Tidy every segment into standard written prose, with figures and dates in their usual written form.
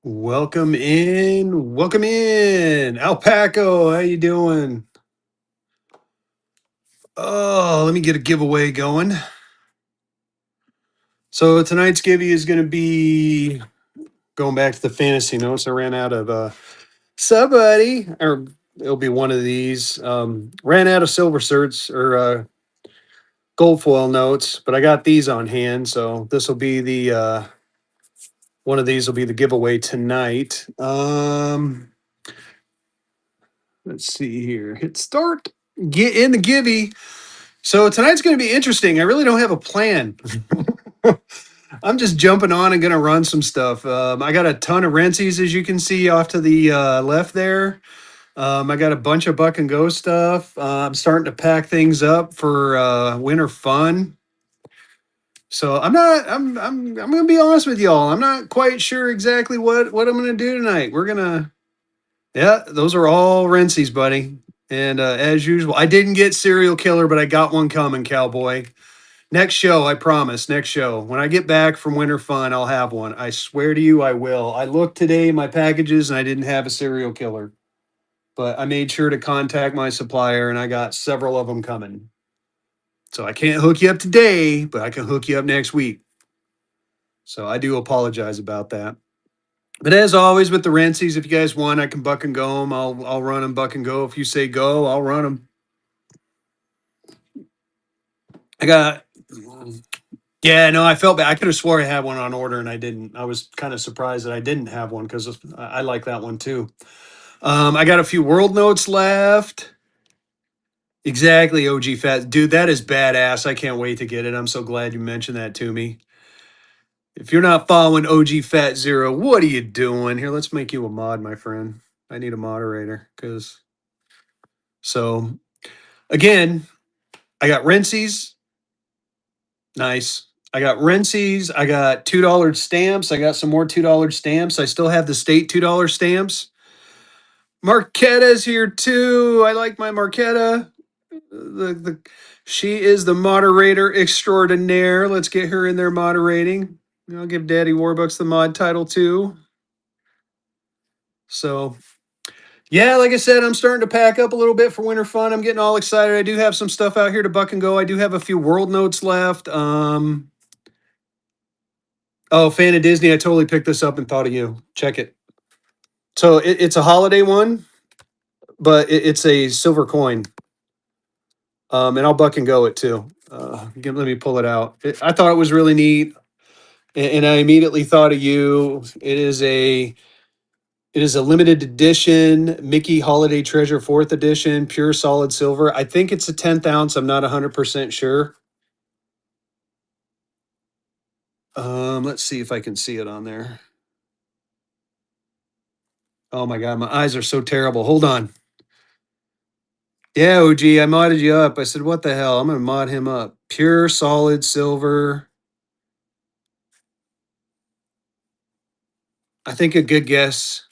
Welcome in. Welcome in. Alpaco, how you doing? Oh, let me get a giveaway going. So tonight's giveaway is going to be going back to the fantasy notes. I ran out of somebody, or it'll be one of these. Ran out of silver certs or gold foil notes, but I got these on hand, so this will be the one of these will be the giveaway tonight. Let's see here. Hit start. Get in the givey. So tonight's going to be interesting. I really don't have a plan. I'm just jumping on and going to run some stuff. I got a ton of Rentsies, as you can see off to the left there. I got a bunch of Buck and Go stuff. I'm starting to pack things up for winter fun. So I'm not. I'm going to be honest with y'all. I'm not quite sure exactly what I'm going to do tonight. We're gonna. Yeah, those are all Rentsies, buddy. And as usual, I didn't get serial killer, but I got one coming, cowboy. Next show, I promise. Next show. When I get back from Winter Fun, I'll have one. I swear to you, I will. I looked today in my packages and I didn't have a serial killer, but I made sure to contact my supplier and I got several of them coming. So I can't hook you up today, but I can hook you up next week. So I do apologize about that. But as always with the Rentsies, if you guys want, I can buck and go them. I'll run them buck and go. If you say go, I'll run them. I got Yeah, no, I felt bad. I could have swore I had one on order and I didn't. I was kind of surprised that I didn't have one because I like that one too. I got a few world notes left. Exactly, OG Fat. Dude, that is badass. I can't wait to get it. I'm so glad you mentioned that to me. If you're not following OG Fat Zero, what are you doing? Here, let's make you a mod, my friend. I need a moderator because so again, I got Rensies. Nice. I got Rensies. I got $2 stamps. I got some more $2 stamps. I still have the state $2 stamps. Marquetta's here too. I like my Marquetta. The she is the moderator extraordinaire. Let's get her in there moderating. I'll give Daddy Warbucks the mod title too. So yeah, like I said, I'm starting to pack up a little bit for winter fun. I'm getting all excited. I do have some stuff out here to buck and go. I do have a few world notes left. Oh, fan of Disney. I totally picked this up and thought of you. Check it. So it's a holiday one, but it's a silver coin. And I'll buck and go it too. Let me pull it out. I thought it was really neat, and I immediately thought of you. It is a limited edition Mickey Holiday Treasure 4th edition, pure solid silver. I think it's a 10th ounce. I'm not 100% sure. Let's see if I can see it on there. Oh my god, my eyes are so terrible. Hold on. Yeah, OG, I modded you up. I said, what the hell? I'm gonna mod him up. Pure solid silver. I think a good guess.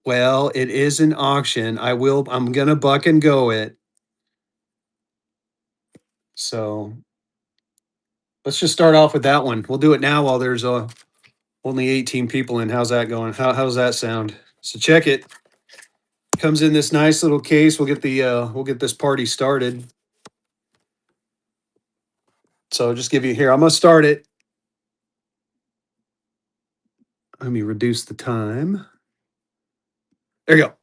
Well, it is an auction. I'm gonna buck and go it. So let's just start off with that one. We'll do it now while there's only 18 people in. How's that going? How's that sound? So check it. Comes in this nice little case. We'll get this party started. So just give you here. I'm gonna start it. Let me reduce the time. There you go.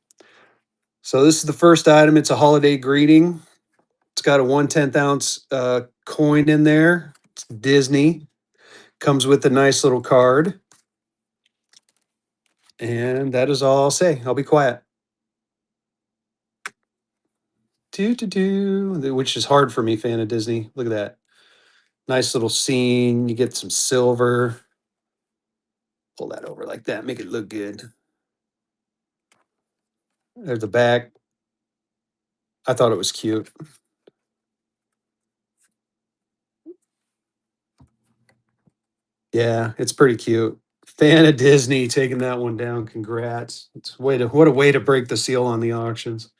So this is the first item. It's a holiday greeting. It's got a 1/10 ounce coin in there. It's Disney. Comes with a nice little card. And that is all I'll say. I'll be quiet. Which is hard for me, fan of Disney. Look at that. Nice little scene. You get some silver. Pull that over like that. Make it look good. There's the back. I thought it was cute. Yeah, it's pretty cute. Fan of Disney taking that one down. Congrats. It's what a way to break the seal on the auctions.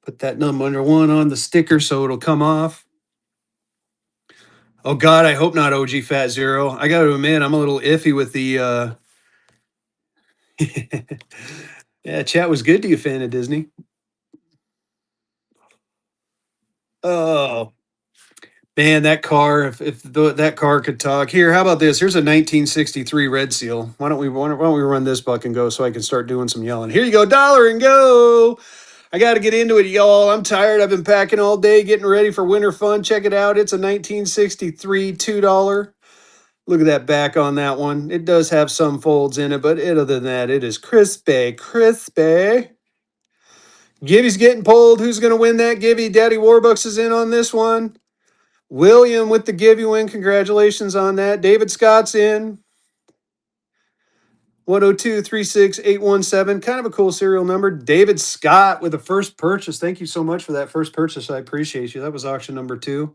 Put that number one on the sticker so it'll come off. Oh God, I hope not OG Fat Zero. I got to admit, I'm a little iffy with the. Yeah, chat was good to you, fan of Disney. Oh man, that car! If that car could talk, here, how about this? Here's a 1963 Red Seal. Why don't we run this buck and go so I can start doing some yelling? Here you go, dollar and go. I got to get into it, y'all. I'm tired. I've been packing all day, getting ready for winter fun. Check it out. It's a 1963 $2. Look at that back on that one. It does have some folds in it, but other than that, it is crispy, crispy. Gibby's getting pulled. Who's going to win that? Gibby. Daddy Warbucks is in on this one. William with the Gibby win. Congratulations on that. David Scott's in. 102-36817. Kind of a cool serial number. David Scott with the first purchase. Thank you so much for that first purchase. I appreciate you. That was auction number 2.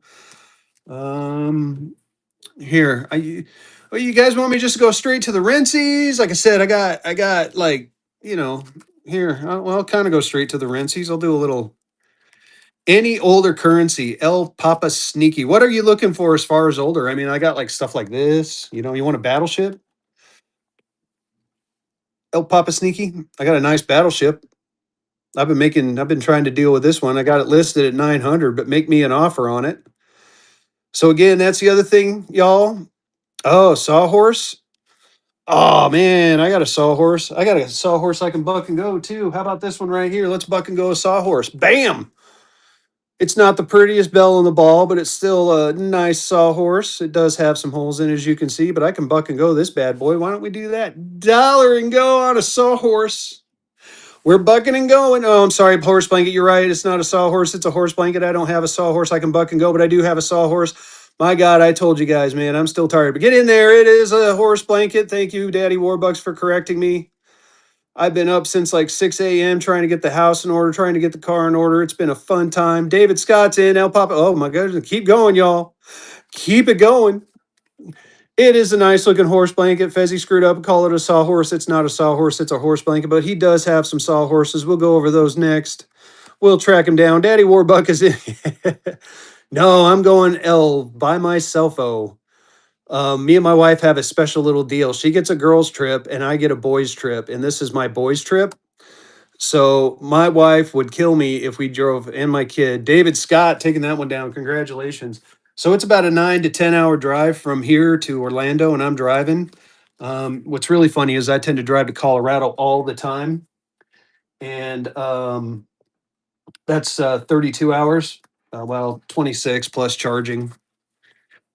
Here, well, you guys want me just to go straight to the Rensies? Like I said, I got like, you know, here, I'll kind of go straight to the Rensies. I'll do a little any older currency. El Papa Sneaky. What are you looking for as far as older? I mean, I got like stuff like this. You want a battleship? El Papa Sneaky. I got a nice battleship. I've been trying to deal with this one. I got it listed at 900, but make me an offer on it. So again, that's the other thing, y'all. Oh, Sawhorse. Oh man, I got a sawhorse. I got a sawhorse I can buck and go too. How about this one right here? Let's buck and go a sawhorse. Bam! It's not the prettiest bell in the ball, but it's still a nice sawhorse. It does have some holes in it, as you can see, but I can buck and go this bad boy. Why don't we do that? Dollar and go on a sawhorse. We're bucking and going. Oh, I'm sorry, horse blanket. You're right. It's not a sawhorse. It's a horse blanket. I don't have a sawhorse. I can buck and go, but I do have a sawhorse. My God, I told you guys, man, I'm still tired. But get in there. It is a horse blanket. Thank you, Daddy Warbucks, for correcting me. I've been up since like 6 a.m. trying to get the house in order, trying to get the car in order. It's been a fun time. David Scott's in. El Papa. Oh, my goodness. Keep going, y'all. Keep it going. It is a nice looking horse blanket. Fezzy screwed up and called it a sawhorse. It's not a sawhorse. It's a horse blanket, but he does have some sawhorses. We'll go over those next. We'll track him down. Daddy Warbuck is in. No, I'm going L by myself. Me and my wife have a special little deal. She gets a girls' trip and I get a boys' trip, and this is my boys' trip. So my wife would kill me if we drove, and my kid. David Scott taking that one down. Congratulations. So it's about a 9 to 10 hour drive from here to Orlando, and I'm driving. What's really funny is I tend to drive to Colorado all the time, and that's 32 hours. Well, 26 plus charging.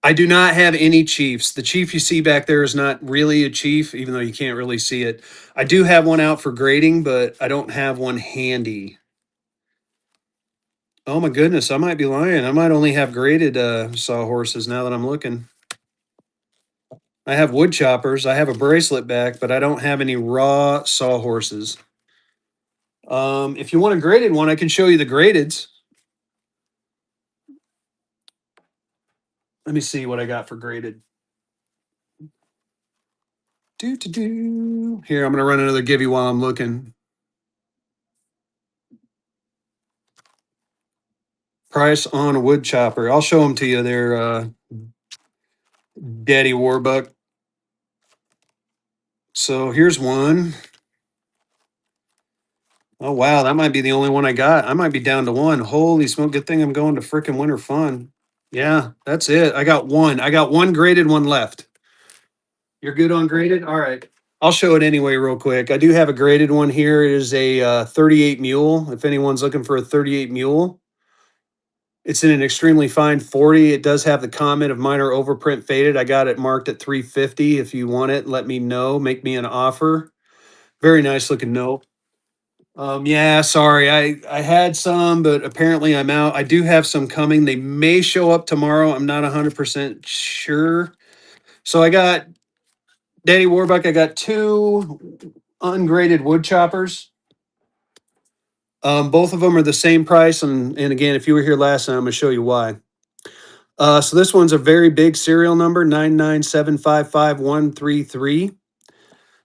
I do not have any chiefs. The chief you see back there is not really a chief, even though you can't really see it. I do have one out for grading, but I don't have one handy. Oh my goodness, I might be lying. I might only have graded sawhorses now that I'm looking. I have wood choppers. I have a bracelet back, but I don't have any raw sawhorses. If you want a graded one, I can show you the gradeds. Let me see what I got for graded. Do. Here, I'm going to run another give you while I'm looking. Price on a wood chopper. I'll show them to you there, Daddy Warbuck. So here's one. Oh wow, that might be the only one I got. I might be down to one. Holy smoke! Good thing I'm going to freaking Winter Fun. Yeah, that's it. I got one. I got one graded one left. You're good on graded? All right. I'll show it anyway, real quick. I do have a graded one here. It is a 38 mule. If anyone's looking for a 38 mule, it's in an extremely fine 40. It does have the comment of minor overprint faded. I got it marked at 350. If you want it, let me know. Make me an offer. Very nice looking note. Yeah, sorry. I had some, but apparently I'm out. I do have some coming. They may show up tomorrow. I'm not 100% sure. So I got Daddy Warbuck. I got two ungraded wood choppers. Both of them are the same price, and again, if you were here last time, I'm going to show you why. So this one's a very big serial number, 997555133.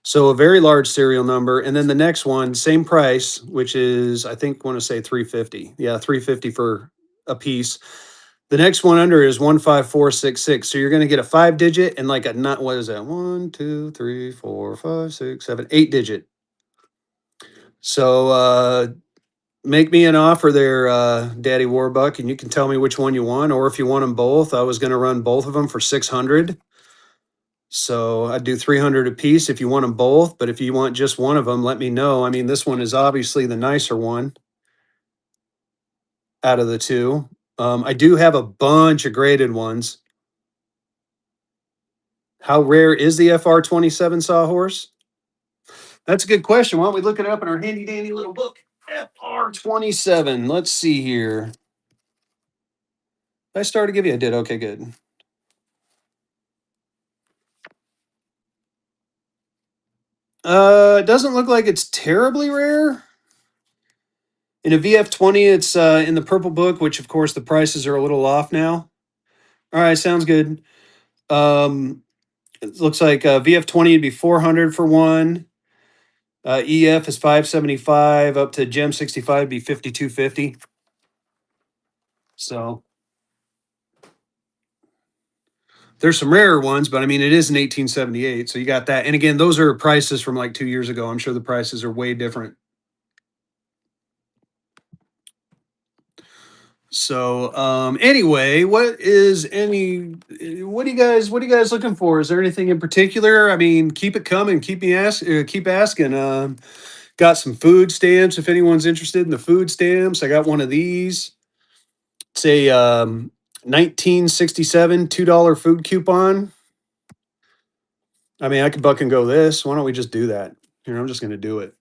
So a very large serial number, and then the next one, same price, which is I think want to say 350. Yeah, 350 for a piece. The next one under is 15466. So you're going to get a 5 digit and like a not, what is that? 1, 2, 3, 4, 5, 6, 7, 8 digit. So make me an offer there, Daddy Warbuck, and you can tell me which one you want, or if you want them both. I was going to run both of them for 600. So I'd do 300 a piece if you want them both. But if you want just one of them, let me know. I mean, this one is obviously the nicer one out of the two. I do have a bunch of graded ones. How rare is the FR27 sawhorse? That's a good question. Why don't we look it up in our handy dandy little book? FR27. Let's see here. Did I start to give you? I did. Okay, good. It doesn't look like it's terribly rare. In a VF20, it's in the purple book, which of course the prices are a little off now. All right, sounds good. It looks like VF20 would be 400 for one. EF is 575 up to Gem 65 would be 5250. So there's some rarer ones, but I mean it is an 1878, so you got that. And again, those are prices from like 2 years ago. I'm sure the prices are way different. So anyway, what are you guys looking for? Is there anything in particular? I mean, keep it coming, keep asking. Got some food stamps if anyone's interested in the food stamps. I got one of these. It's a 1967 $2 food coupon. I mean, I could buck and go this. Why don't we just do that? Here, I'm just going to do it.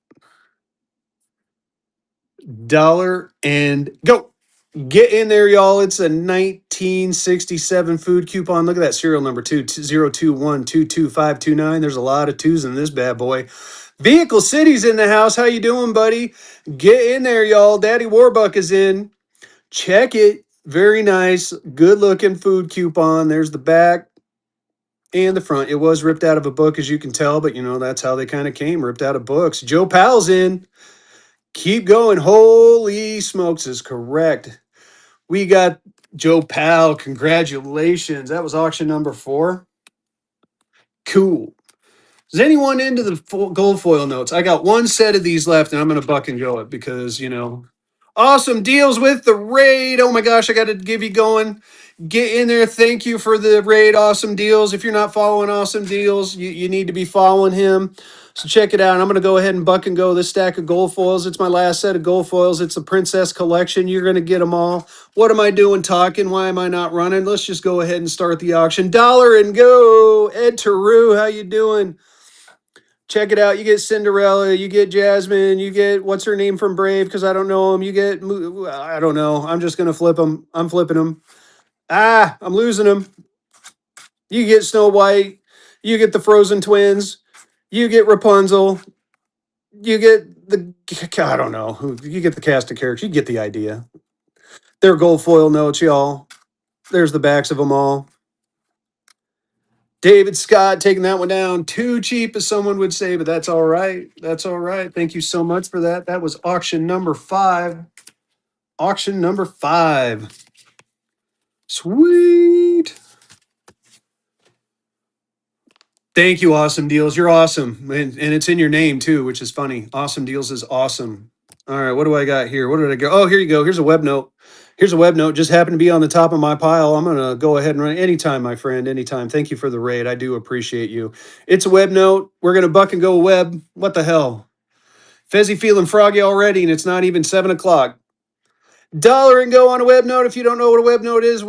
Dollar and go. Get in there, y'all. It's a 1967 food coupon. Look at that serial number 202122529. There's a lot of twos in this bad boy. Vehicle City's in the house. How you doing, buddy? Get in there, y'all. Daddy Warbuck is in. Check it. Very nice. Good looking food coupon. There's the back and the front. It was ripped out of a book, as you can tell, but you know, that's how they kind of came, ripped out of books. Joe Powell's in. Keep going. Holy smokes is correct. We got Joe Powell. Congratulations. That was auction number 4. Cool. Is anyone into the gold foil notes? I got one set of these left, and I'm going to buck and go it because, you know, awesome deals with the raid. Oh my gosh, I got to give you going. Get in there. Thank you for the raid. Awesome deals. If you're not following Awesome Deals, you need to be following him. So check it out. I'm going to go ahead and buck and go this stack of gold foils. It's my last set of gold foils. It's a princess collection. You're going to get them all. What am I doing talking? Why am I not running? Let's just go ahead and start the auction. Dollar and go. Ed Taru, how you doing? Check it out. You get Cinderella, you get Jasmine, you get what's her name from Brave because I don't know them. You get I don't know. I'm just gonna flip them. I'm flipping them. I'm losing them. You get Snow White. You get the Frozen Twins. You get Rapunzel. You get the I don't know. You get the cast of characters. You get the idea. They're gold foil notes, y'all. There's the backs of them all. David Scott taking that one down. Too cheap, as someone would say, but that's all right. That's all right. Thank you so much for that. That was auction number 5. Auction number 5. Sweet. Thank you, Awesome Deals. You're awesome. And it's in your name, too, which is funny. Awesome Deals is awesome. All right, what do I got here? What did I go? Oh, here you go. Here's a web note. Here's a web note. Just happened to be on the top of my pile. I'm going to go ahead and run it anytime, my friend. Anytime. Thank you for the raid. I do appreciate you. It's a web note. We're going to buck and go web. What the hell? Fezzy feeling froggy already, and it's not even 7 o'clock. Dollar and go on a web note. If you don't know what a web note is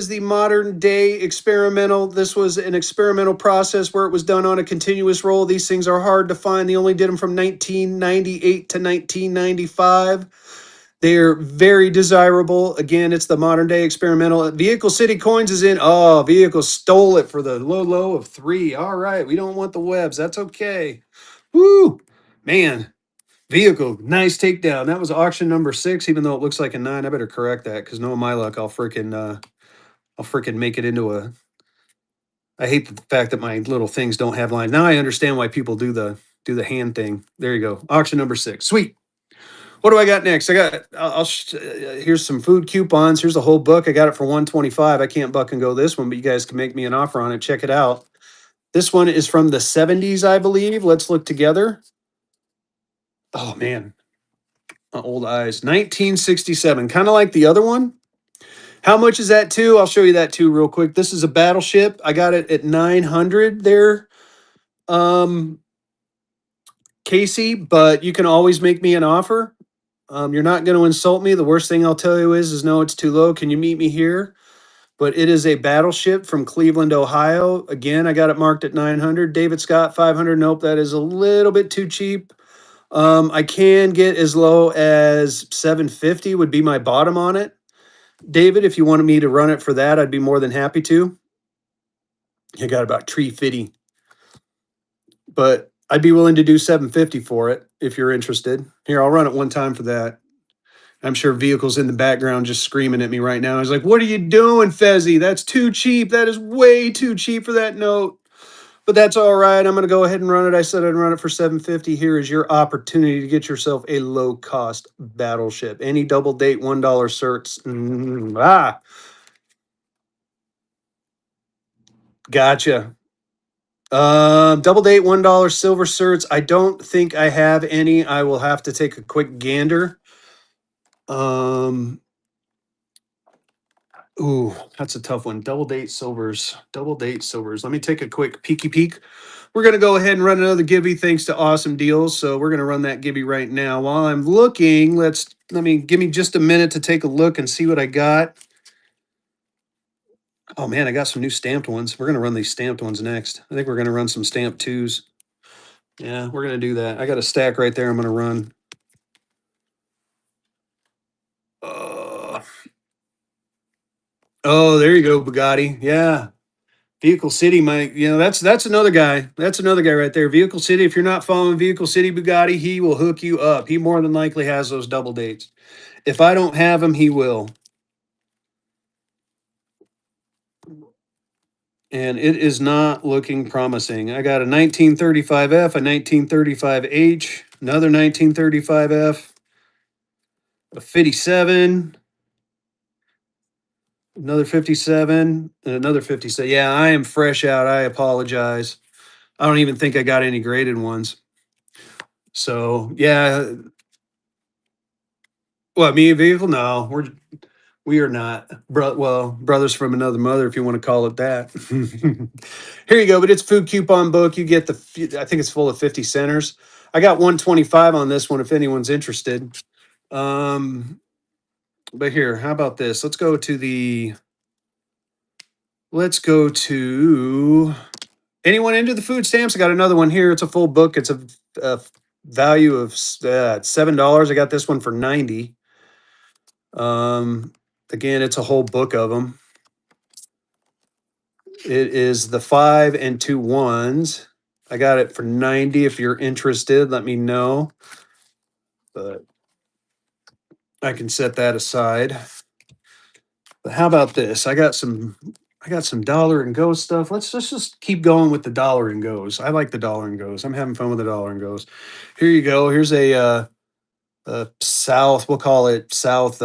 the modern day experimental. This was an experimental process where it was done on a continuous roll. These things are hard to find. They only did them from 1998 to 1995. They're very desirable. Again, it's the modern day experimental. Vehicle City Coins is in. Oh, Vehicle stole it for the low of 3. All right. We don't want the webs. That's okay. Woo, man. Vehicle, nice takedown. That was auction number 6, even though it looks like a 9. I better correct that because knowing my luck, I'll freaking make it into a. I hate the fact that my little things don't have lines. Now I understand why people do the hand thing. There you go. Auction number 6. Sweet. What do I got next? Here's some food coupons. Here's a whole book. I got it for 125. I can't buck and go this one, but you guys can make me an offer on it. Check it out. This one is from the 70s, I believe. Let's look together. Oh man, my old eyes. 1967, kind of like the other one. How much is that too? I'll show you that too real quick. This is a battleship. I got it at 900 there. Um Casey, but you can always make me an offer. You're not going to insult me. The worst thing I'll tell you is no, it's too low. Can you meet me here? But it is a battleship from Cleveland, Ohio. Again, I got it marked at 900. David Scott, 500. Nope, that is a little bit too cheap. I can get as low as 750 would be my bottom on it. David, if you wanted me to run it for that, I'd be more than happy to. You got about tree fitty, but I'd be willing to do 750 for it if you're interested. Here, I'll run it one time for that. I'm sure vehicles in the background just screaming at me right now. I was like, "What are you doing, Fezzy? That's too cheap. That is way too cheap for that note." But that's all right. I'm going to go ahead and run it. I said I'd run it for 750. Here is your opportunity to get yourself a low cost battleship. Any double date $1 certs. Gotcha. Double date $1 silver certs. I don't think I have any. I will have to take a quick gander. Um, Ooh, that's a tough one. Double date silvers. Double date silvers. Let me take a quick peeky peek. We're going to go ahead and run another Gibby thanks to awesome deals. So we're going to run that Gibby right now. While I'm looking, give me just a minute to take a look and see what I got. Oh man, I got some new stamped ones. We're going to run these stamped ones next. I think we're going to run some stamped twos. Yeah, we're going to do that. I got a stack right there I'm going to run. Uh, oh, there you go, Bugatti. Yeah. Vehicle City might, that's another guy. That's another guy right there. Vehicle City. If you're not following Vehicle City Bugatti, he will hook you up. He more than likely has those double dates. If I don't have him, he will. And it is not looking promising. I got a 1935F, a 1935H, another 1935F, a 57, another 57, and another 57. Yeah, I am fresh out. I apologize. I don't even think I got any graded ones. So yeah, what, me a vehicle? No, we are not. Brothers from another mother, if you want to call it that. Here you go. But it's food coupon book. You get I think it's full of 50 centers. I got 125 on this one if anyone's interested. Um, but here, how about this? Let's go to anyone into the food stamps. I got another one here. It's a full book. It's a value of $7. I got this one for 90. Again, it's a whole book of them. It is the 5 and 2 ones. I got it for 90. If you're interested, let me know. But I can set that aside. But how about this? I got some dollar and go stuff. Let's just keep going with the dollar and goes. I like the dollar and goes. I'm having fun with the dollar and goes. Here you go. Here's a South, we'll call it South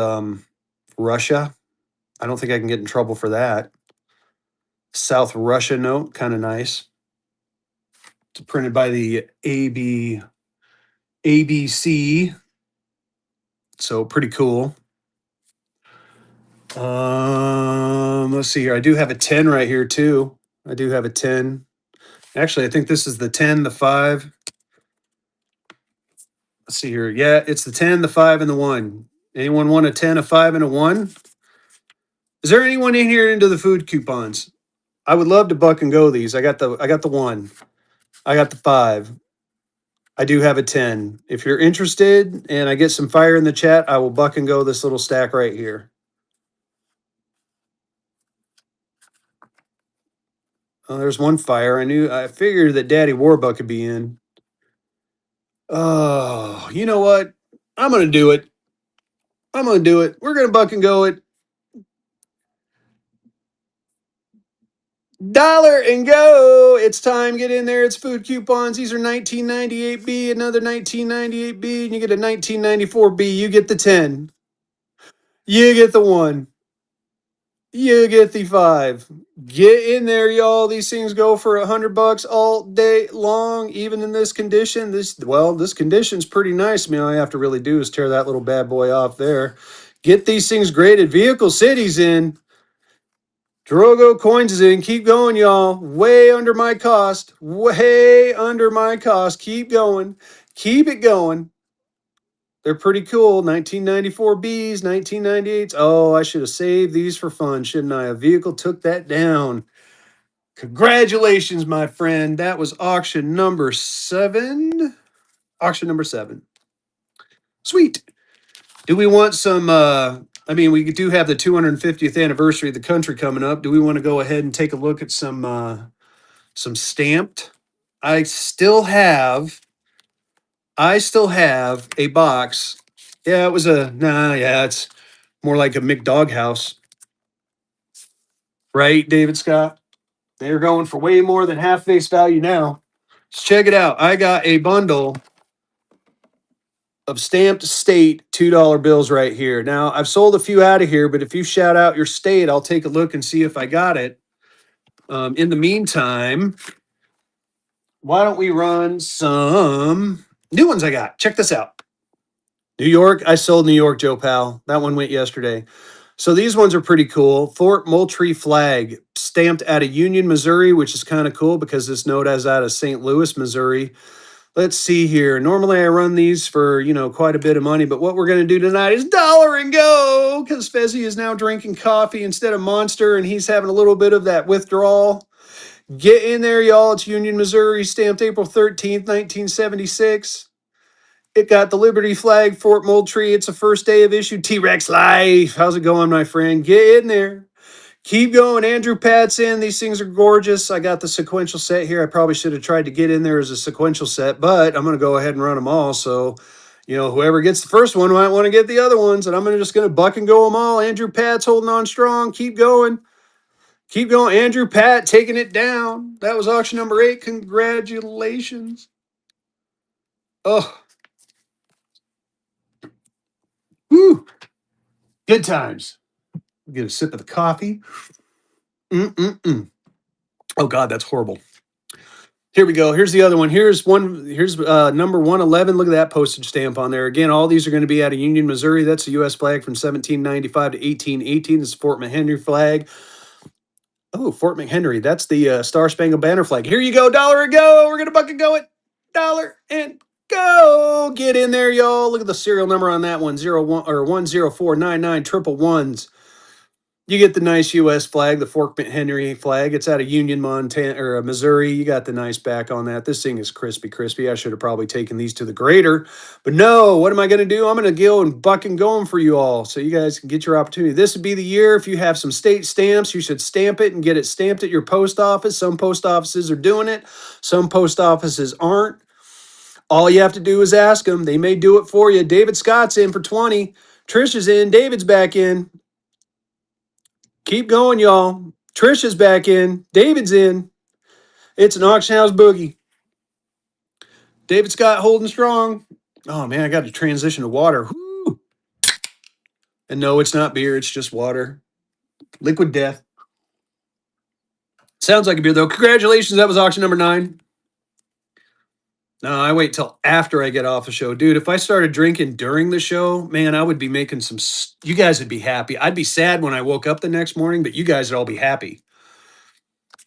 Russia. I don't think I can get in trouble for that. South Russia note, kind of nice. It's printed by the ABC, so pretty cool. Let's see here. I do have a 10 right here too. I do have a 10. Actually, I think this is the 10, the 5. Let's see here. Yeah, it's the 10, the 5, and the 1. Anyone want a 10, a 5, and a 1? Is there anyone in here into the food coupons? I would love to buck and go these. I got the 1. I got the 5. I do have a 10. If you're interested and I get some fire in the chat, I will buck and go this little stack right here. Oh, there's one fire. I figured that Daddy Warbuck could be in. Oh, you know what? I'm gonna do it. I'm gonna do it. We're gonna buck and go it. Dollar and go. It's time. Get in there. It's food coupons. These are 1998B, another 1998B, and you get a 1994B. You get the 10. You get the 1. You get the 5. Get in there, y'all. These things go for $100 all day long, even in this condition. This condition's pretty nice. I mean, all you have to really do is tear that little bad boy off there. Get these things graded. Vehicle City's in. Drogo Coins is in. Keep going, y'all. Way under my cost. Way under my cost. Keep going. Keep it going. They're pretty cool. 1994 Bs, 1998s. Oh, I should have saved these for fun, shouldn't I? A vehicle took that down. Congratulations, my friend. That was auction number 7. Auction number 7. Sweet. Do we want some I mean, we do have the 250th anniversary of the country coming up. Do we want to go ahead and take a look at some stamped? I still have a box. Yeah, it was it's more like a McDog house. Right, David Scott? They're going for way more than half face value now. Let's check it out. I got a bundle of stamped state $2 bills right here. Now, I've sold a few out of here, but if you shout out your state, I'll take a look and see if I got it. In the meantime, why don't we run some new ones I got? Check this out. New York, I sold New York, Joe Pal. That one went yesterday. So these ones are pretty cool. Fort Moultrie flag stamped out of Union, Missouri, which is kind of cool because this note is out of St. Louis, Missouri. Let's see here. Normally I run these for, quite a bit of money, but what we're going to do tonight is dollar and go because Fezzy is now drinking coffee instead of Monster and he's having a little bit of that withdrawal. Get in there, y'all. It's Union, Missouri, stamped April 13th, 1976. It got the Liberty flag, Fort Moultrie. It's the first day of issue. T-Rex Life. How's it going, my friend? Get in there. Keep going. Andrew Pat's in. These things are gorgeous. I got the sequential set here. I probably should have tried to get in there as a sequential set, but I'm going to go ahead and run them all. So, whoever gets the first one might want to get the other ones, and I'm just going to buck and go them all. Andrew Pat's holding on strong. Keep going. Keep going. Andrew Pat taking it down. That was auction number 8. Congratulations. Oh, woo. Good times. Get a sip of the coffee. Mm-mm-mm. Oh, God, that's horrible. Here we go. Here's the other one. Here's number 111. Look at that postage stamp on there. Again, all these are going to be out of Union, Missouri. That's the U.S. flag from 1795 to 1818. This is Fort McHenry flag. Oh, Fort McHenry. That's the Star Spangled Banner flag. Here you go. Dollar and go. We're going to bucket go it. Dollar and go. Get in there, y'all. Look at the serial number on that one. 01 or 10499 triple ones. You get the nice U.S. flag, the Fort McHenry flag. It's out of Union, Montana, or Missouri. You got the nice back on that. This thing is crispy. I should have probably taken these to the grader. But no, what am I going to do? I'm going to go and buck and go them for you all so you guys can get your opportunity. This would be the year. If you have some state stamps, you should stamp it and get it stamped at your post office. Some post offices are doing it. Some post offices aren't. All you have to do is ask them. They may do it for you. David Scott's in for 20. Trisha's in. David's back in. Keep going, y'all. Trisha's back in. David's in. It's an auction house boogie. David Scott holding strong. Oh, man, I got to transition to water. Woo. And no, it's not beer. It's just water. Liquid death. Sounds like a beer, though. Congratulations. That was auction number 9. No, I wait till after I get off the show. Dude, if I started drinking during the show, man, I would be making you guys would be happy. I'd be sad when I woke up the next morning, but you guys would all be happy.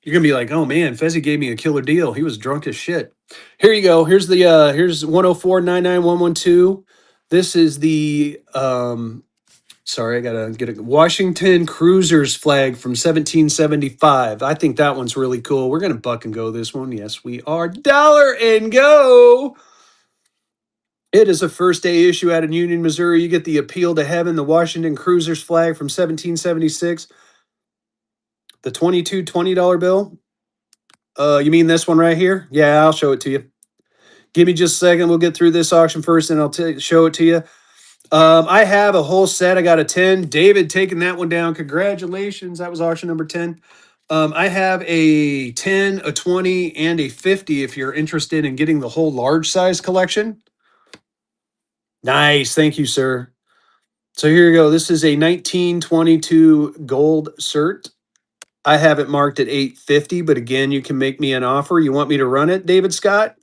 You're gonna be like, oh man, Fezzy gave me a killer deal. He was drunk as shit. Here you go. Here's 104-99112. This is the sorry, I gotta get a Washington Cruisers flag from 1775. I think that one's really cool. We're gonna buck and go this one. Yes, we are. Dollar and go. It is a first day issue out in Union, Missouri. You get the Appeal to Heaven, the Washington Cruisers flag from 1776. The $22 bill. You mean this one right here? Yeah, I'll show it to you. Give me just a second. We'll get through this auction first, and I'll show it to you. I have a whole set. I got a 10. David taking that one down. Congratulations. That was auction number 10. I have a 10, a 20, and a 50 if you're interested in getting the whole large size collection. Nice. Thank you, sir. So here you go. This is a 1922 gold cert. I have it marked at 850, but again, you can make me an offer. You want me to run it, David Scott?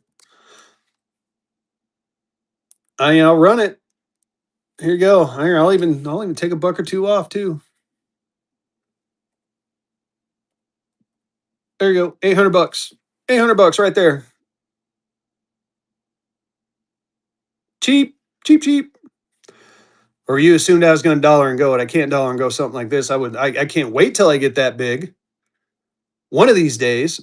I'll run it. Here you go. Here, I'll even take a buck or two off too. There you go. 800 bucks. 800 bucks right there. Cheap, cheap, cheap. Or you assumed I was going to dollar and go it. I can't dollar and go something like this. I can't wait till I get that big. One of these days.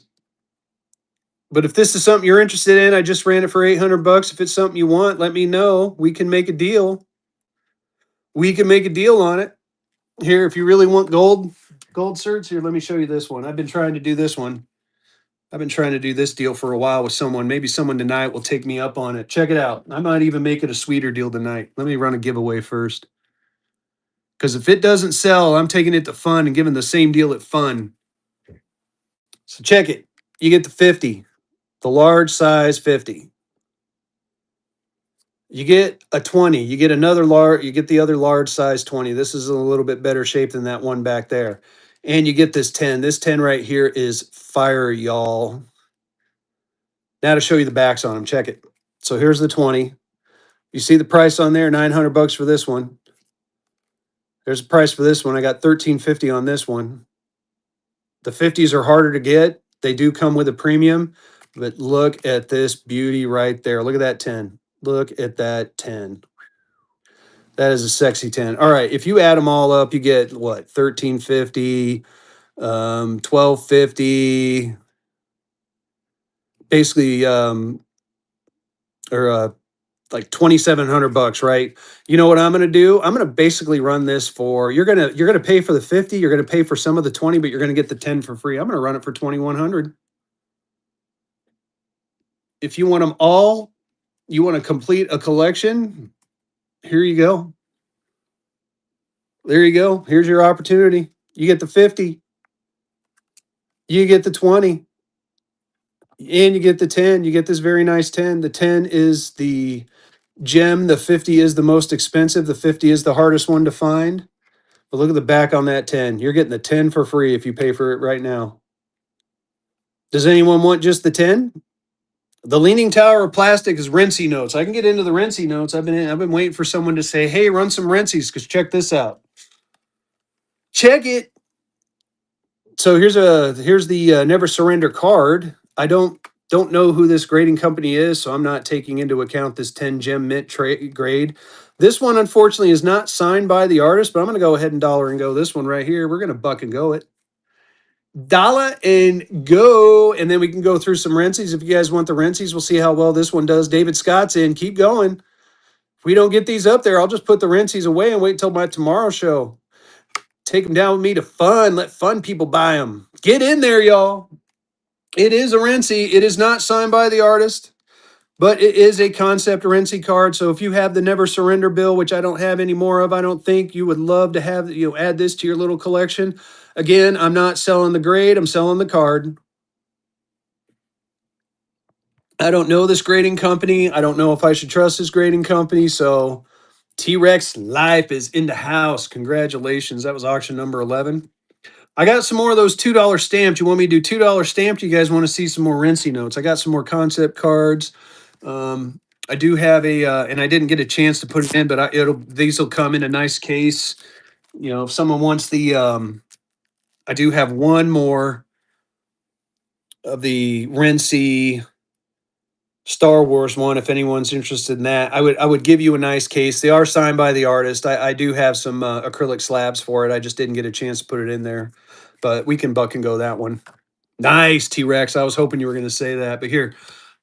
But if this is something you're interested in, I just ran it for 800 bucks. If it's something you want, let me know. We can make a deal. We can make a deal on it. Here, if you really want gold certs, here, let me show you this one. I've been trying to do this one. I've been trying to do this deal for a while with someone. Maybe someone tonight will take me up on it. Check it out. I might even make it a sweeter deal tonight. Let me run a giveaway first. Because if it doesn't sell, I'm taking it to Fun and giving the same deal at Fun. So check it. You get the 50, the large size 50. You get a 20. You get another large. You get the other large size 20. This is a little bit better shape than that one back there. And you get this 10. This 10 right here is fire, y'all. Now to show you the backs on them. Check it. So here's the 20. You see the price on there? 900 bucks for this one. There's a price for this one. I got 1350 on this one. The 50s are harder to get. They do come with a premium, but look at this beauty right there. Look at that 10. Look at that 10. That is a sexy 10. All right, if you add them all up, you get what? 1350, 1250, basically or like 2700 bucks, right? You know what I'm going to do? I'm going to basically run this for you're going to pay for the 50, you're going to pay for some of the 20, but you're going to get the 10 for free. I'm going to run it for 2100. If you want them all, you want to complete a collection, here you go. There you go. Here's your opportunity. You get the 50, you get the 20, and you get the 10. You get this very nice 10. The 10 is the gem, the 50 is the most expensive, the 50 is the hardest one to find. But look at the back on that 10. You're getting the 10 for free if you pay for it right now. Does anyone want just the 10? The Leaning Tower of Plastic is Rentsy notes. I can get into the Rentsy notes. I've been waiting for someone to say, "Hey, run some Rentsies," because check this out. Check it. So here's the Never Surrender card. I don't know who this grading company is, so I'm not taking into account this 10 gem mint grade. This one, unfortunately, is not signed by the artist, but I'm going to go ahead and dollar and go this one right here. We're going to buck and go it. Dollar and go. And then we can go through some Rentsies. If you guys want the Rentsies, we'll see how well this one does. David Scott's in. Keep going. If we don't get these up there, I'll just put the Rentsies away and wait until my tomorrow show. Take them down with me to Fun. Let fun people buy them. Get in there, y'all. It is a Rentsy. It is not signed by the artist, but it is a concept Rentsy card. So if you have the Never Surrender bill, which I don't have any more of, I don't think you would love to have, add this to your little collection. Again, I'm not selling the grade. I'm selling the card. I don't know this grading company. I don't know if I should trust this grading company. So T-Rex Life is in the house. Congratulations. That was auction number 11. I got some more of those $2 stamped. You want me to do $2 stamped? You guys want to see some more Rentsy notes? I got some more concept cards. I do have and I didn't get a chance to put it in, but these will come in a nice case. If someone wants I do have one more of the Rentsy Star Wars one. If anyone's interested in that, I would give you a nice case. They are signed by the artist. I do have some acrylic slabs for it. I just didn't get a chance to put it in there, but we can buck and go that one. Nice, T-Rex. I was hoping you were going to say that, but here,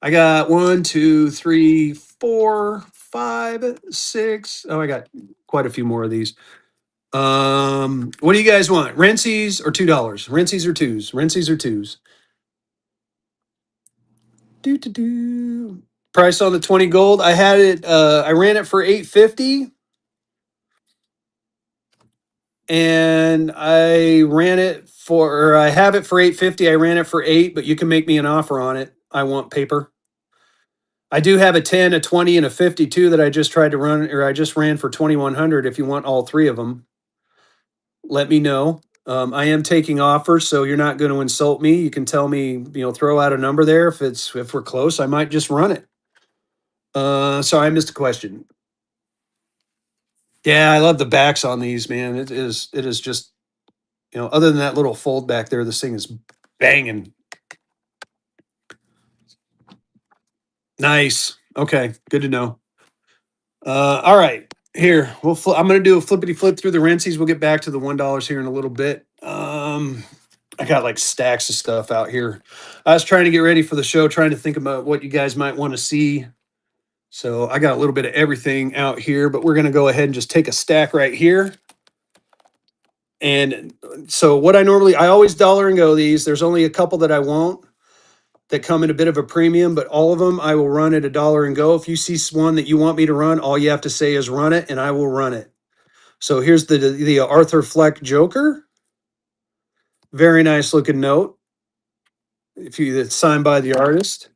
I got 1, 2, 3, 4, 5, 6. Oh, I got quite a few more of these. What do you guys want? Rentsies or $2? Rentsies or twos? Rentsies or twos? Do. Price on the 20 gold. I had it. I ran it for 850. and I ran it for, or I have it for 850. I ran it for 8, but you can make me an offer on it. I want paper. I do have a 10, a 20, and a 52 that I just tried to run, or I just ran for 2100. If you want all three of them, let me know. I am taking offers, so you're not going to insult me. You can tell me, throw out a number there. If we're close, I might just run it. Sorry, I missed a question. Yeah, I love the backs on these, man. It is just, other than that little fold back there, this thing is banging. Nice. Okay, good to know. All right, here I'm going to do a flippity flip through the Rensies. We'll get back to the $1 here in a little bit. I got like stacks of stuff out here. I was trying to get ready for the show, trying to think about what you guys might want to see. So I got a little bit of everything out here, but we're going to go ahead and just take a stack right here. And so what I always dollar and go these. There's only a couple that I won't, that come at a bit of a premium, but all of them I will run at a dollar and go. If you see one that you want me to run, all you have to say is run it and I will run it. So here's the Arthur Fleck Joker. Very nice looking note. If you, it's signed by the artist.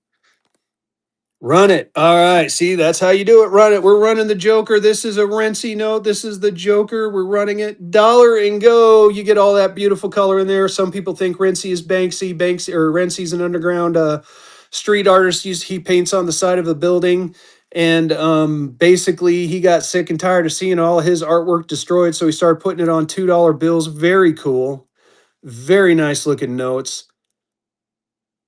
Run it. All right. See, that's how you do it. Run it. We're running the Joker. This is a Rency note. This is the Joker. We're running it. Dollar and go. You get all that beautiful color in there. Some people think Rency is Banksy. Banksy or Rency's an underground street artist. He paints on the side of a building. And basically, he got sick and tired of seeing all his artwork destroyed. So he started putting it on $2 bills. Very cool. Very nice looking notes.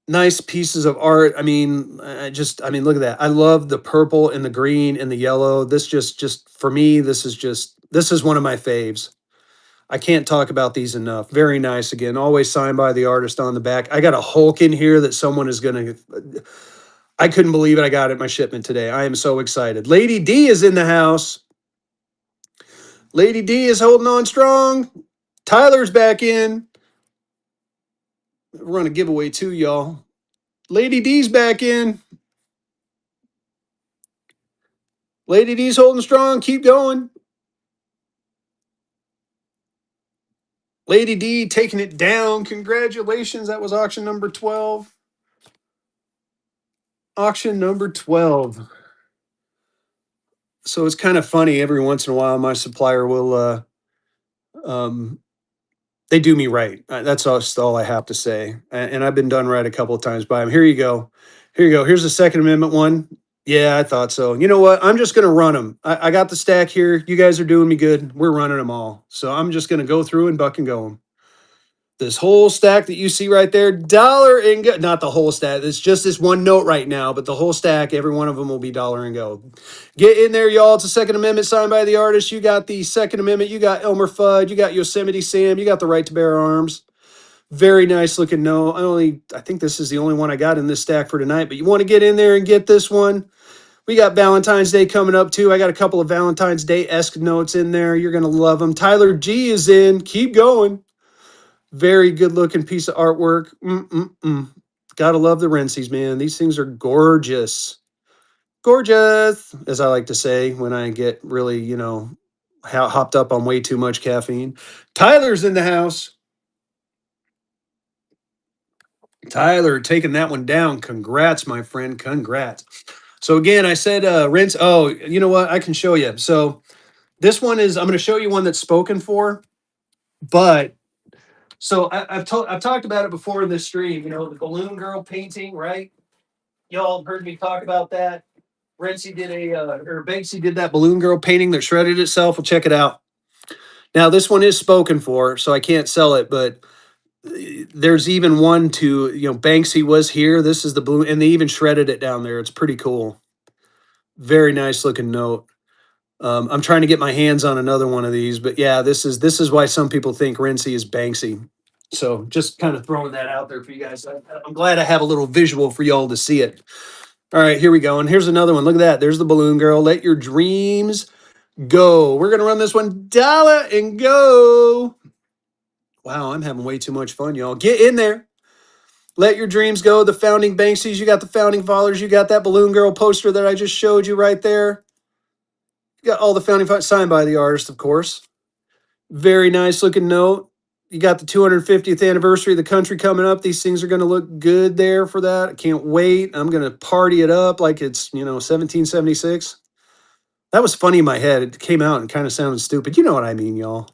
Nice pieces of art. I mean, look at that. I love the purple and the green and the yellow. This just for me, this is one of my faves. I can't talk about these enough. Very nice. Again, always signed by the artist on the back. I got a Hulk in here that someone is going to, I couldn't believe it. I got it my shipment today. I am so excited. Lady D is in the house. Lady D is holding on strong. Tyler's back in. Run a giveaway too, y'all. Lady D's back in. Lady D's holding strong. Keep going. Lady D taking it down. Congratulations. That was auction number 12. Auction number 12. So it's kind of funny. Every once in a while, my supplier will, they do me right. That's all I have to say. And I've been done right a couple of times by them. Here you go. Here you go. Here's the Second Amendment one. Yeah, I thought so. You know what? I'm just going to run them. I got the stack here. You guys are doing me good. We're running them all. So I'm just going to go through and buck and go them. This whole stack that you see right there, dollar and go. Not the whole stack. It's just this one note right now, but the whole stack, every one of them will be dollar and go. Get in there, y'all. It's a Second Amendment signed by the artist. You got the Second Amendment. You got Elmer Fudd. You got Yosemite Sam. You got the right to bear arms. Very nice looking note. I think this is the only one I got in this stack for tonight, but you want to get in there and get this one. We got Valentine's Day coming up too. I got a couple of Valentine's Day-esque notes in there. You're going to love them. Tyler G is in. Keep going. Very good looking piece of artwork. Gotta love the Rensies, man. These things are gorgeous. Gorgeous, as I like to say when I get really, hopped up on way too much caffeine. Tyler's in the house. Tyler taking that one down. Congrats, my friend. Congrats. So again, I said rinse. Oh, you know what? I can show you. So this one is, I'm going to show you one that's spoken for, but so I've talked about it before in this stream. The balloon girl painting, right? Y'all heard me talk about that. Rency did or Banksy did that balloon girl painting that shredded itself. Well, check it out. Now this one is spoken for, so I can't sell it, but there's even one to, Banksy was here. This is the balloon, and they even shredded it down there. It's pretty cool. Very nice looking note. I'm trying to get my hands on another one of these, but yeah, this is why some people think Rency is Banksy. So just kind of throwing that out there for you guys. I'm glad I have a little visual for y'all to see it. All right, here we go. And here's another one. Look at that. There's the balloon girl. Let your dreams go. We're going to run this one dollar and go. Wow, I'm having way too much fun, y'all. Get in there. Let your dreams go. The founding Banksies. You got the founding fathers. You got that balloon girl poster that I just showed you right there. You got all the founding fathers signed by the artist, of course. Very nice looking note. You got the 250th anniversary of the country coming up. These things are going to look good there for that. I can't wait. I'm going to party it up like it's, 1776. That was funny in my head. It came out and kind of sounded stupid. You know what I mean, y'all.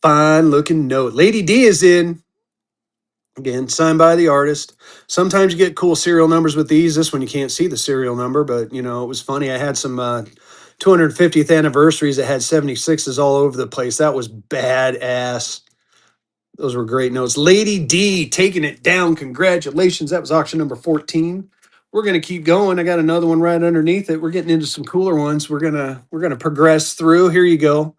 Fine looking note. Lady D is in. Again, signed by the artist. Sometimes you get cool serial numbers with these. This one you can't see the serial number, but it was funny. I had some 250th anniversaries that had 76s all over the place. That was badass. Those were great notes. Lady D taking it down. Congratulations. That was auction number 14. We're gonna keep going. I got another one right underneath it. We're getting into some cooler ones. We're gonna progress through. Here you go.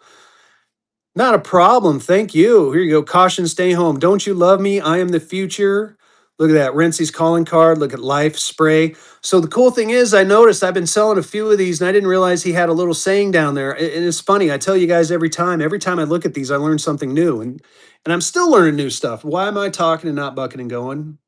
Not a problem. Thank you. Here you go. Caution, stay home. Don't you love me? I am the future. Look at that. Renzi's calling card. Look at Life Spray. So the cool thing is, I noticed I've been selling a few of these and I didn't realize he had a little saying down there. And it's funny. I tell you guys every time. Every time I look at these, I learn something new. And I'm still learning new stuff. Why am I talking and not bucking and going?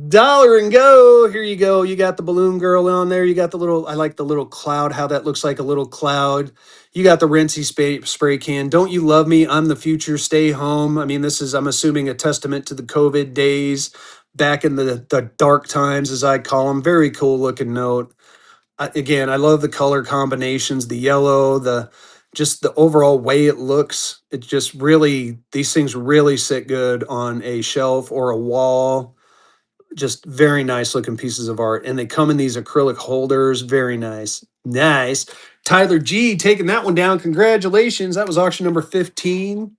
Dollar and go. Here you go. You got the balloon girl on there. You got the little, I like the little cloud, how that looks like a little cloud. You got the Rincy spray can. Don't you love me? I'm the future. Stay home. I mean, this is, I'm assuming, a testament to the COVID days back in the dark times, as I call them. Very cool looking note. Again, I love the color combinations, the yellow, just the overall way it looks. It just really, these things really sit good on a shelf or a wall. Just very nice looking pieces of art. And they come in these acrylic holders. Very nice. Nice. Tyler G taking that one down. Congratulations. That was auction number 15.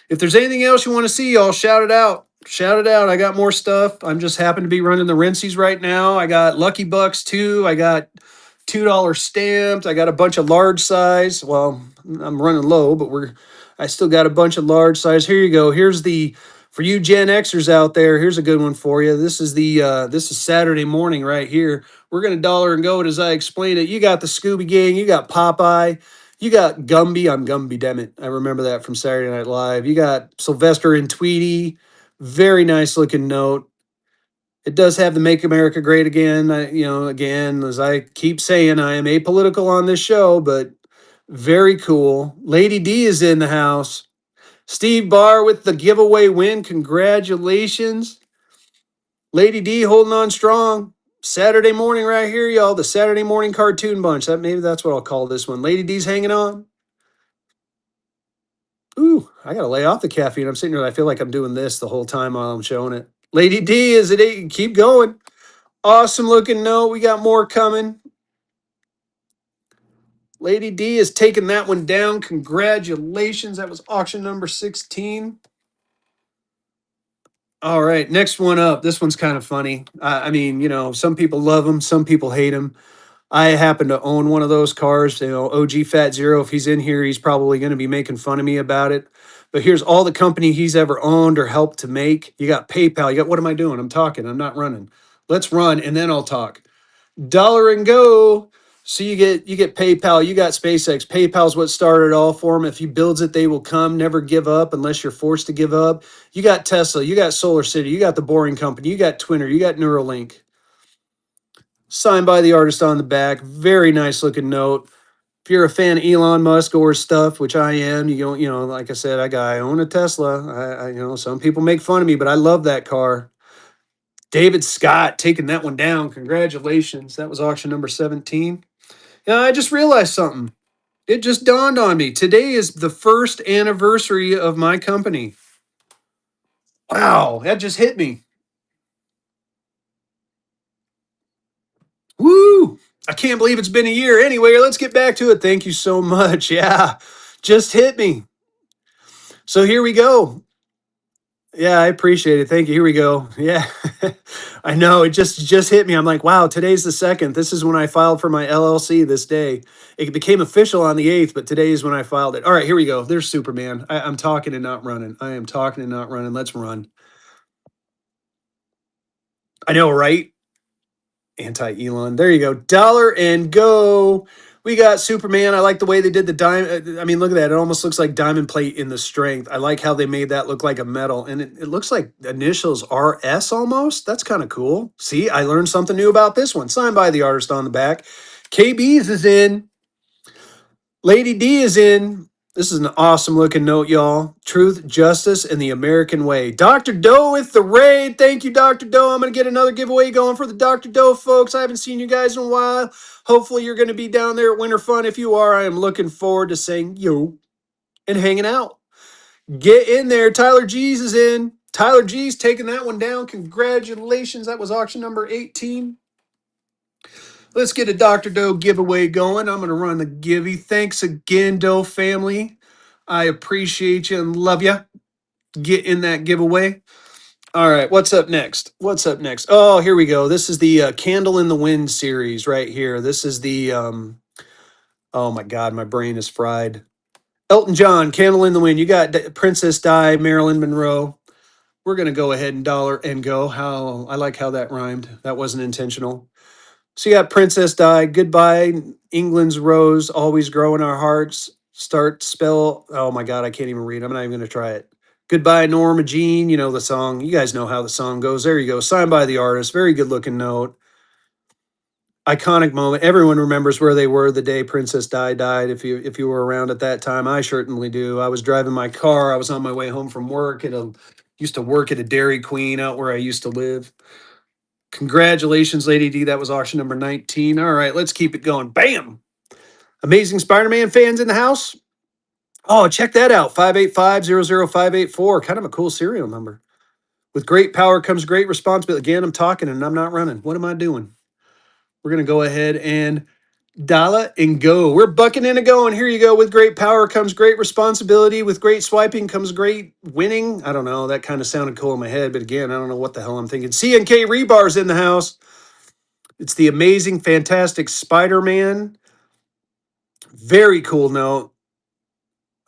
If there's anything else you want to see, y'all shout it out. Shout it out. I got more stuff. I'm just happen to be running the Rinsies right now. I got Lucky Bucks too. I got $2 stamped. I got a bunch of large size. Well, I'm running low, but I still got a bunch of large size. Here you go. Here's the for you Gen Xers out there. Here's a good one for you. This is Saturday morning right here. We're gonna dollar and go it as I explain it. You got the Scooby Gang. You got Popeye. You got Gumby. I'm Gumby, damn it. I remember that from Saturday Night Live. You got Sylvester and Tweety. Very nice looking note. It does have the Make America Great Again. Again, as I keep saying, I am apolitical on this show, but very cool. Lady D is in the house. Steve Barr with the giveaway win. Congratulations. Lady D holding on strong. Saturday morning right here, y'all. The Saturday morning cartoon bunch. Maybe that's what I'll call this one. Lady D's hanging on. Ooh, I gotta lay off the caffeine. I'm sitting here. I feel like I'm doing this the whole time while I'm showing it. Lady D is at 8. Keep going. Awesome looking note. We got more coming. Lady D is taking that one down. Congratulations. That was auction number 16. All right, next one up. This one's kind of funny. I mean, some people love them, some people hate them. I happen to own one of those cars. OG Fat Zero, if he's in here, he's probably going to be making fun of me about it. But here's all the company he's ever owned or helped to make. You got PayPal. You got, what am I doing? I'm talking. I'm not running. Let's run and then I'll talk. Dollar and go. So you get PayPal, you got SpaceX. PayPal's what started it all for them. If he builds it, they will come. Never give up unless you're forced to give up. You got Tesla, you got Solar City, you got the Boring Company, you got Twinner, you got Neuralink. Signed by the artist on the back. Very nice looking note. If you're a fan of Elon Musk or his stuff, which I am, like I said, I own a Tesla. Some people make fun of me, but I love that car. David Scott taking that one down. Congratulations. That was auction number 17. Yeah, I just realized something. It just dawned on me. Today is the first anniversary of my company. Wow, that just hit me. Woo! I can't believe it's been a year. Anyway, let's get back to it. Thank you so much. Yeah, just hit me. So here we go. Yeah, I appreciate it. Thank you. Here we go. Yeah. I know it just hit me. I'm like, wow, today's the 2nd. This is when I filed for my LLC this day. It became official on the 8th, but today is when I filed it. All right, here we go. There's Superman. I'm talking and not running. I am talking and not running. Let's run. I know, right? Anti-Elon. There you go. Dollar and go. We got Superman. I like the way they did the diamond. I mean, look at that. It almost looks like diamond plate in the strength. I like how they made that look like a metal. And it looks like initials RS almost. That's kind of cool. See, I learned something new about this one. Signed by the artist on the back. KB's is in. Lady D is in. This is an awesome looking note, y'all. Truth, justice, and the American way. Dr. Doe with the raid. Thank you, Dr. Doe. I'm going to get another giveaway going for the Dr. Doe folks. I haven't seen you guys in a while. Hopefully, you're going to be down there at Winter Fun. If you are, I am looking forward to saying yo and hanging out. Get in there. Tyler G's is in. Tyler G's taking that one down. Congratulations. That was auction number 18. Let's get a Dr. Doe giveaway going. I'm going to run the givey. Thanks again, Doe family. I appreciate you and love you. Get in that giveaway. All right, what's up next? What's up next? Oh, here we go. This is the Candle in the Wind series right here. This is the, oh my God, my brain is fried. Elton John, Candle in the Wind. You got Princess Di, Marilyn Monroe. We're going to go ahead and dollar and go. How I like how that rhymed. That wasn't intentional. So you got Princess Di, Goodbye, England's Rose, Always Grow in Our Hearts, Start, Spell. Oh my God, I can't even read. I'm not even going to try it. Goodbye, Norma Jean. You know the song. You guys know how the song goes. There you go. Signed by the artist. Very good looking note. Iconic moment. Everyone remembers where they were the day Princess Di died. If you were around at that time, I certainly do. I was driving my car. I was on my way home from work. Used to work at a Dairy Queen out where I used to live. Congratulations, Lady D. That was auction number 19. All right, let's keep it going. Bam! Amazing Spider-Man fans in the house. Oh, check that out. 585-00584. Kind of a cool serial number. With great power comes great responsibility. Again, I'm talking and I'm not running. What am I doing? We're going to go ahead and dollar and go. We're bucking in and going. Here you go. With great power comes great responsibility. With great swiping comes great winning. I don't know. That kind of sounded cool in my head. But again, I don't know what the hell I'm thinking. C&K Rebar's in the house. It's the amazing, fantastic Spider-Man. Very cool note.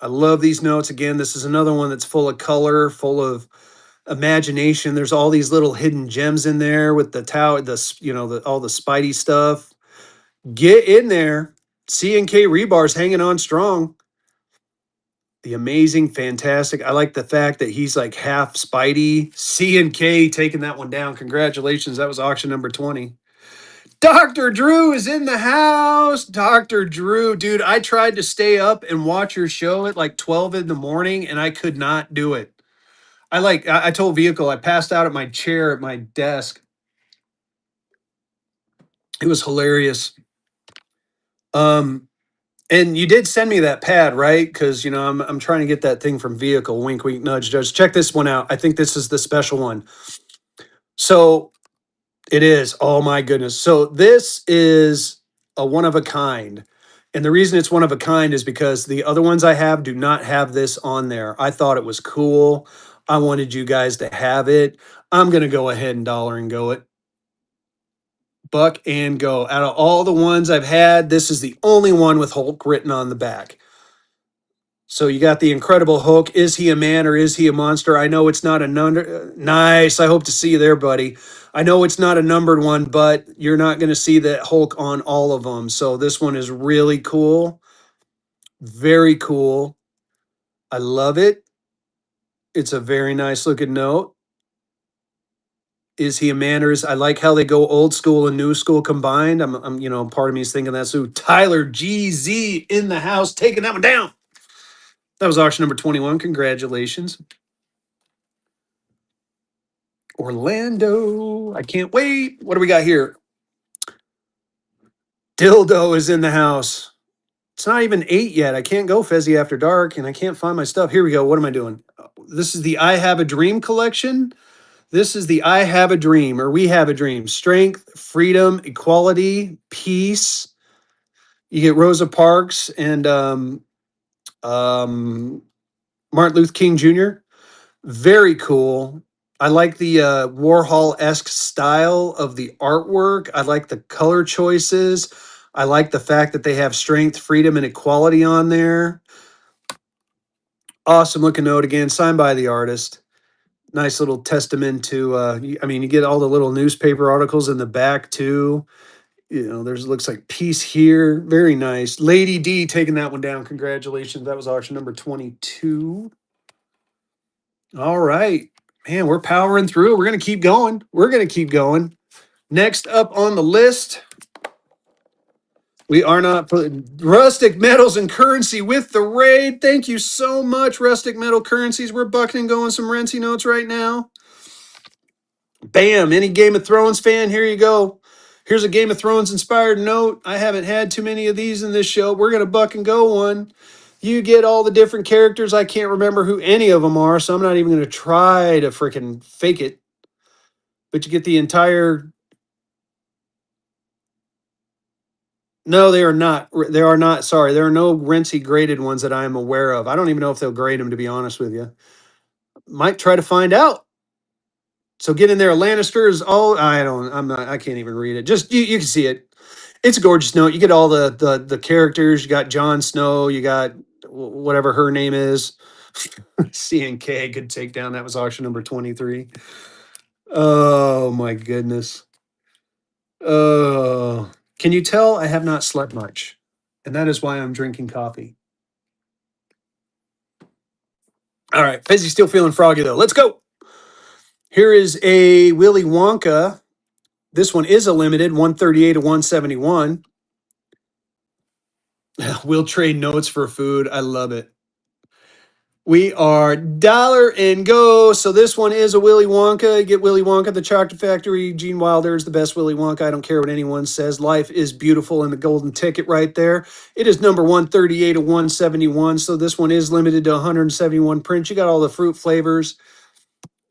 I love these notes. Again, this is another one that's full of color, full of imagination. There's all these little hidden gems in there with the tower, all the Spidey stuff. Get in there. C&K Rebar's hanging on strong. The amazing, fantastic. I like the fact that he's like half Spidey. C&K taking that one down. Congratulations. That was auction number 20. Dr. Drew is in the house. Dr. Drew, dude, I tried to stay up and watch your show at like 12 in the morning and I could not do it. I told Vehicle, I passed out at my chair at my desk. It was hilarious. And you did send me that pad, right? Because I'm trying to get that thing from Vehicle. Wink, wink, nudge, nudge. Check this one out. I think this is the special one. So it is. Oh my goodness. So this is a one of a kind. And the reason it's one of a kind is because the other ones I have do not have this on there. I thought it was cool. I wanted you guys to have it. I'm going to go ahead and dollar and go it. Buck and go. Out of all the ones I've had, this is the only one with Hulk written on the back. So you got the Incredible Hulk. Is he a man or is he a monster? I know it's not a number. Nice. I hope to see you there, buddy. I know it's not a numbered one, but you're not going to see that Hulk on all of them. So this one is really cool. Very cool. I love it. It's a very nice looking note. Is he a man or is I like how they go old school and new school combined. Part of me is thinking that's who Tyler GZ in the house taking that one down. That was auction number 21. Congratulations. Orlando. I can't wait. What do we got here? Dildo is in the house. It's not even 8 yet. I can't go Fezzy after dark and I can't find my stuff. Here we go. What am I doing? This is the I Have a Dream collection. This is the I Have a Dream or We Have a Dream. Strength, freedom, equality, peace. You get Rosa Parks and Martin Luther King Jr. Very cool. I like the Warhol-esque style of the artwork. I like the color choices. I like the fact that they have strength, freedom, and equality on there. Awesome looking note again, signed by the artist. Nice little testament to, you get all the little newspaper articles in the back too. There's looks like peace here. Very nice. Lady D taking that one down. Congratulations. That was auction number 22. All right. Man, we're powering through. We're going to keep going. We're going to keep going. Next up on the list, We are not Rustic Metals and Currency with the raid. Thank you so much, Rustic Metal Currencies. We're bucking and going some Rentsy notes right now. Bam! Any Game of Thrones fan? Here you go. Here's a Game of Thrones inspired note. I haven't had too many of these in this show. We're gonna buck and go one. You get all the different characters. I can't remember who any of them are, so I'm not even gonna try to freaking fake it. But you get the entire. No, they are not. There are not. Sorry, there are no Rentsy graded ones that I am aware of. I don't even know if they'll grade them. To be honest with you, might try to find out. So get in there. Lannisters. All I don't. I'm not. I can't even read it. Just you can see it. It's a gorgeous note. You get all the characters. You got Jon Snow. You got whatever her name is. CNK could take down. That was auction number 23. Oh my goodness. Oh, can you tell I have not slept much, and that is why I'm drinking coffee. All right, Fezzy's still feeling froggy though. Let's go. Here is a Willy Wonka. This one is a limited 138 to 171. We'll trade notes for food. I love it. We are dollar and go. So this one is a Willy Wonka. You get Willy Wonka, the Chocolate Factory. Gene Wilder is the best Willy Wonka. I don't care what anyone says. Life is beautiful in the golden ticket right there. It is number 138 to 171. So this one is limited to 171 prints. You got all the fruit flavors.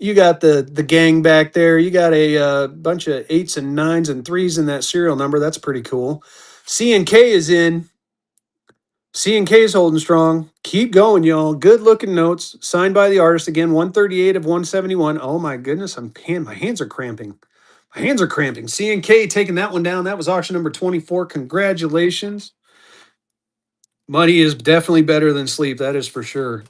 You got the gang back there. You got a bunch of 8s and 9s and 3s in that serial number. That's pretty cool. C and K is in. C and K is holding strong. Keep going, y'all. Good looking notes. Signed by the artist. Again, 138 of 171. Oh my goodness. My hands are cramping. My hands are cramping. C and K taking that one down. That was auction number 24. Congratulations. Money is definitely better than sleep. That is for sure.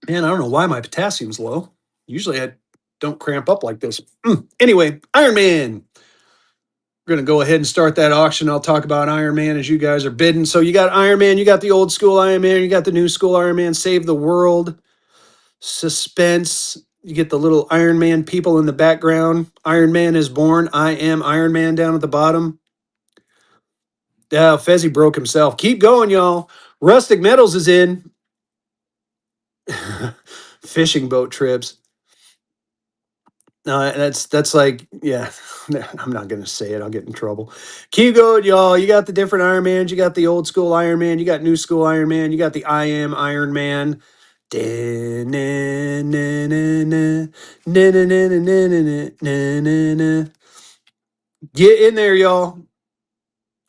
Man, I don't know why my potassium's low. Usually I don't cramp up like this. Anyway, Iron Man. We're going to go ahead and start that auction. I'll talk about Iron Man as you guys are bidding. So you got Iron Man, you got the old school Iron Man, you got the new school Iron Man, Save the World, Suspense. You get the little Iron Man people in the background. Iron Man is born. I am Iron Man down at the bottom. Yeah, Fezzy broke himself. Keep going, y'all. Rustic Metals is in. Fishing boat trips. No, that's like, yeah, I'm not going to say it. I'll get in trouble. Keep going, y'all. You got the different Iron Mans. You got the old school Iron Man. You got new school Iron Man. You got the I Am Iron Man. Get in there, y'all.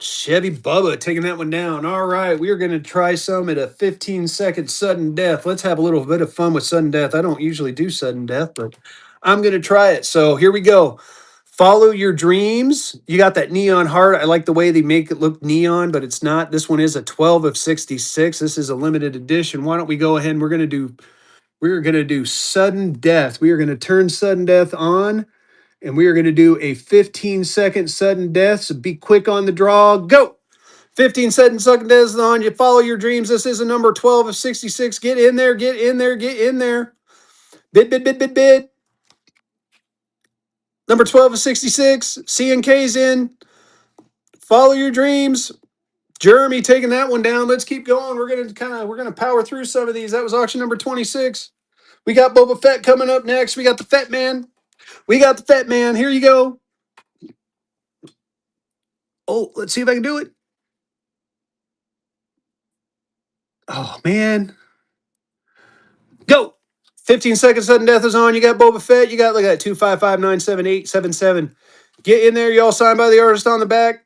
Chevy Bubba taking that one down. All right, we are going to try some at a 15-second sudden death. Let's have a little bit of fun with sudden death. I don't usually do sudden death, but I'm going to try it. So here we go. Follow your dreams. You got that neon heart. I like the way they make it look neon, but it's not. This one is a 12 of 66. This is a limited edition. Why don't we go ahead and we're going to do sudden death. We are going to turn sudden death on. And we are going to do a 15-second sudden death. So be quick on the draw. Go. 15-second sudden death on. You follow your dreams. This is a number 12 of 66. Get in there. Get in there. Get in there. Bid, bid, bid, bid, bid. Number 12 of 66. CNK's in. Follow your dreams. Jeremy taking that one down. Let's keep going. We're gonna power through some of these. That was auction number 26. We got Boba Fett coming up next. We got the Fett Man. We got the Fett Man. Here you go. Oh, let's see if I can do it. Oh, man. Go. 15-second sudden death is on. You got Boba Fett. You got, look at that, 255-978-77. Get in there. Y'all signed by the artist on the back.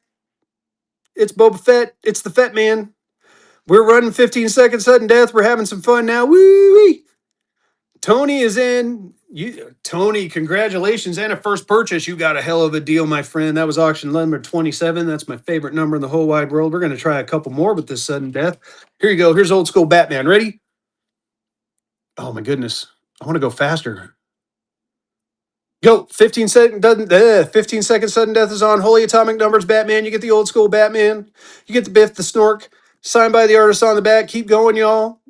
It's Boba Fett. It's the Fett Man. We're running 15-second sudden death. We're having some fun now. Woo-wee. Tony is in. Tony, congratulations. And a first purchase. You got a hell of a deal, my friend. That was auction number 27. That's my favorite number in the whole wide world. We're going to try a couple more with this sudden death. Here you go. Here's old school Batman. Ready? Oh, my goodness. I want to go faster. Go. 15-second sudden death is on. Holy Atomic Numbers Batman. You get the old school Batman. You get the Biff the Snork. Signed by the artist on the back. Keep going, y'all.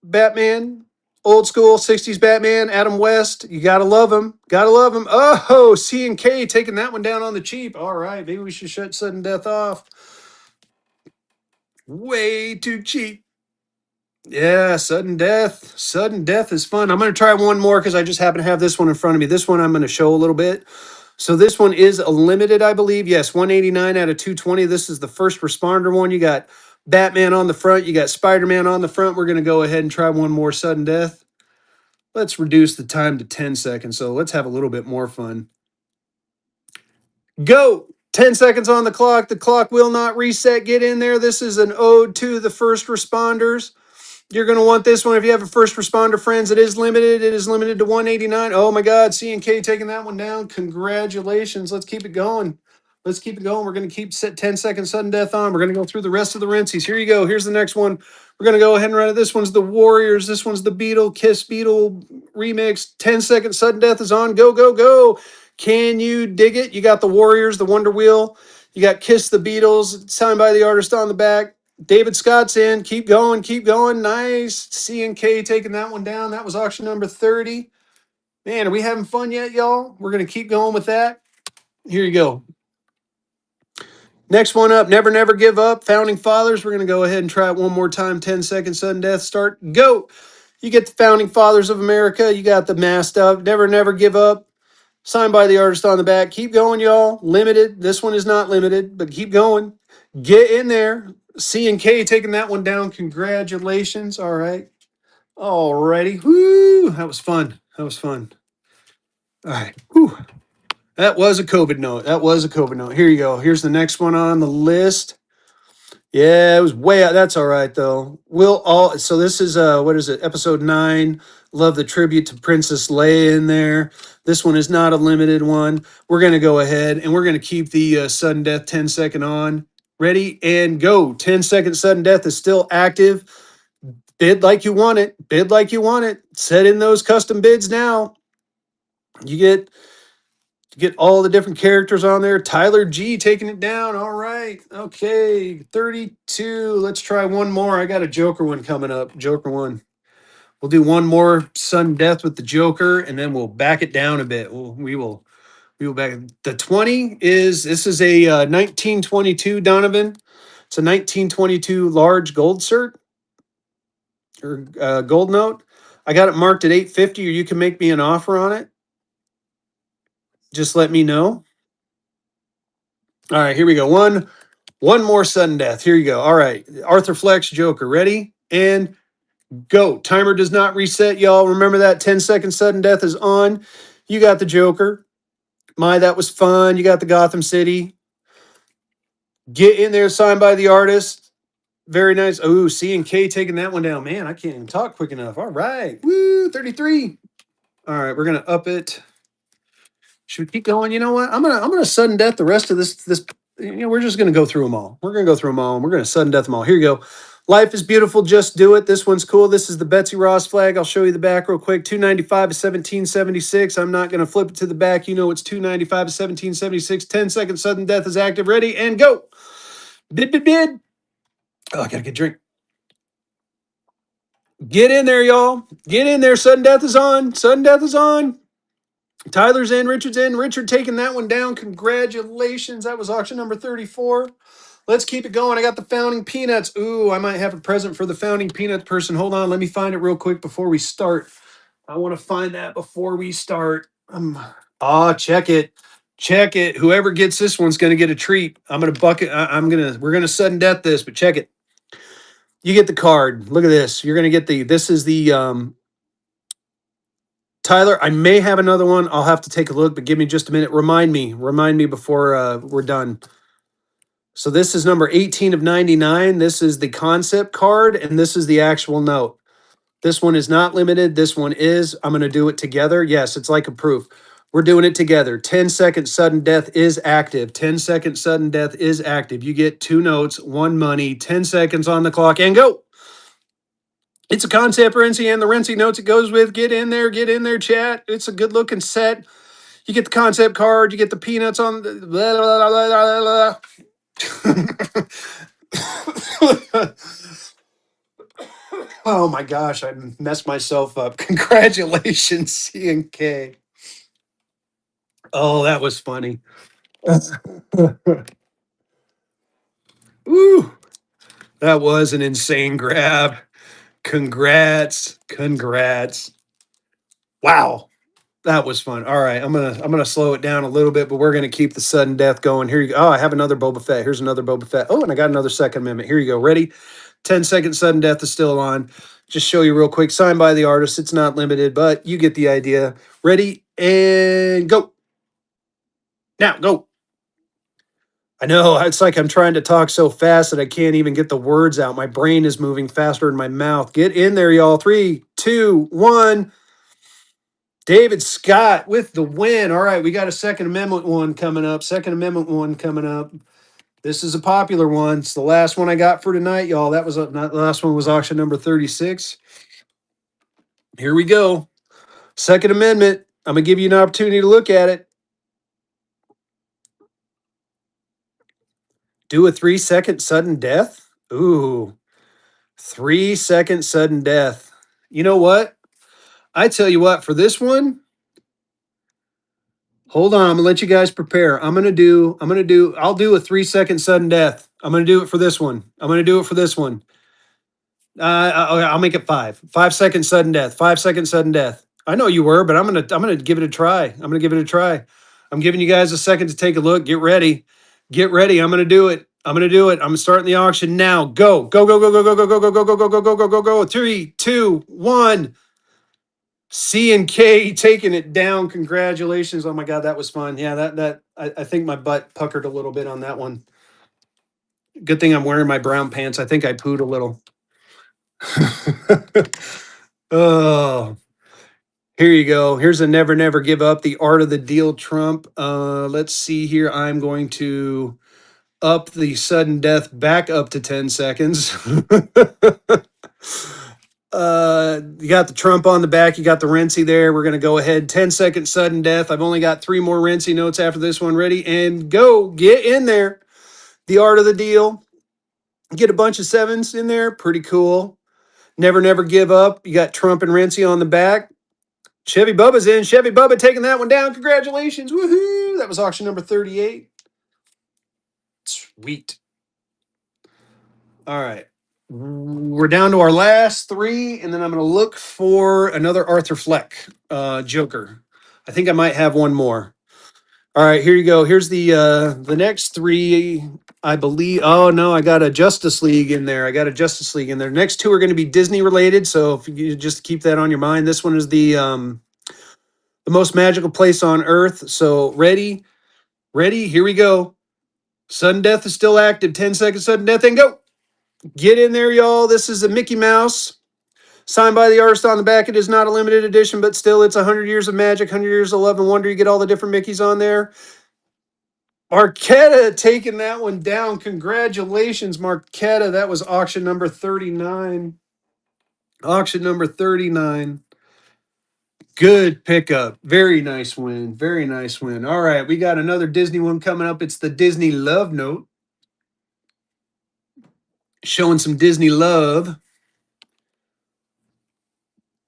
Batman. Old school 60s Batman, Adam West. You gotta love him. Gotta love him. Oh, C and K taking that one down on the cheap. All right, maybe we should shut sudden death off. Way too cheap. Yeah, sudden death. Sudden death is fun. I'm going to try one more because I just happen to have this one in front of me. This one I'm going to show a little bit. So this one is a limited, I believe. Yes, 189 out of 220. This is the first responder one. You got Batman on the front. You got Spider-Man on the front. We're going to go ahead and try one more sudden death. Let's reduce the time to 10 seconds. So let's have a little bit more fun. Go. 10 seconds on the clock. The clock will not reset. Get in there. This is an ode to the first responders. You're going to want this one if you have a first responder friends. It is limited. It is limited to 189. Oh my God. C and K taking that one down. Congratulations. Let's keep it going. Let's keep it going. We're going to keep set 10-second sudden death on. We're going to go through the rest of the rinsies. Here you go. Here's the next one. We're going to go ahead and run it. This one's the Warriors. This one's the Beetle, Kiss Beetle remix. 10-second sudden death is on. Go, go, go. Can you dig it? You got the Warriors, the Wonder Wheel. You got Kiss the Beatles, signed by the artist on the back. David Scott's in. Keep going. Keep going. Nice. C and K taking that one down. That was auction number 30. Man, are we having fun yet, y'all? We're going to keep going with that. Here you go. Next one up, Never Never Give Up, Founding Fathers. We're going to go ahead and try it one more time. 10-second sudden death start. Go. You get the Founding Fathers of America. You got the masked up. Never Never Give Up. Signed by the artist on the back. Keep going, y'all. Limited. This one is not limited, but keep going. Get in there. C and K taking that one down. Congratulations. All right. All righty. Woo. That was fun. That was fun. All right. Whew. That was a COVID note. That was a COVID note. Here you go. Here's the next one on the list. Yeah, it was way out. That's all right though. We'll all. So this is what is it? Episode 9. Love the tribute to Princess Leia in there. This one is not a limited one. We're gonna go ahead and we're gonna keep the sudden death 10-second on. Ready and go. 10-second sudden death is still active. Bid like you want it. Bid like you want it. Set in those custom bids now. You get all the different characters on there. Tyler G taking it down. All right. Okay. 32. Let's try one more. I got a Joker one coming up. Joker one. We'll do one more sudden death with the Joker, and then we'll back it down a bit. We will back the 20 is this is a 1922 Donovan. It's a 1922 large gold cert or gold note. I got it marked at 850, or you can make me an offer on it. Just let me know. All right, here we go. One more sudden death. Here you go. All right. Arthur Flex Joker. Ready? And go. Timer does not reset, y'all. Remember that 10-second sudden death is on. You got the Joker. That was fun. You got the Gotham City. Get in there, signed by the artist. Very nice. Oh, C and K taking that one down. Man, I can't even talk quick enough. All right. Woo, 33. All right, we're gonna up it. Should we keep going? You know what? I'm gonna sudden death the rest of this. We're just gonna go through them all. We're gonna go through them all, and we're gonna sudden death them all. Here you go. Life is beautiful. Just do it. This one's cool. This is the Betsy Ross flag. I'll show you the back real quick. 295 is 1776. I'm not gonna flip it to the back. You know it's 295 is 1776. 10-second sudden death is active. Ready and go. Bid bid bid. Oh, I gotta get a drink. Get in there, y'all. Get in there. Sudden death is on. Sudden death is on. Tyler's in, Richard's in. Richard taking that one down. Congratulations. That was auction number 34. Let's keep it going. I got the Founding Peanuts. Ooh, I might have a present for the Founding Peanuts person. Hold on. Let me find it real quick before we start. I want to find that before we start. Check it. Check it. Whoever gets this one's going to get a treat. I'm going to bucket. We're going to sudden death this, but check it. You get the card. Look at this. You're going to get this is the Tyler, I may have another one. I'll have to take a look, but give me just a minute. Remind me before we're done. So this is number 18 of 99. This is the concept card, and this is the actual note. This one is not limited. This one is. I'm going to do it together. Yes, it's like a proof. We're doing it together. 10-second sudden death is active. 10-second sudden death is active. You get 2 notes, 1 money, 10 seconds on the clock, and go. It's a concept Renzi and the Renzi notes it goes with. Get in there, chat. It's a good looking set. You get the concept card, you get the peanuts on the blah, blah, blah, blah, blah. Oh my gosh, I messed myself up. Congratulations, C and K. Oh, that was funny. Ooh, that was an insane grab. Congrats. Congrats. Wow. That was fun. All right, I'm gonna slow it down a little bit, but we're gonna keep the sudden death going. Here you go. Oh, I have another Boba Fett. Here's another Boba Fett. Oh, and I got another Second Amendment. Here you go. Ready? 10-second sudden death is still on. Just show you real quick. Signed by the artist. It's not limited, but you get the idea. Ready and go. Now go. I know it's like I'm trying to talk so fast that I can't even get the words out. My brain is moving faster than my mouth. Get in there, y'all. Three, two, one. David Scott with the win. All right, we got a Second Amendment one coming up. Second Amendment one coming up. This is a popular one. It's the last one I got for tonight, y'all. That was not the last one was auction number 36. Here we go. Second Amendment. I'm gonna give you an opportunity to look at it. Do a 3-second sudden death. Ooh, 3-second sudden death. You know what? I tell you what, for this one, hold on, I'm gonna let you guys prepare. I'll do a 3-second sudden death. I'm gonna do it for this one. I'm gonna do it for this one. I'll make it 5 5 second sudden death. 5 second sudden death. I know you were, but I'm gonna give it a try. I'm gonna give it a try. I'm giving you guys a second to take a look. Get ready. Get ready. I'm gonna do it. I'm gonna do it. I'm starting the auction now. Go. Go, go, go, go, go, go, go, go, go, go, go, go, go, go, go, go. 3, 2, 1. C and K taking it down. Congratulations. Oh my God, that was fun. Yeah, I think my butt puckered a little bit on that one. Good thing I'm wearing my brown pants. I think I pooed a little. Oh, here you go. Here's a never, never give up. The art of the deal, Trump. Let's see here. I'm going to up the sudden death back up to 10 seconds. You got the Trump on the back. You got the Renzi there. We're going to go ahead. 10-second sudden death. I've only got 3 more Renzi notes after this one. Ready and go. Get in there. The art of the deal. Get a bunch of 7s in there. Pretty cool. Never, never give up. You got Trump and Renzi on the back. Chevy Bubba's in. Chevy Bubba taking that one down. Congratulations. Woohoo. That was auction number 38. Sweet. All right. We're down to our last 3, and then I'm going to look for another Arthur Fleck Joker. I think I might have one more. All right, here you go. Here's the next 3. I believe. Oh no, I got a Justice League in there. Next 2 are going to be Disney related, so if you just keep that on your mind. This one is the most magical place on earth. So ready, ready. Here we go. Sudden death is still active. 10-second sudden death, and go. Get in there, y'all. This is a Mickey Mouse. Signed by the artist on the back. It is not a limited edition, but still, it's 100 years of magic, 100 years of love and wonder. You get all the different Mickeys on there. Marquetta taking that one down. Congratulations, Marquetta. That was auction number 39. Auction number 39. Good pickup. Very nice win. Very nice win. All right, we got another Disney one coming up. It's the Disney Love Note. Showing some Disney love.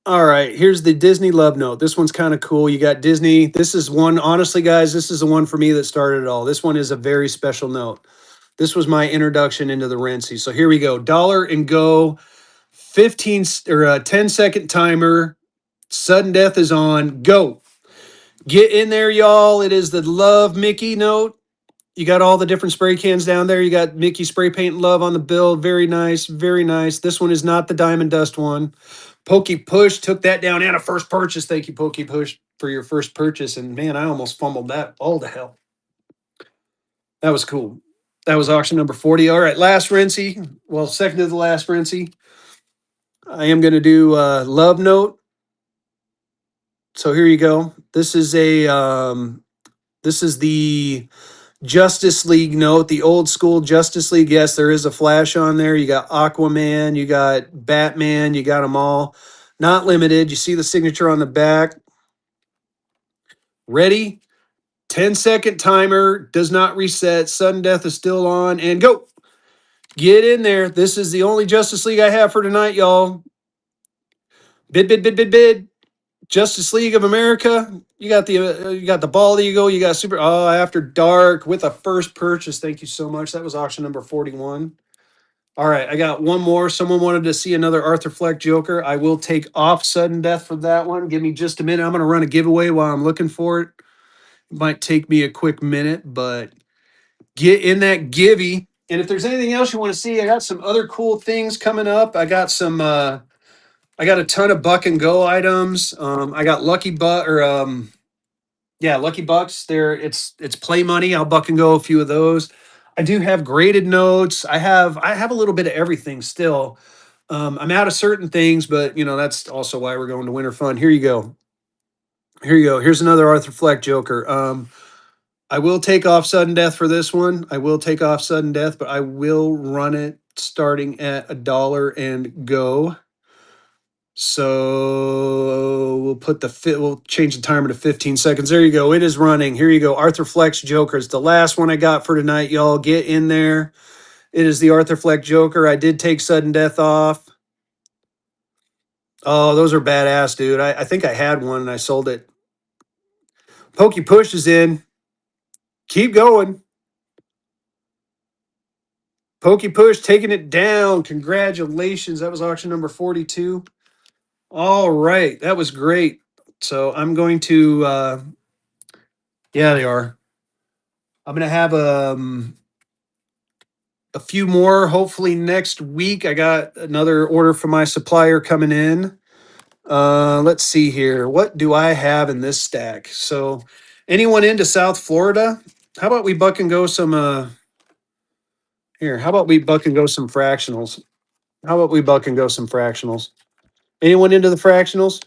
All right, here's the Disney Love Note. This one's kind of cool. You got Disney. This is one, honestly, guys, this is the one for me that started it all. This one is a very special note. This was my introduction into the Renzi. So here we go. Dollar and go. 15 or a 10-second timer. Sudden death is on. Go. Get in there, y'all. It is the Love Mickey note. You got all the different spray cans down there. You got Mickey spray paint love on the bill. Very nice. Very nice. This one is not the Diamond Dust one. Pokey Push took that down and a first purchase. Thank you, Pokey Push, for your first purchase. And man, I almost fumbled that all to hell. That was cool. That was auction number 40. All right, last Renzi. Well, second to the last Renzi. I am going to do Love Note. So here you go. This is the Justice League note, the old school Justice League. Yes, there is a Flash on there. You got Aquaman, you got Batman, you got them all. Not limited. You see the signature on the back. Ready? 10-second timer. Does not reset. Sudden death is still on. And go. Get in there. This is the only Justice League I have for tonight, y'all. Bid, bid, bid, bid, bid. Justice League of America. You got the Bald Eagle. You got Super. Oh, After Dark with a first purchase. Thank you so much. That was auction number 41. All right, I got one more. Someone wanted to see another Arthur Fleck Joker. I will take off sudden death for that one. Give me just a minute. I'm going to run a giveaway while I'm looking for it. It might take me a quick minute, but get in that givey. And if there's anything else you want to see, I got some other cool things coming up. I got a ton of buck and go items. I got Lucky Buck or yeah, Lucky Bucks. It's play money. I'll buck and go a few of those. I do have graded notes. I have a little bit of everything still. I'm out of certain things, but that's also why we're going to Winter Fun. Here you go. Here you go. Here's another Arthur Fleck Joker. I will take off sudden death for this one. I will take off sudden death, but I will run it starting at $1 and go. So we'll change the timer to 15 seconds. There you go. It is running. Here you go. Arthur Fleck's Joker. It's the last one I got for tonight, y'all. Get in there. It is the Arthur Fleck Joker. I did take sudden death off. Oh, those are badass, dude. I think I had one and I sold it. Pokey Push is in. Keep going. Pokey Push taking it down. Congratulations. That was auction number 42. All right. That was great. So I'm going to yeah, they are. I'm gonna have a few more hopefully next week. I got another order from my supplier coming in. Let's see here. What do I have in this stack? So anyone into South Florida? How about we buck and go some here? How about we buck and go some fractionals? How about we buck and go some fractionals? Anyone into the fractionals?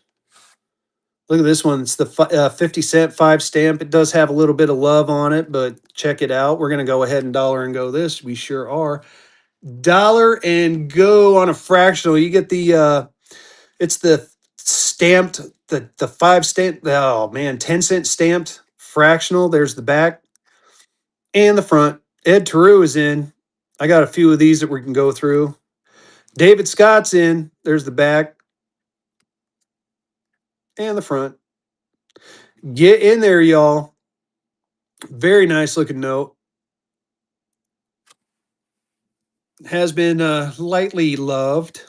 Look at this one. It's the 50 cent 5 stamp. It does have a little bit of love on it, but check it out. We're going to go ahead and dollar and go this. We sure are. Dollar and go on a fractional. You get it's the stamped, the 5 stamp. Oh man, 10 cent stamped fractional. There's the back and the front. Ed Teru is in. I got a few of these that we can go through. David Scott's in. There's the back and the front. Get in there, y'all. Very nice looking note. Has been lightly loved.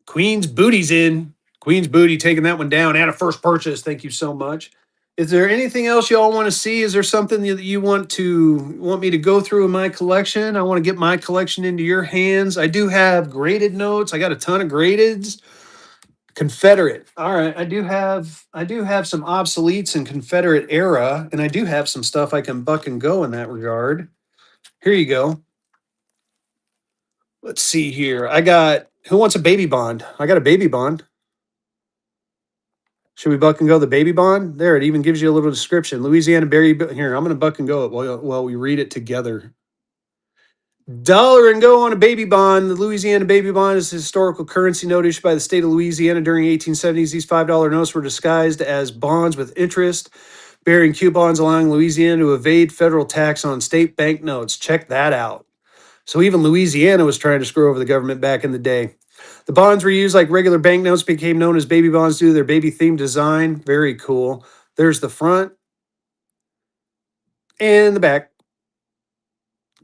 Queen's Booty's in. Queen's Booty taking that one down at a first purchase. Thank you so much. Is there anything else y'all want to see? Is there something that you want me to go through in my collection? I want to get my collection into your hands. I do have graded notes. I got a ton of gradeds. Confederate. All right, I do have some obsoletes in Confederate era, and I do have some stuff I can buck and go in that regard. Here you go. Let's see here. I got who wants a baby bond? I got a baby bond. Should we buck and go the baby bond? There, it even gives you a little description. Louisiana berry. Here, I'm going to buck and go it while we read it together. Dollar and go on a baby bond. The Louisiana baby bond is a historical currency note issued by the state of Louisiana during the 1870s. These $5 notes were disguised as bonds with interest, bearing coupons, allowing Louisiana to evade federal tax on state bank notes. Check that out. So even Louisiana was trying to screw over the government back in the day. The bonds were used like regular banknotes, became known as baby bonds due to their baby themed design. Very cool. There's the front and the back.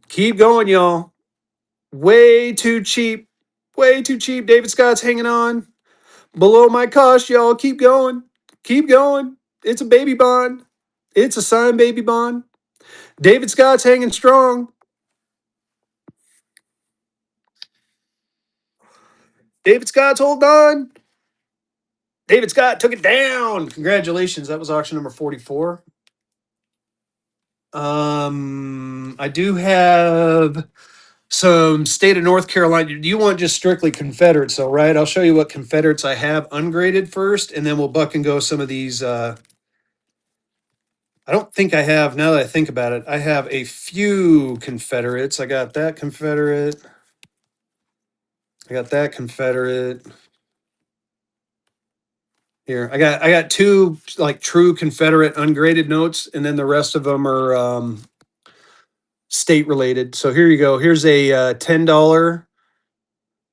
Keep going, y'all. Way too cheap. Way too cheap. David Scott's hanging on. Below my cost, y'all. Keep going. Keep going. It's a baby bond. It's a signed baby bond. David Scott's hanging strong. David Scott's holding on. David Scott took it down. Congratulations. That was auction number 44. I do have some state of North Carolina. Do you want just strictly Confederates, though, right? I'll show you what Confederates I have ungraded first, and then we'll buck and go some of these. I don't think I have, now that I think about it, I have a few Confederates. I got that Confederate. I got that Confederate. Here, I got two like true Confederate ungraded notes, and then the rest of them are state related. So here you go. Here's a $10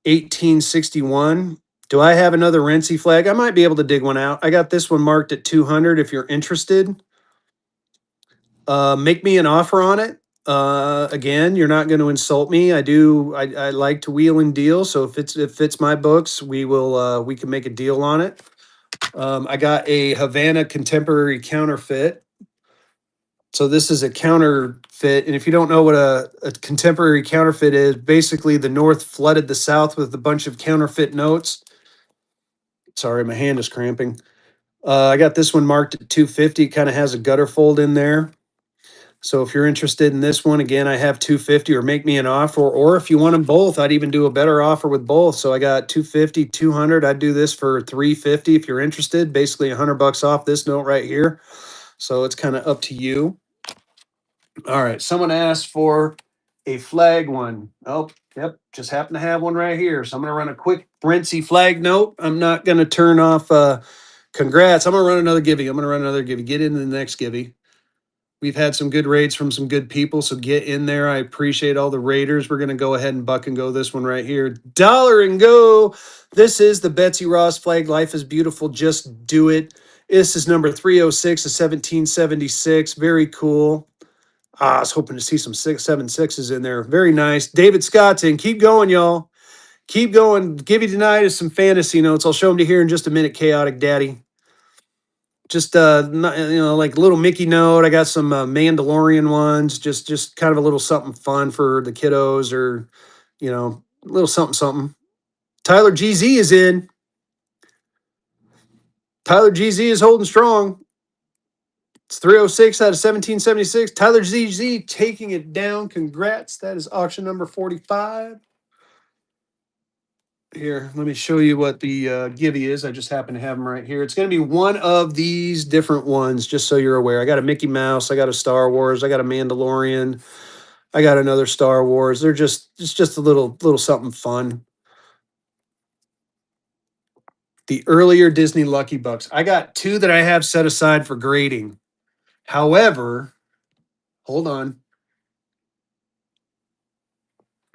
1861. Do I have another Renzi flag? I might be able to dig one out. I got this one marked at 200 if you're interested. Make me an offer on it. Again, you're not going to insult me. I like to wheel and deal. So if it fits my books, we can make a deal on it. I got a Havana contemporary counterfeit. So this is a counterfeit. And if you don't know what a contemporary counterfeit is, basically the North flooded the South with a bunch of counterfeit notes. Sorry, my hand is cramping. I got this one marked at 250. It kind of has a gutter fold in there. So if you're interested in this one, again, I have 250 or make me an offer. Or if you want them both, I'd even do a better offer with both. So I got 250, 200. I'd do this for 350 if you're interested. Basically $100 off this note right here. So it's kind of up to you. All right. Someone asked for a flag one. Oh, yep. Just happen to have one right here. So I'm going to run a quick Brincy flag note. I'm not going to turn off congrats. I'm going to run another givey. I'm going to run another givey. Get into the next givey. We've had some good raids from some good people, so get in there. I appreciate all the raiders. We're going to go ahead and buck and go this one right here. Dollar and go. This is the Betsy Ross flag. Life is beautiful. Just do it. This is number 306 of 1776. Very cool. I was hoping to see some 676s in there. Very nice. David Scott's in. Keep going, y'all. Keep going. Give you tonight is some fantasy notes. I'll show them to here in just a minute, Chaotic Daddy. Just like little Mickey note. I got some Mandalorian ones. Just kind of a little something fun for the kiddos, or a little something something. Tyler GZ is in. Tyler GZ is holding strong. It's 306 out of 1776. Tyler GZ taking it down. Congrats. That is auction number 45. Here, let me show you what the givey is. I just happen to have them right here. It's going to be one of these different ones, just so you're aware. I got a Mickey Mouse. I got a Star Wars. I got a Mandalorian. I got another Star Wars. It's just a little something fun. The earlier Disney Lucky Bucks. I got two that I have set aside for grading. However, hold on.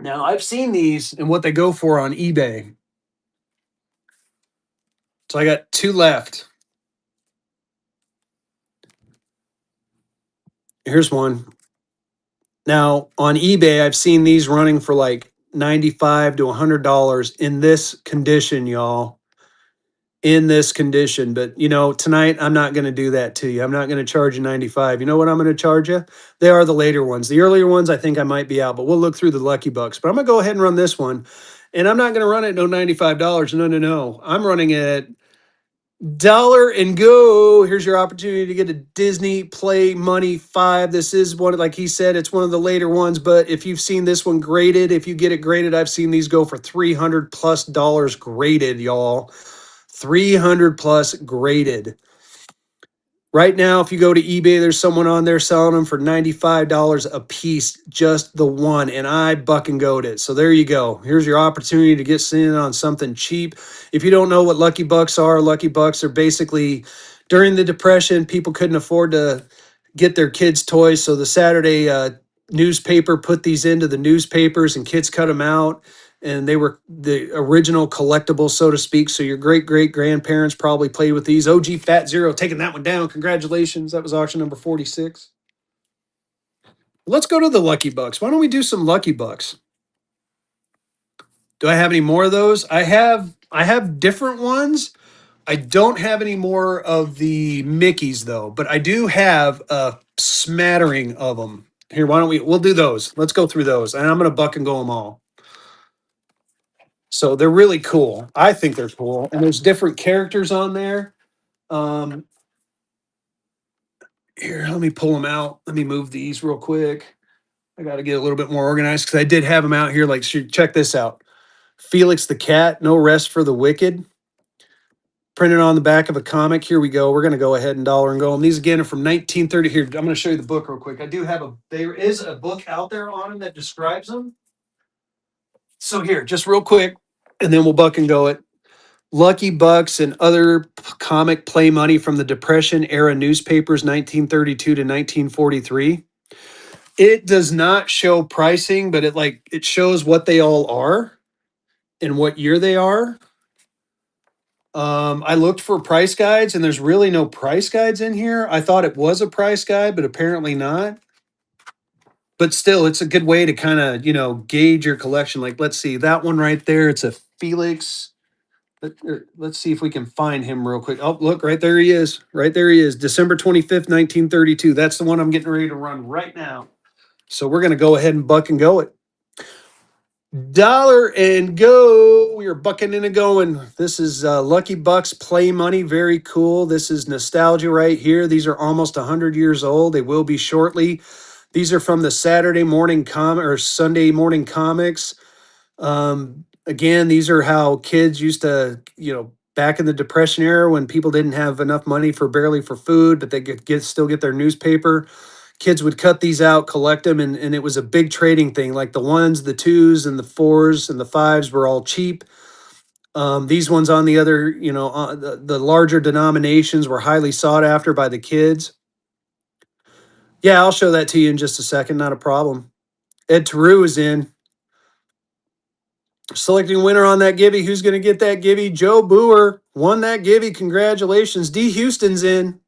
Now, I've seen these and what they go for on eBay. So I got two left. Here's one. Now, on eBay, I've seen these running for like $95 to $100 in this condition, y'all. In this condition. But, tonight I'm not going to do that to you. I'm not going to charge you 95. You know what I'm going to charge you? They are the later ones. The earlier ones, I think I might be out, but we'll look through the Lucky Bucks. But I'm going to go ahead and run this one. And I'm not going to run it no $95. No. I'm running it dollar and go. Here's your opportunity to get a Disney Play Money 5. This is one, like he said, it's one of the later ones, but if you've seen this one graded, if you get it graded, I've seen these go for $300 plus graded, y'all. 300 plus graded. Right now, if you go to eBay, there's someone on there selling them for $95 a piece, just the one, and I buck and goat it. So there you go. Here's your opportunity to get in on something cheap. If you don't know what Lucky Bucks are basically during the Depression, people couldn't afford to get their kids toys, so the Saturday newspaper put these into the newspapers, and kids cut them out. And they were the original collectibles, so to speak. So your great-great-grandparents probably played with these. OG Fat Zero taking that one down. Congratulations. That was auction number 46. Let's go to the Lucky Bucks. Why don't we do some Lucky Bucks? Do I have any more of those? I have different ones. I don't have any more of the Mickeys, though. But I do have a smattering of them. Here, we'll do those. Let's go through those. And I'm going to buck and go them all. So they're really cool. I think they're cool. And there's different characters on there. Here, let me pull them out. Let me move these real quick. I got to get a little bit more organized because I did have them out here. Like, check this out. Felix the Cat, No Rest for the Wicked. Printed on the back of a comic. Here we go. We're going to go ahead and dollar and go. And these, again, are from 1930. Here, I'm going to show you the book real quick. There is a book out there on them that describes them. So here, just real quick, and then we'll buck and go it. Lucky Bucks and other comic play money from the Depression era newspapers, 1932 to 1943. It does not show pricing, but it shows what they all are and what year they are. I looked for price guides and there's really no price guides in here. I thought it was a price guide, but apparently not. But still, it's a good way to kind of, gauge your collection. Like, let's see, that one right there, it's a Felix. Let's see if we can find him real quick. Oh, look, right there he is. Right there he is. December 25th, 1932. That's the one I'm getting ready to run right now. So we're going to go ahead and buck and go it. Dollar and go. We are bucking and going. This is Lucky Bucks Play Money. Very cool. This is nostalgia right here. These are almost 100 years old. They will be shortly. These are from the Saturday morning or Sunday morning comics. Again, these are how kids used to, back in the Depression era when people didn't have enough money for barely for food, but they could still get their newspaper. Kids would cut these out, collect them, and it was a big trading thing. Like the ones, the twos, and the fours and the fives were all cheap. These ones on the other, the larger denominations were highly sought after by the kids. Yeah, I'll show that to you in just a second. Not a problem. Ed Teru is in. Selecting winner on that Gibby. Who's going to get that Gibby? Joe Boer won that Gibby. Congratulations. D. Houston's in.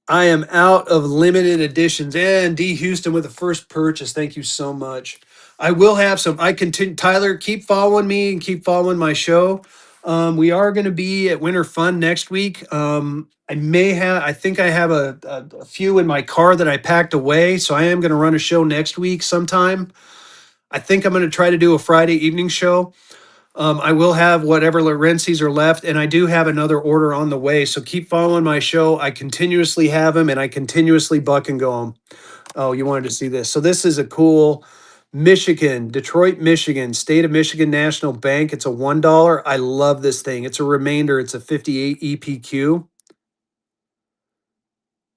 I am out of limited editions. And D. Houston with the first purchase. Thank you so much. I will have some. I continue. Tyler, keep following me and keep following my show. We are going to be at Winter Fun next week. I think I have a few in my car that I packed away. So I am going to run a show next week sometime. I think I'm going to try to do a Friday evening show. I will have whatever Lorenzi's are left, and I do have another order on the way. So keep following my show. I continuously have them, and I continuously buck and go them. Oh, you wanted to see this? So this is a cool Detroit, Michigan, State of Michigan National Bank. It's a $1. I love this thing. It's a remainder. It's a 58 EPQ.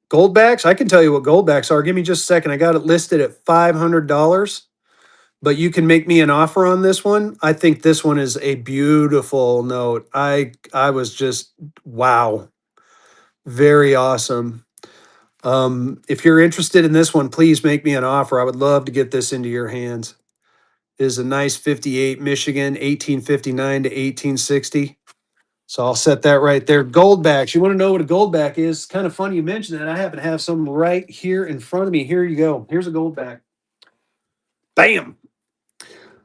Goldbacks. I can tell you what goldbacks are. Give me just a second. I got it listed at $500. But you can make me an offer on this one. I think this one is a beautiful note. I was just wow. Very awesome. If you're interested in this one, please make me an offer. I would love to get this into your hands. It is a nice 58 Michigan, 1859 to 1860. So I'll set that right there. Goldbacks. You want to know what a goldback is? It's kind of funny you mentioned that. I happen to have some right here in front of me. Here you go. Here's a goldback. Bam.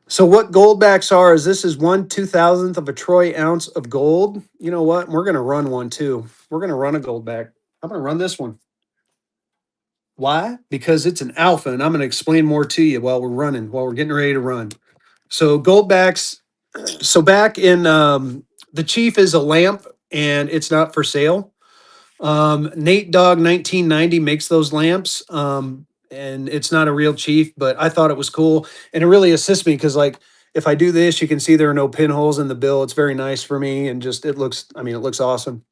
So what goldbacks are is this is 1/2000th of a troy ounce of gold. You know what? We're gonna run one too. We're gonna run a goldback. I'm gonna run this one. Why? Because it's an alpha, and I'm gonna explain more to you while we're getting ready to run. So goldbacks. So back in the Chief is a lamp, and it's not for sale. Nate Dogg 1990 makes those lamps. And it's not a real Chief, but I thought it was cool. And it really assists me because, like, if I do this, you can see there are no pinholes in the bill. It's very nice for me. And just, it looks awesome.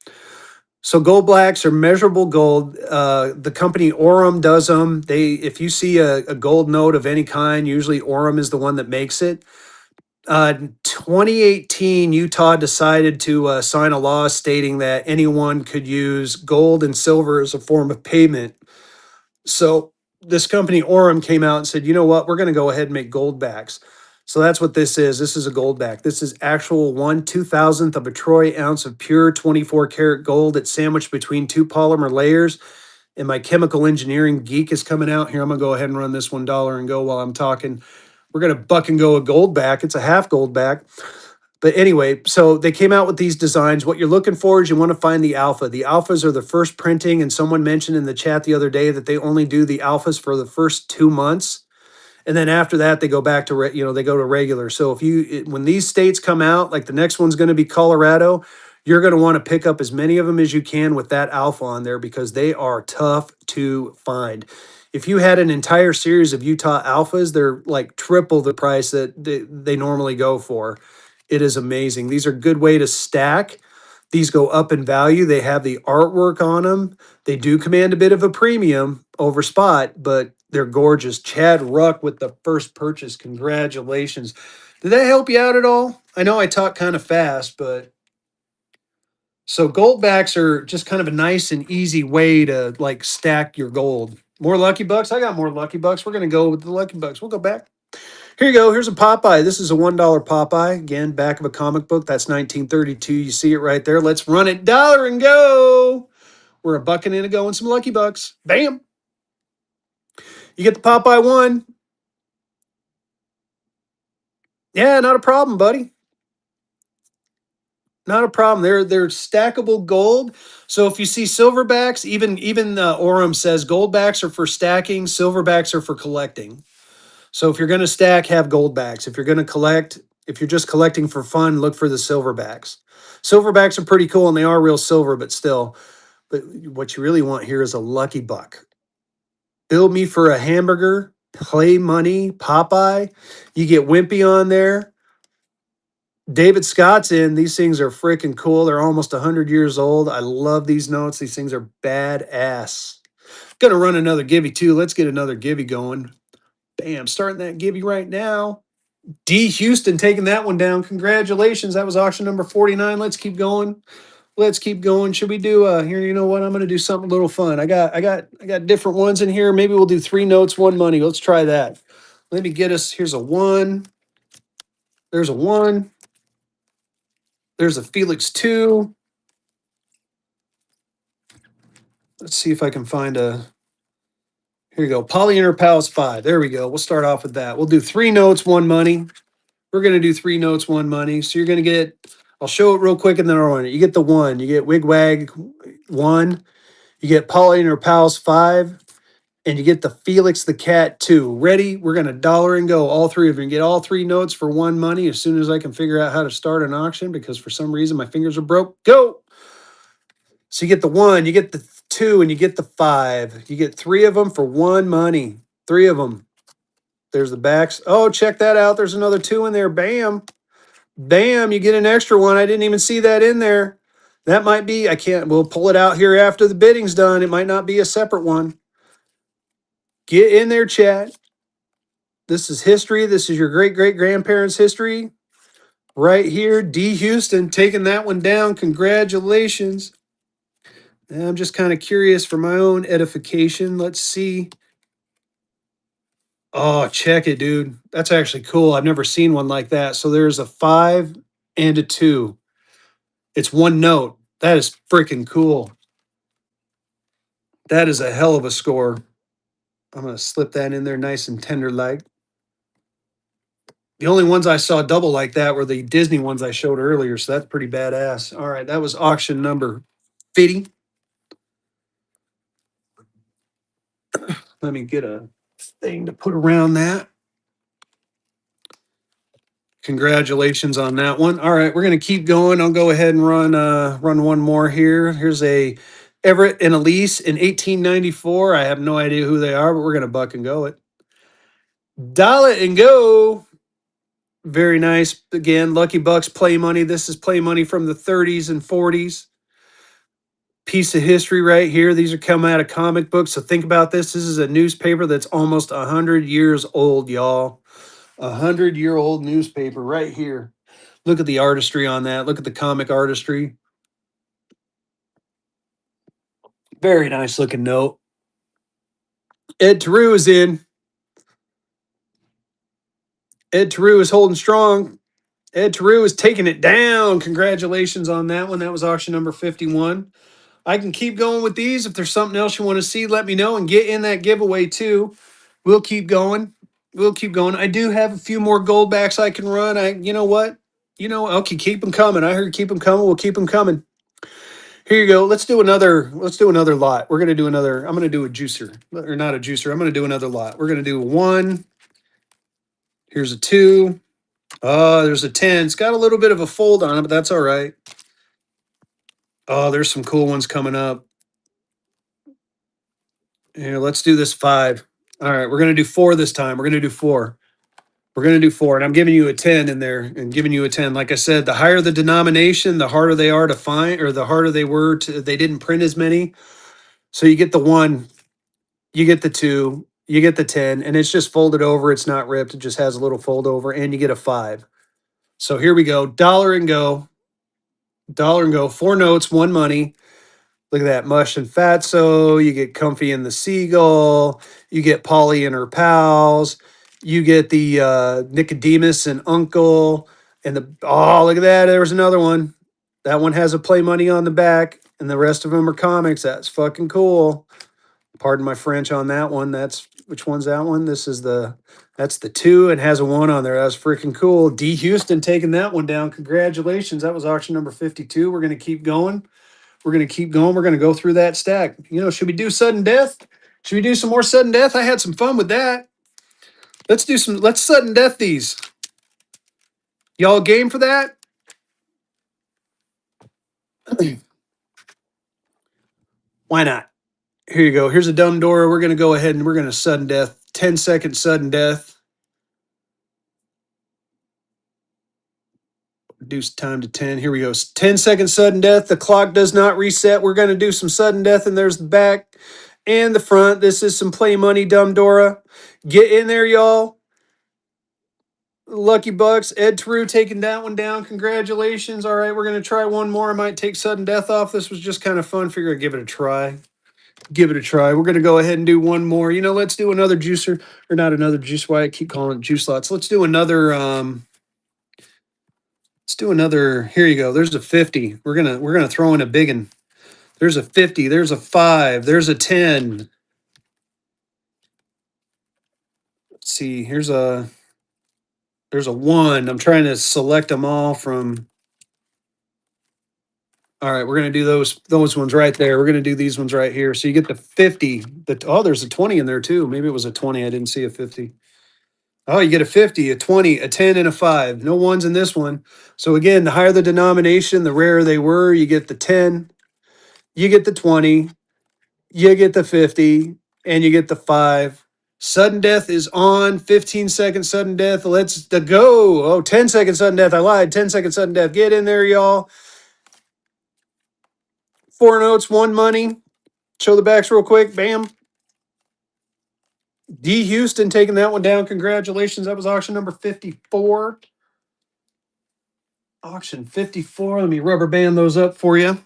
So gold blacks are measurable gold. The company Orem does them. If you see a gold note of any kind, usually Orem is the one that makes it. 2018, Utah decided to sign a law stating that anyone could use gold and silver as a form of payment. So this company Orem came out and said, you know what, we're going to go ahead and make gold backs. So that's what this is. This is a gold back. This is actual 1/2000th of a troy ounce of pure 24 karat gold. It's sandwiched between two polymer layers. And my chemical engineering geek is coming out here. I'm going to go ahead and run this $1 and go while I'm talking. We're going to buck and go a gold back. It's a half gold back. But anyway, so they came out with these designs. What you're looking for is you want to find the alpha. The alphas are the first printing, and someone mentioned in the chat the other day that they only do the alphas for the first 2 months. And then after that, they go back to, they go to regular. So when these states come out, like the next one's going to be Colorado, you're going to want to pick up as many of them as you can with that alpha on there because they are tough to find. If you had an entire series of Utah alphas, they're like triple the price that they normally go for. It is amazing. These are a good way to stack. These go up in value. They have the artwork on them. They do command a bit of a premium over spot, but they're gorgeous. Chad Ruck with the first purchase. Congratulations. Did that help you out at all? I know I talk kind of fast, but So gold backs are just kind of a nice and easy way to like stack your gold. More lucky bucks. I got more lucky bucks. We're gonna go with the lucky bucks. We'll go back. Here you go. Here's a Popeye. This is a $1 Popeye. Again, back of a comic book. That's 1932. You see it right there. Let's run it. Dollar and go. We're a bucking in a go and some lucky bucks. Bam. You get the Popeye one. Yeah, not a problem, buddy. Not a problem. They're stackable gold. So if you see silverbacks, even Orem says goldbacks are for stacking, silverbacks are for collecting. So if you're going to stack, have goldbacks. If you're going to collect, if you're just collecting for fun, look for the silverbacks. Silverbacks are pretty cool and they are real silver, but still. But what you really want here is a lucky buck. Build me for a hamburger, play money, Popeye. You get Wimpy on there. David Scott's in. These things are freaking cool. They're almost 100 years old. I love these notes. These things are badass. Gonna run another Gibby too. Let's get another Gibby going. Bam, starting that Gibby right now. D. Houston taking that one down. Congratulations. That was auction number 49. Let's keep going. Let's keep going. Should we do here? You know what? I'm gonna do something a little fun. I got different ones in here. Maybe we'll do 3 notes, 1 money. Let's try that. Let me get us. Here's a 1. There's a 1. There's a Felix 2. Let's see if I can find a. Here you go. Polyinter Pals 5. There we go. We'll start off with that. We'll do 3 notes, 1 money. We're going to do 3 notes, 1 money. So you're going to get, I'll show it real quick and then I'll run it. You get the 1. You get Wigwag 1. You get Polyinter Pals 5. And you get the Felix the Cat 2. Ready? We're going to dollar and go. All 3 of you. Get all 3 notes for 1 money as soon as I can figure out how to start an auction because for some reason my fingers are broke. Go! So you get the 1, you get the 2, and you get the 5. You get 3 of them for 1 money. 3 of them. There's the backs. Oh, check that out. There's another 2 in there. Bam. Bam. You get an extra one. I didn't even see that in there. That might be, I can't, we'll pull it out here after the bidding's done. It might not be a separate one. Get in there, chat. This is history. This is your great great grandparents' history. Right here. D. Houston taking that one down. Congratulations. I'm just kind of curious for my own edification. Let's see. Oh, check it, dude. That's actually cool. I've never seen one like that. So there's a 5 and a 2. It's 1 note. That is freaking cool. That is a hell of a score. I'm going to slip that in there nice and tender like. The only ones I saw double like that were the Disney ones I showed earlier. So that's pretty badass. All right. That was auction number 50. Let me get a thing to put around that. Congratulations on that one. All right, we're going to keep going. I'll go ahead and run one more here. Here's a Everett and Elise in 1894. I have no idea who they are, but we're going to buck and go it. Dial it and go. Very nice. Again, Lucky Bucks play money. This is play money from the 30s and 40s. Piece of history right here. These are coming out of comic books. So think about this. This is a newspaper that's almost 100 years old, y'all. 100-year-old newspaper right here. Look at the artistry on that. Look at the comic artistry. Very nice looking note. Ed Terrell is in. Ed Terrell is holding strong. Ed Terrell is taking it down. Congratulations on that one. That was auction number 51. I can keep going with these. If there's something else you want to see, let me know and get in that giveaway too. We'll keep going. We'll keep going. I do have a few more gold backs I can run. You know what? Okay, keep them coming. I heard keep them coming. We'll keep them coming. Here you go. Let's do another lot. We're gonna do another. I'm gonna do a juicer. Or not a juicer. I'm gonna do another lot. We're gonna do a 1. Here's a 2. Oh, there's a 10. It's got a little bit of a fold on it, but that's all right. Oh, there's some cool ones coming up. Here, let's do this 5. All right, we're gonna do 4 this time. We're gonna do 4. We're gonna do 4, and I'm giving you a 10 in there, and giving you a 10. Like I said, the higher the denomination, the harder they are to find, or the harder they were to. They didn't print as many, so you get the 1, you get the 2, you get the 10, and it's just folded over. It's not ripped. It just has a little fold over, and you get a 5. So here we go. Dollar and go. Dollar and go. 4 notes, 1 money. Look at that. Mush and Fatso. You get Comfy and the Seagull. You get Polly and her pals. You get the Nicodemus and Uncle. And the, oh, look at that. There was another one. That one has a play money on the back, and the rest of them are comics. That's fucking cool. Pardon my French on that one. That's which one's that one? This is that's the 2 and has a 1 on there. That's freaking cool. D Houston taking that one down. Congratulations. That was auction number 52. We're gonna keep going. We're gonna keep going. We're gonna go through that stack. You know, should we do sudden death? Should we do some more sudden death? I had some fun with that. Let's sudden death these. Y'all game for that? Why not? Here you go. Here's a dumb Dora. We're gonna go ahead and we're gonna sudden death. 10-second sudden death. Reduce time to 10. Here we go. 10-second sudden death. The clock does not reset. We're going to do some sudden death, and there's the back and the front. This is some play money, Dumb Dora. Get in there, y'all. Lucky Bucks. Ed Teru taking that one down. Congratulations. All right, we're going to try one more. I might take sudden death off. This was just kind of fun. Figure I'd give it a try. Give it a try. We're going to go ahead and do one more. You know, let's do another juicer, or not another juice. Why I keep calling it juice lots. Let's do another. Let's do another. Here you go. There's a 50. We're gonna throw in a big one. There's a 50. There's a 5. There's a 10. Let's see. There's a 1. I'm trying to select them all from. All right, we're gonna do those ones right there. We're gonna do these ones right here. So you get the 50. There's a 20 in there too. Maybe it was a 20. I didn't see a 50. Oh, you get a 50, a 20, a 10, and a 5. No ones in this one. So again, the higher the denomination, the rarer they were. You get the 10, you get the 20, you get the 50, and you get the 5. Sudden death is on. 15-second sudden death. Let's go. Oh, 10-second sudden death. I lied. 10-second sudden death. Get in there, y'all. 4 notes, 1 money. Show the backs real quick. Bam. D Houston taking that one down. Congratulations. That was auction number 54. Auction 54. Let me rubber band those up for you.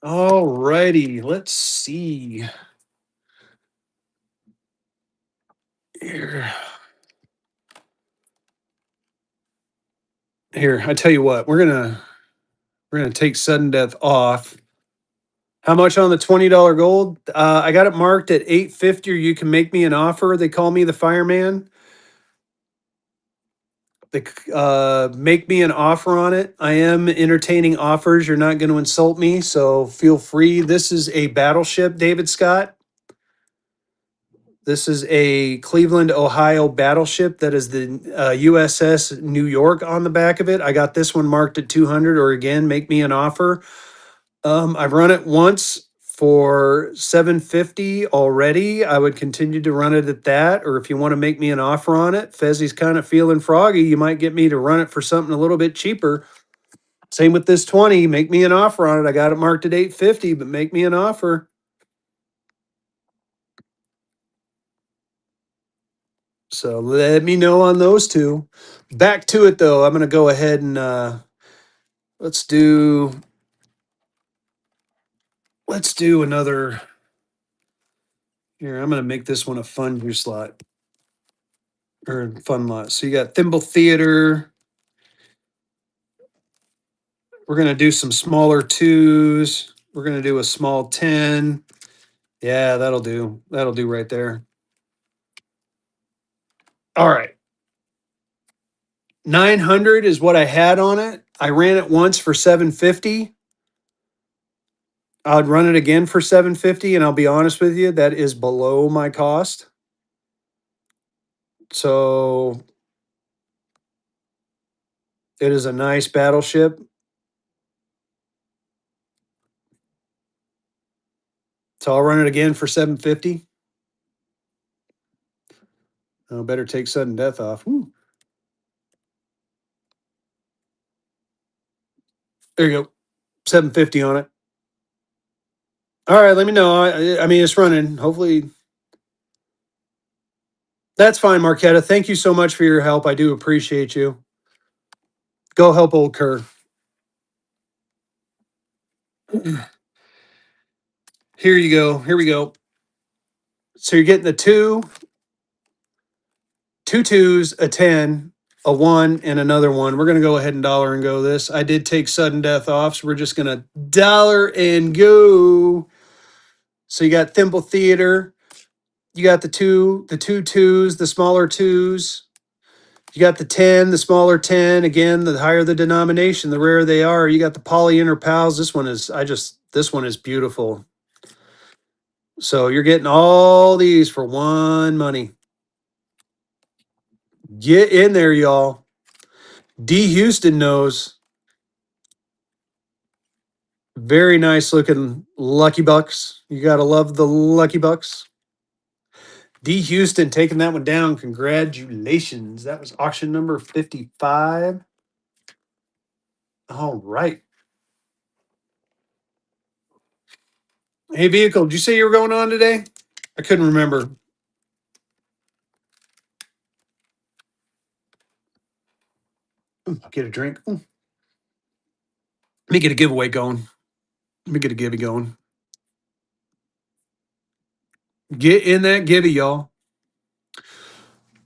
All righty. Let's see. Here. Here, I tell you what, we're gonna take sudden death off. How much on the $20 gold? I got it marked at 850, or you can make me an offer. They call me the fireman. They make me an offer on it. I am entertaining offers. You're not going to insult me, so feel free. This is a battleship, David Scott. This is a Cleveland, Ohio battleship that is the USS New York on the back of it. I got this one marked at 200, or again, make me an offer. I've run it once for 750 already. I would continue to run it at that. Or if you want to make me an offer on it, Fezzy's kind of feeling froggy. You might get me to run it for something a little bit cheaper. Same with this 20. Make me an offer on it. I got it marked at 850, but make me an offer. So let me know on those two. Back to it though. I'm gonna go ahead and let's do another here. I'm gonna make this one a fun juice lot. Or fun lot. So you got Thimble Theater. We're gonna do some smaller 2s. We're gonna do a small 10. Yeah, that'll do. That'll do right there. All right. 900 is what I had on it. I ran it once for 750. I'd run it again for 750, and I'll be honest with you, that is below my cost. So it is a nice battleship. So I'll run it again for 750. I better take sudden death off. Woo. There you go. 750 on it. All right, let me know. I mean, it's running. Hopefully, that's fine, Marquetta. Thank you so much for your help. I do appreciate you. Go help old Kerr. Here you go. Here we go. So you're getting the two twos, a 10, a one, and another one. We're going to go ahead and dollar and go this. I did take sudden death off, so we're just going to dollar and go. So you got Thimble Theater. You got the two twos, the smaller twos. You got the 10, the smaller 10. Again, the higher the denomination, the rarer they are. You got the poly inner pals. This one is beautiful. So you're getting all these for one money. Get in there, y'all. D. Houston knows. Very nice looking Lucky Bucks. You got to love the Lucky Bucks. D. Houston taking that one down. Congratulations. That was auction number 55. All right. Hey, Vehicle, did you say you were going on today? I couldn't remember. I'll get a drink. Let me get a giveaway going. Let me get a givey going. Get in that givey, y'all.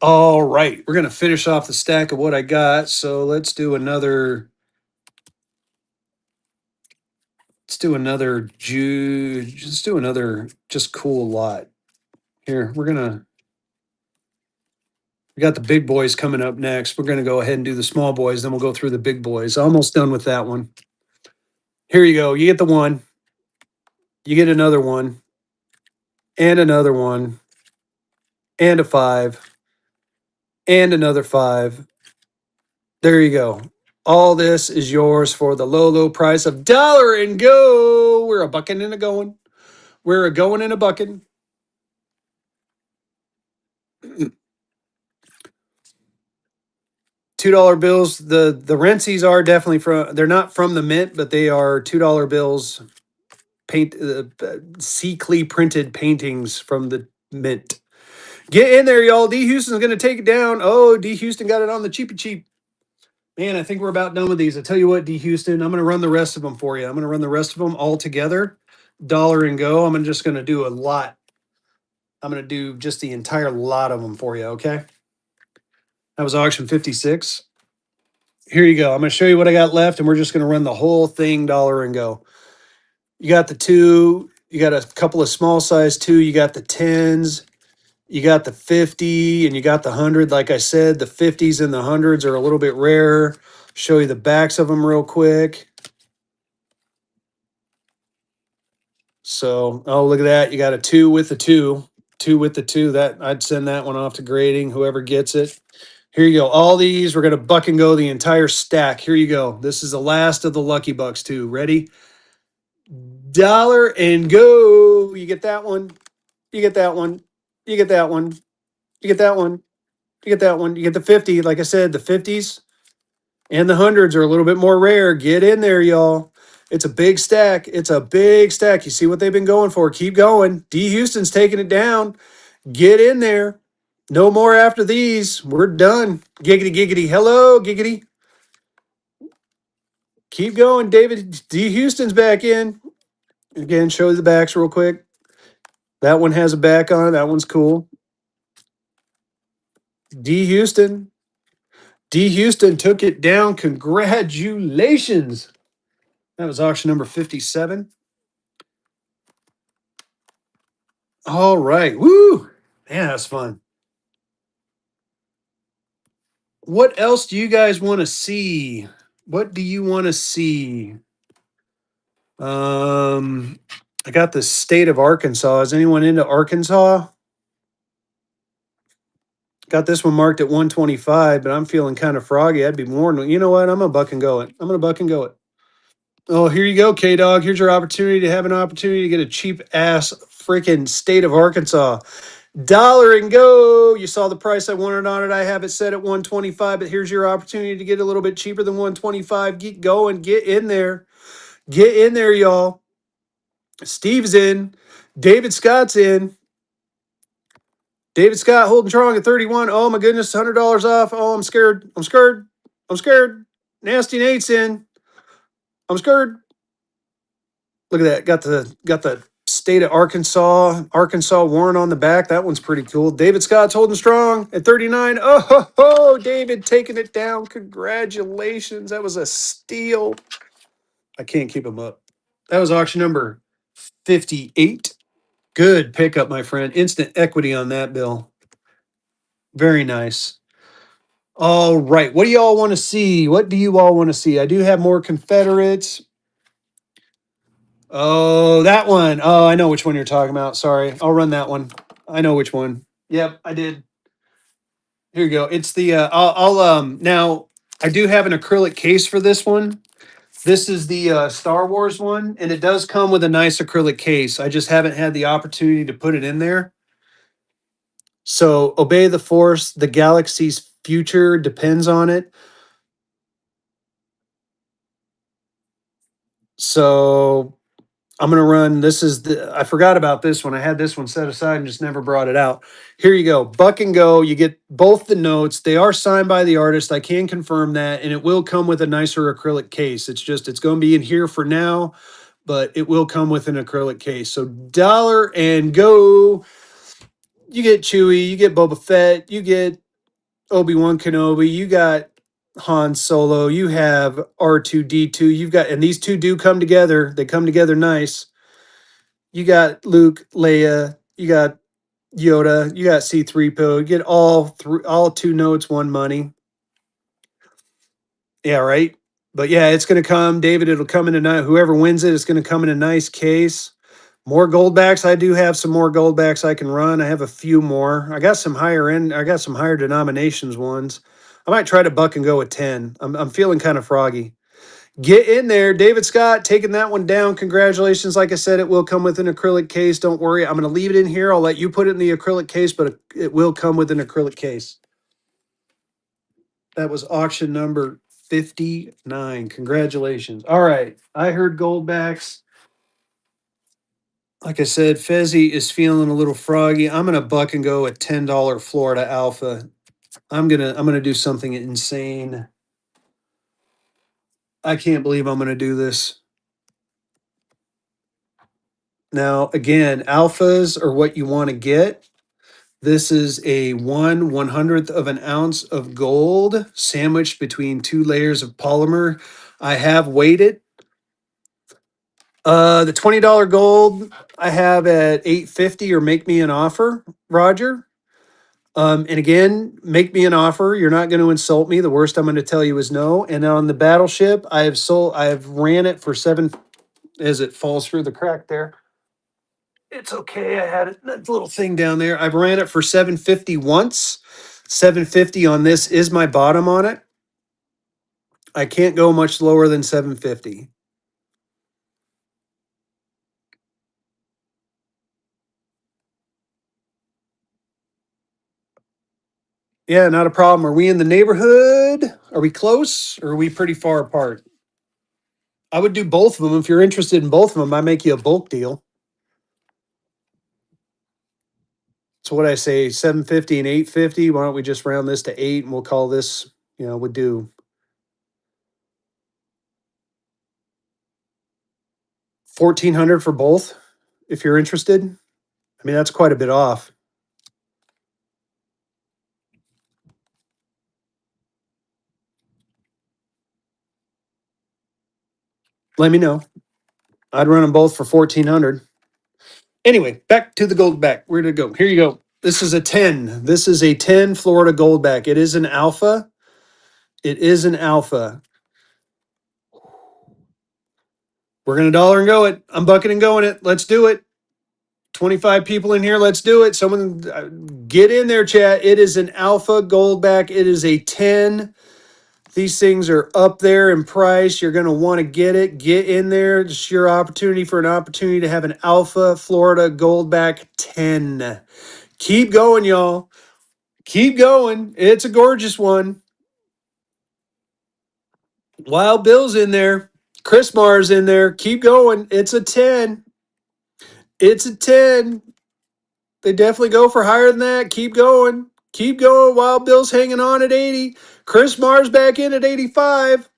All right. We're going to finish off the stack of what I got. So let's do another. Let's do another Let's do another just cool lot. Here, we got the big boys coming up next. We're gonna go ahead and do the small boys, then we'll go through the big boys. Almost done with that one. Here you go. You get the one, you get another one, and another one, and a five, and another five. There you go. All this is yours for the low, low price of dollar and go. We're a bucking and a going. We're a going and a bucking. $2 bills. The Rentsies are definitely they're not from the mint, but they are $2 bills. Seacley printed paintings from the mint. Get in there, y'all. D. Houston's going to take it down. Oh, D. Houston got it on the cheapy cheap. Man, I think we're about done with these. I tell you what, D. Houston, I'm going to run the rest of them for you. I'm going to run the rest of them all together. Dollar and go. Just going to do a lot. I'm going to do just the entire lot of them for you, okay? That was auction 56. Here you go. I'm going to show you what I got left, and we're just going to run the whole thing dollar and go. You got the two. You got a couple of small size two. You got the 10s. You got the 50 and you got the 100. Like I said, the 50s and the 100s are a little bit rarer. Show you the backs of them real quick. So, oh, look at that. You got a two with the two. Two with the two. That I'd send that one off to grading, whoever gets it. Here you go. All these, we're going to buck and go the entire stack. Here you go. This is the last of the Lucky Bucks, too. Ready? Dollar and go. You get that one. You get that one. You get that one. You get that one. You get that one. You get the 50. Like I said, the 50s and the 100s are a little bit more rare. Get in there, y'all. It's a big stack. It's a big stack. You see what they've been going for. Keep going. D. Houston's taking it down. Get in there. No more after these. We're done. Giggity, giggity. Hello, giggity. Keep going. David D. Houston's back in. Again, show the backs real quick. That one has a back on it. That one's cool. D. Houston. D. Houston took it down. Congratulations. That was auction number 57. All right. Woo. Man, that's fun. What else do you guys want to see? What do you want to see? I got the state of Arkansas. Is anyone into Arkansas? Got this one marked at 125, but I'm feeling kind of froggy. I'd be more. You know what? I'm gonna buck and go it. I'm gonna buck and go it. Oh, here you go, K Dog. Here's your opportunity to have an opportunity to get a cheap ass freaking state of Arkansas. Dollar and go. You saw the price I wanted on it. I have it set at 125, but here's your opportunity to get a little bit cheaper than 125. Get going. Get in there. Get in there, y'all. Steve's in. David Scott's in. David Scott holding strong at 31. Oh my goodness, $100 off. Oh, I'm scared. I'm scared. I'm scared. Nasty Nate's in. I'm scared. Look at that. Got the state of Arkansas warrant on the back. That one's pretty cool. David Scott's holding strong at 39. Oh, ho, ho, David taking it down. Congratulations. That was a steal. I can't keep him up. That was auction number 58. Good pickup, my friend. Instant equity on that bill. Very nice. All right. What do you all want to see? What do you all want to see? I do have more Confederates. Oh, that one. Oh, I know which one you're talking about. Sorry. I'll run that one. I know which one. Yep, I did. Here you go. It's the now I do have an acrylic case for this one. This is the Star Wars one, and it does come with a nice acrylic case. I just haven't had the opportunity to put it in there. So, obey the force. The galaxy's future depends on it. So, I'm going to run. I forgot about this one. I had this one set aside and just never brought it out. Here you go. Buck and go. You get both the notes. They are signed by the artist. I can confirm that. And it will come with a nicer acrylic case. It's going to be in here for now, but it will come with an acrylic case. So, dollar and go. You get Chewie. You get Boba Fett. You get Obi-Wan Kenobi. You got Han Solo. You have R2D2. And these two do come together. They come together nice. You got Luke, Leia, you got Yoda, you got C3PO. You get all two notes, one money. Yeah, right. But yeah, it's going to come, David. It'll come in a nice. Whoever wins it, it's going to come in a nice case. More gold backs. I do have some more gold backs I can run. I have a few more. I got some higher end. I got some higher denominations ones. I might try to buck and go with 10. I'm feeling kind of froggy. Get in there. David Scott taking that one down. Congratulations. Like I said, it will come with an acrylic case. Don't worry. I'm going to leave it in here. I'll let you put it in the acrylic case, but it will come with an acrylic case. That was auction number 59. Congratulations. All right. I heard Goldbacks. Like I said, Fezzy is feeling a little froggy. I'm going to buck and go at $10 Florida Alpha. I'm going to do something insane. I can't believe I'm going to do this. Now, again, alphas are what you want to get. This is a 1/100th of an ounce of gold sandwiched between two layers of polymer. I have weighed it. The $20 gold I have at 850 or make me an offer, Roger. And again, make me an offer. You're not going to insult me. The worst I'm going to tell you is no. And on the battleship, I have ran it for seven as it falls through the crack there. It's okay. I had that little thing down there. I've ran it for 750 once. 750 on this is my bottom on it. I can't go much lower than 750. Yeah, not a problem. Are we in the neighborhood? Are we close or are we pretty far apart? I would do both of them. If you're interested in both of them, I make you a bulk deal. So what I say, 750 and 850. Why don't we just round this to 8 and we'll call this, we'll do 1400 for both if you're interested. I mean, that's quite a bit off. Let me know. I'd run them both for 1400. Anyway, back to the Goldback. Where did it go? Here you go. This is a 10. This is a 10 Florida Goldback. It is an alpha. It is an alpha. We're going to dollar and go it. I'm bucking and going it. Let's do it. 25 people in here. Let's do it. Someone get in there, chat. It is an alpha Goldback. It is a 10. These things are up there in price. You're going to want to get it. Get in there. It's your opportunity for an opportunity to have an alpha Florida Goldback 10. Keep going, y'all. Keep going. It's a gorgeous one. Wild Bill's in there. Chris Marr's in there. Keep going. It's a 10. It's a 10. They definitely go for higher than that. Keep going. Keep going. Wild Bill's hanging on at 80. Chris Marr's back in at 85.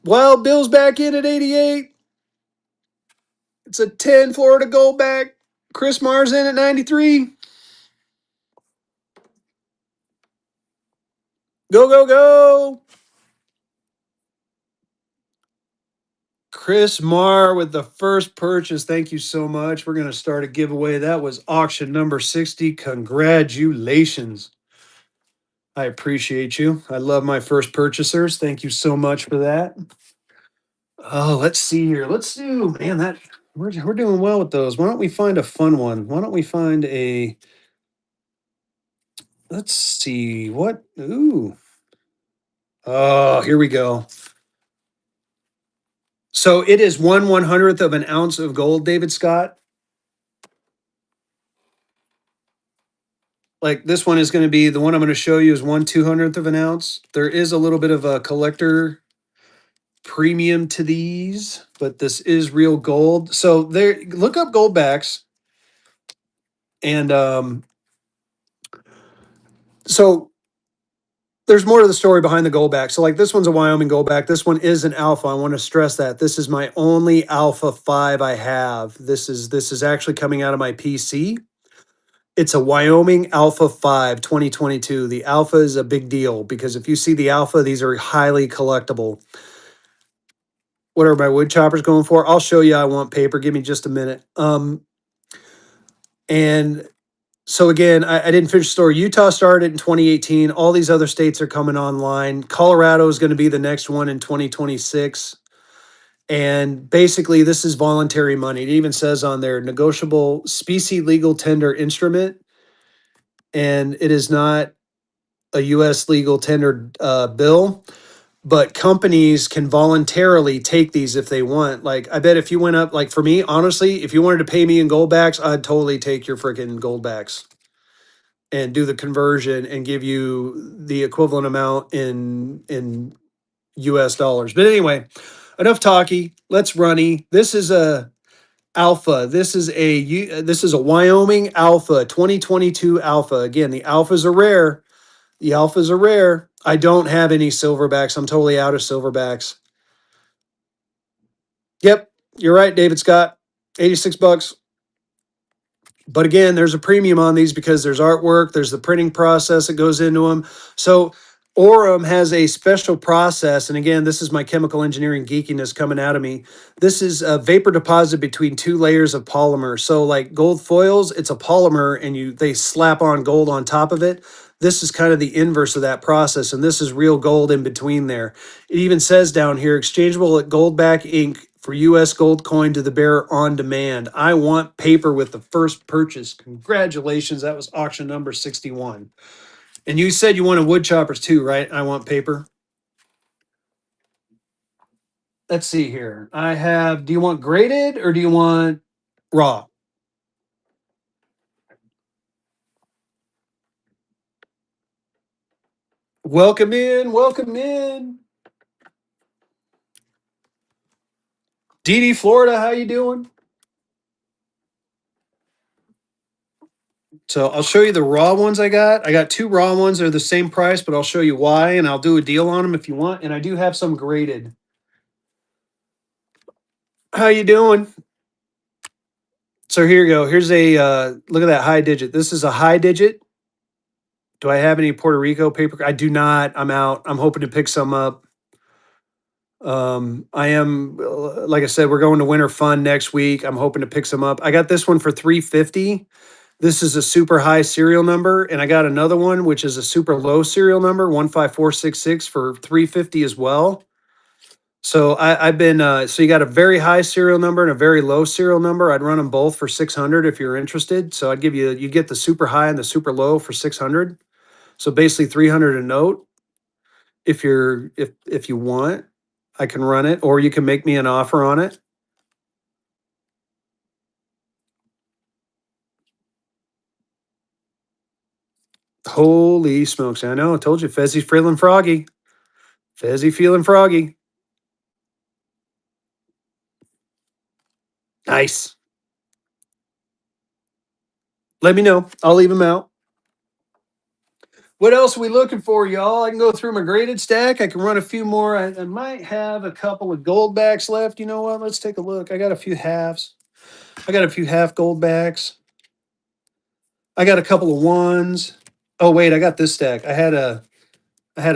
Wild Bill's back in at 88. It's a 10 Florida Goldback. Chris Mars in at 93. Go, go, go. Chris Marr with the first purchase. Thank you so much. We're going to start a giveaway. That was auction number 60. Congratulations. I appreciate you. I love my first purchasers. Thank you so much for that. Oh, let's see here. Let's do, man, that we're doing well with those. Why don't we find a fun one? Why don't we find a, let's see, what? Ooh. Oh, here we go. So it is 1/100th of an ounce of gold, David Scott. Like this one is going to be the one I'm going to show you is 1/200th of an ounce. There is a little bit of a collector premium to these, but this is real gold. So there, look up Goldbacks, and so there's more to the story behind the Goldback. So like this one's a Wyoming Goldback. This one is an alpha. I want to stress that this is my only alpha 5 I have. This is actually coming out of my PC. It's a Wyoming Alpha 5 2022. The alpha is a big deal because if you see the alpha, these are highly collectible. What are my wood choppers going for? I'll show you. I want paper. Give me just a minute. And so again, I didn't finish the story. Utah started in 2018. All these other states are coming online. Colorado is going to be the next one in 2026. And basically, this is voluntary money. It even says on there negotiable specie legal tender instrument. And it is not a U.S. legal tender bill, but companies can voluntarily take these if they want. Like, I bet if you went up, like for me, honestly, if you wanted to pay me in goldbacks, I'd totally take your freaking goldbacks and do the conversion and give you the equivalent amount in US dollars. But anyway, enough talky. Let's runny. This is a alpha. This is a Wyoming alpha 2022 alpha. Again, the alphas are rare. The alphas are rare. I don't have any silverbacks. I'm totally out of silverbacks. Yep, you're right, David Scott. 86 bucks. But again, there's a premium on these because there's artwork, there's the printing process that goes into them. So Orem has a special process, and again, this is my chemical engineering geekiness coming out of me. This is a vapor deposit between two layers of polymer. So like gold foils, it's a polymer, and they slap on gold on top of it. This is kind of the inverse of that process, and this is real gold in between there. It even says down here, exchangeable at Goldback Inc. for U.S. gold coin to the bearer on demand. I want paper with the first purchase. Congratulations. That was auction number 61. And you said you wanted wood choppers too, right? I want paper. Let's see here. I have, do you want graded or do you want raw? Welcome in. Welcome in. DD Florida, how you doing? So I'll show you the raw ones I got. I got two raw ones. They're the same price, but I'll show you why, and I'll do a deal on them if you want. And I do have some graded. How you doing? So here you go. Here's a look at that high digit. This is a high digit. Do I have any Puerto Rico paper? I do not. I'm out. I'm hoping to pick some up. I am, like I said, we're going to Winter Fun next week. I'm hoping to pick some up. I got this one for 350. This is a super high serial number, and I got another one which is a super low serial number, 15466 for 350 as well. So I've been so you got a very high serial number and a very low serial number. I'd run them both for 600 if you're interested. So I'd give you get the super high and the super low for 600. So basically 300 a note. If you want, I can run it, or you can make me an offer on it. Holy smokes! I know. I told you, Fezzy feeling froggy. Fezzy feeling froggy. Nice. Let me know. I'll leave them out. What else are we looking for, y'all? I can go through my graded stack. I can run a few more. I might have a couple of gold backs left. You know what? Let's take a look. I got a few halves. I got a few half gold backs. I got a couple of ones. Oh wait, I got this stack. I had a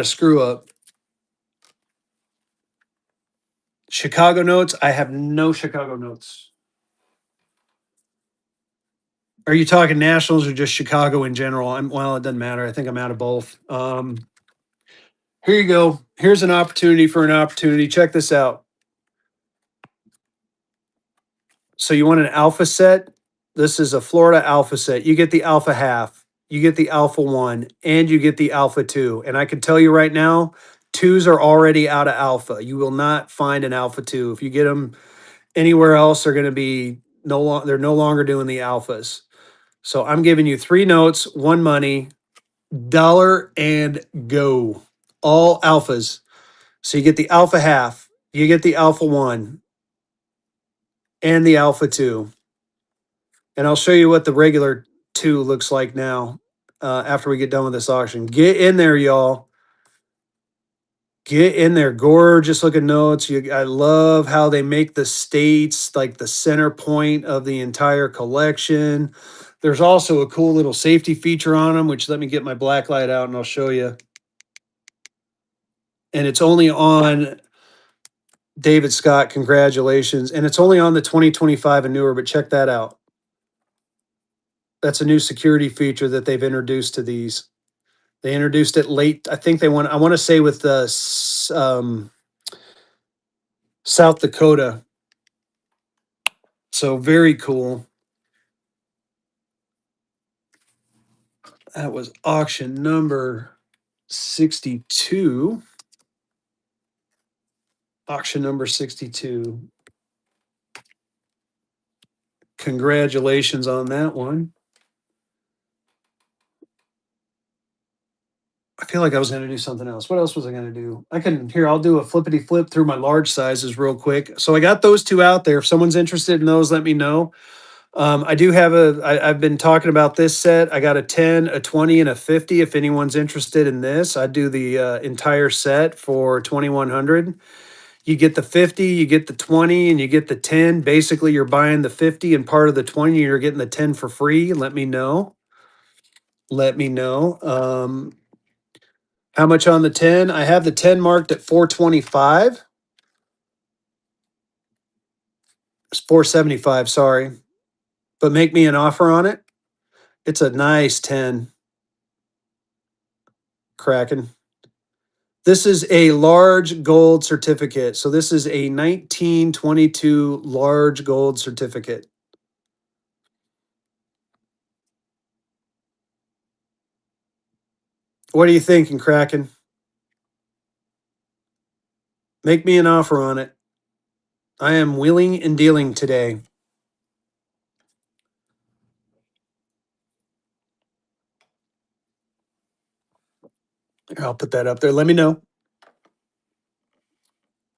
screw up. Chicago notes. I have no Chicago notes. Are you talking nationals or just Chicago in general? Well, it doesn't matter. I think I'm out of both. Here you go. Here's an opportunity for an opportunity. Check this out. So you want an alpha set? This is a Florida alpha set. You get the alpha half, you get the alpha one, and you get the alpha two. And I can tell you right now, twos are already out of alpha. You will not find an alpha two. If you get them anywhere else, they're going to be they're no longer doing the alphas. So I'm giving you three notes, one money, dollar and go. All alphas. So you get the alpha half, you get the alpha one, and the alpha two. And I'll show you what the regular two looks like now after we get done with this auction. Get in there, y'all. Get in there. Gorgeous looking notes. I love how they make the states like the center point of the entire collection. There's also a cool little safety feature on them, which let me get my black light out and I'll show you. And it's only on David Scott. Congratulations. And it's only on the 2025 and newer, but check that out. That's a new security feature that they've introduced to these. They introduced it late. I think I want to say with the South Dakota. So very cool. That was auction number 62. Auction number 62. Congratulations on that one. I feel like I was going to do something else. What else was I going to do? I'll do a flippity flip through my large sizes real quick. So I got those two out there. If someone's interested in those, let me know. I do have I've been talking about this set. I got a 10, a 20, and a 50. If anyone's interested in this, I do the entire set for 2,100. You get the 50, you get the 20, and you get the 10. Basically, you're buying the 50 and part of the 20, and you're getting the 10 for free. Let me know. Let me know. How much on the 10? I have the 10 marked at 425. It's 475, sorry. But make me an offer on it. It's a nice 10. Cracking. This is a large gold certificate. So this is a 1922 large gold certificate. What are you thinking, Kraken? Make me an offer on it. I am wheeling and dealing today. I'll put that up there. Let me know.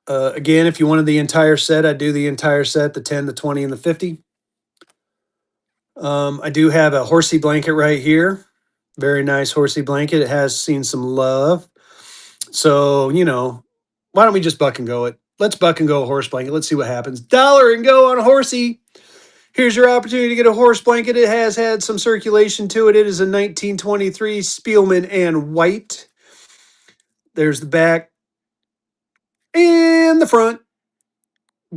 Again, if you wanted the entire set, I do the entire set, the 10, the 20, and the 50. I do have a horsey blanket right here. Very nice horsey blanket. It has seen some love. So, why don't we just buck and go it? Let's buck and go a horse blanket. Let's see what happens. Dollar and go on a horsey. Here's your opportunity to get a horse blanket. It has had some circulation to it. It is a 1923 Spielman and white. There's the back and the front.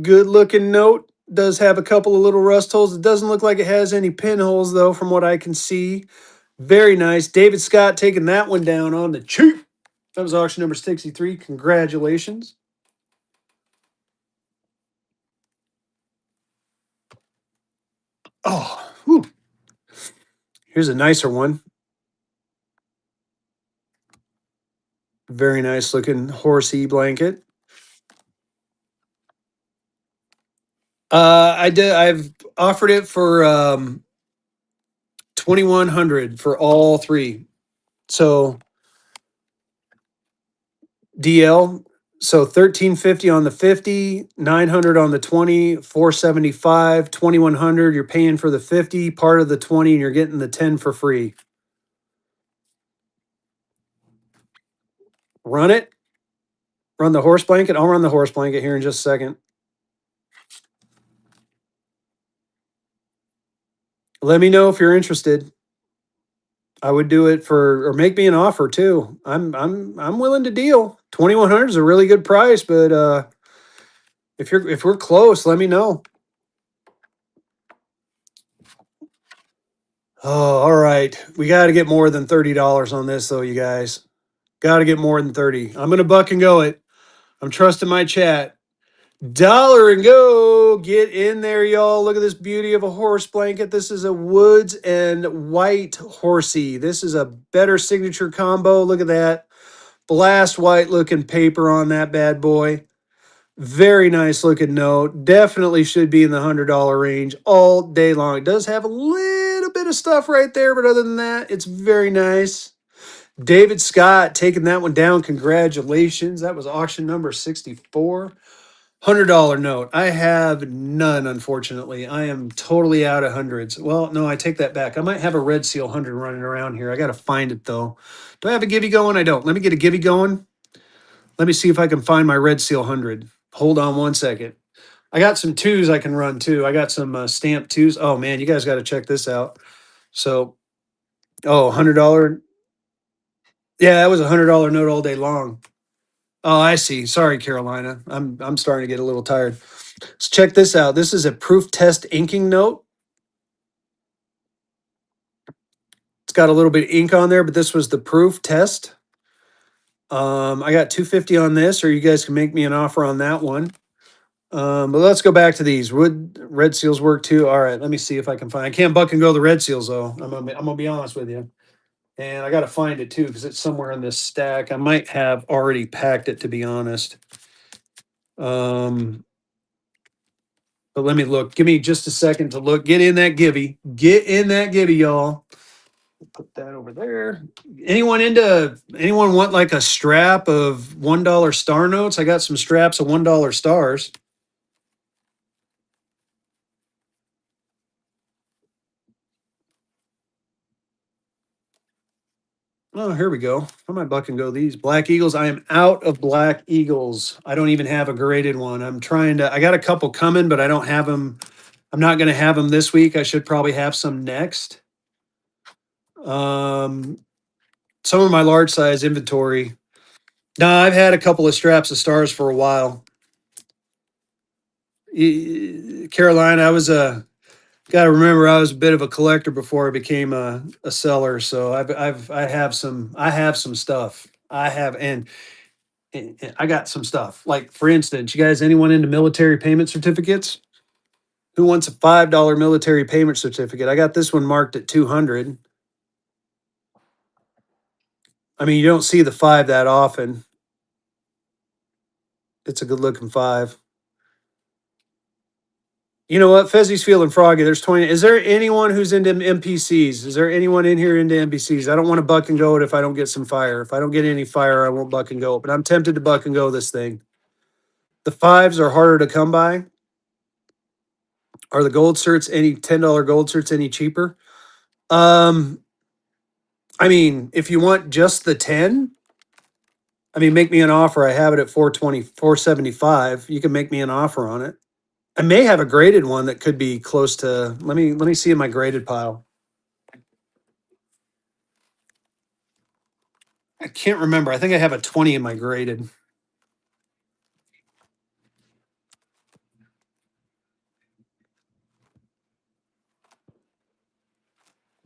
Good looking note. Does have a couple of little rust holes. It doesn't look like it has any pinholes, though, from what I can see. Very nice. David Scott taking that one down on the cheap. That was auction number 63. Congratulations. Oh, whew. Here's a nicer one. Very nice looking horsey blanket. I've offered it for 2,100 for all three. So DL. So 1,350 on the 50, 900 on the 20, 475, 2,100. You're paying for the 50, part of the 20, and you're getting the 10 for free. Run it. Run the horse blanket. I'll run the horse blanket here in just a second. Let me know if you're interested. I would do it for, or make me an offer too. I'm willing to deal. 2,100 is a really good price, but if we're close, let me know. Oh, all right. We got to get more than $30 on this, though, you guys. Got to get more than 30. I'm gonna buck and go it. I'm trusting my chat. Dollar and go. Get in there, y'all. Look at this beauty of a horse blanket. This is a Woods and White horsey. This is a better signature combo. Look at that. Blast white looking paper on that bad boy. Very nice looking note. Definitely should be in the $100 range all day long. It does have a little bit of stuff right there, but other than that, it's very nice. David Scott taking that one down. Congratulations. That was auction number 64. $100 note. I have none, unfortunately. I am totally out of hundreds. Well, no, I take that back. I might have a Red Seal 100 running around here. I got to find it, though. Do I have a Gibby going? I don't. Let me get a Gibby going. Let me see if I can find my Red Seal 100. Hold on one second. I got some twos I can run, too. I got some stamp twos. Oh, man, you guys got to check this out. So, oh, $100. Yeah, that was a $100 note all day long. Oh, I see. Sorry, Carolina. I'm starting to get a little tired. Let's check this out. This is a proof test inking note. It's got a little bit of ink on there, but this was the proof test. I got 250 on this, or you guys can make me an offer on that one. But let's go back to these. Would red seals work too? All right, let me see if I can find. I can't buck and go the red seals though. I'm gonna be honest with you, and I got to find it too because it's somewhere in this stack. I might have already packed it to be honest. Um, but let me look. Give me just a second to look. Get in that Gibby. Get in that Gibby, y'all. Put that over there. Anyone want like a strap of $1 star notes? I got some straps of $1 stars. Oh, here we go. I might buck and go these Black Eagles. I am out of Black Eagles. I don't even have a graded one. I got a couple coming, but I don't have them. I'm not going to have them this week. I should probably have some next. Um, some of my large size inventory. No, I've had a couple of straps of stars for a while. Carolina, got to remember I was a bit of a collector before I became a seller. So I have some stuff. And I got some stuff. Like for instance, you guys, anyone into military payment certificates? Who wants a $5 military payment certificate? I got this one marked at 200. I mean, you don't see the five that often. It's a good looking five. You know what? Fezzy's feeling froggy. There's 20. Is there anyone who's into MPCs? Is there anyone in here into MPCs? I don't want to buck and go it if I don't get some fire. If I don't get any fire, I won't buck and go. But I'm tempted to buck and go this thing. The fives are harder to come by. Are the gold certs any $10 gold certs any cheaper? Um, I mean, if you want just the 10, I mean, make me an offer. I have it at 420, 475. You can make me an offer on it. I may have a graded one that could be close to. Let me see in my graded pile. I can't remember. I think I have a 20 in my graded.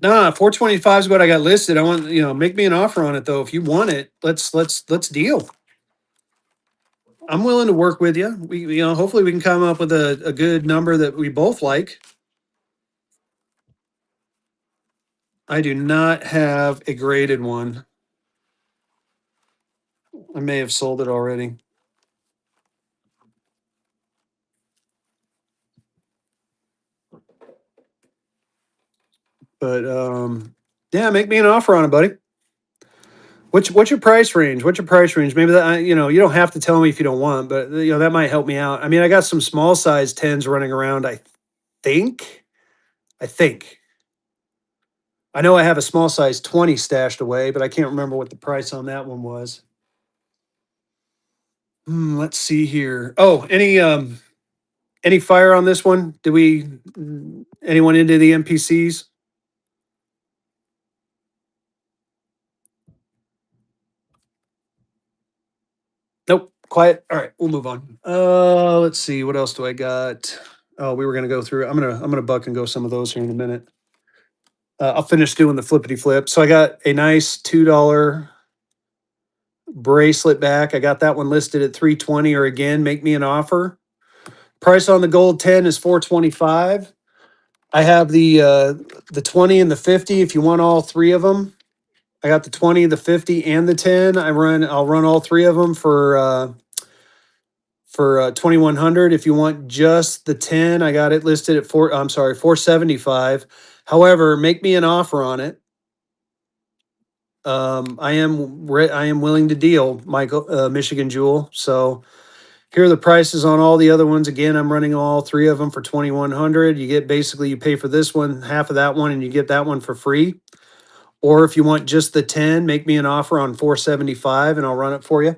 Nah, 425 is what I got listed. I want, make me an offer on it though. If you want it, let's deal. I'm willing to work with you. Hopefully we can come up with a good number that we both like. I do not have a graded one. I may have sold it already. But yeah, make me an offer on it, buddy. What's your price range? What's your price range? Maybe that you don't have to tell me if you don't want, but that might help me out. I mean, I got some small size tens running around. Think. I think. I know I have a small size 20 stashed away, but I can't remember what the price on that one was. Let's see here. Oh, any fire on this one? Did we anyone into the NPCs? Nope. Quiet. All right, we'll move on. Let's see. What else do I got? Oh, we were gonna go through. I'm gonna buck and go some of those here in a minute. I'll finish doing the flippity flip. So I got a nice $2 bracelet back. I got that one listed at 320, or again, make me an offer. Price on the gold 10 is 425. I have the 20 and the 50 if you want all three of them. I got the 20, the 50, and the 10. I'll run all three of them for 2100. If you want just the 10, I got it listed at 475. However, make me an offer on it. I am willing to deal, Michael, Michigan Jewel. So here are the prices on all the other ones. Again, I'm running all three of them for 2100. You get basically you pay for this one, half of that one, and you get that one for free. Or if you want just the 10, make me an offer on 475 and I'll run it for you.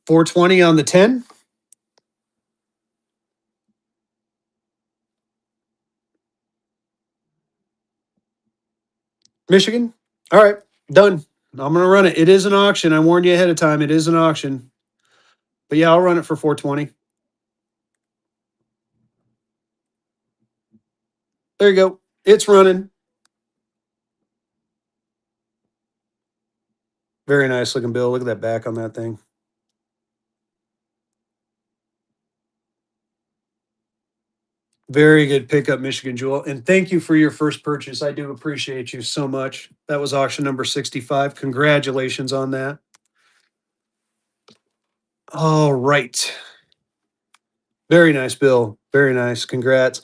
420 on the 10. Michigan. All right, done. I'm gonna run it. It is an auction. I warned you ahead of time. It is an auction. But yeah, I'll run it for 420. There you go. It's running. Very nice looking bill. Look at that back on that thing. Very good pickup, Michigan Jewel. And thank you for your first purchase. I do appreciate you so much. That was auction number 65. Congratulations on that. All right. Very nice, Bill. Very nice. Congrats.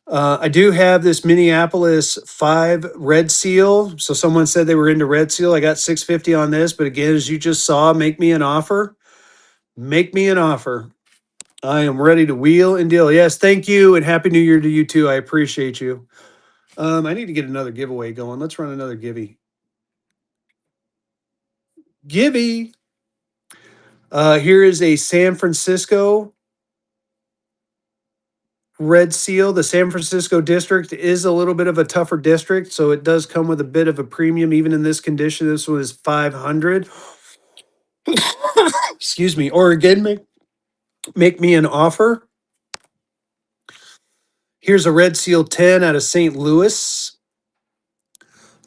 I do have this Minneapolis 5 Red Seal. So someone said they were into Red Seal. I got 650 on this, but again, as you just saw, make me an offer. Make me an offer. I am ready to wheel and deal. Yes, thank you, and happy New Year to you too. I appreciate you. I need to get another giveaway going. Let's run another givey. Givey. Here is a San Francisco Red Seal. The San Francisco district is a little bit of a tougher district, so it does come with a bit of a premium, even in this condition. This one is 500. Excuse me. Or again, make me an offer. Here's a Red Seal 10 out of St. Louis.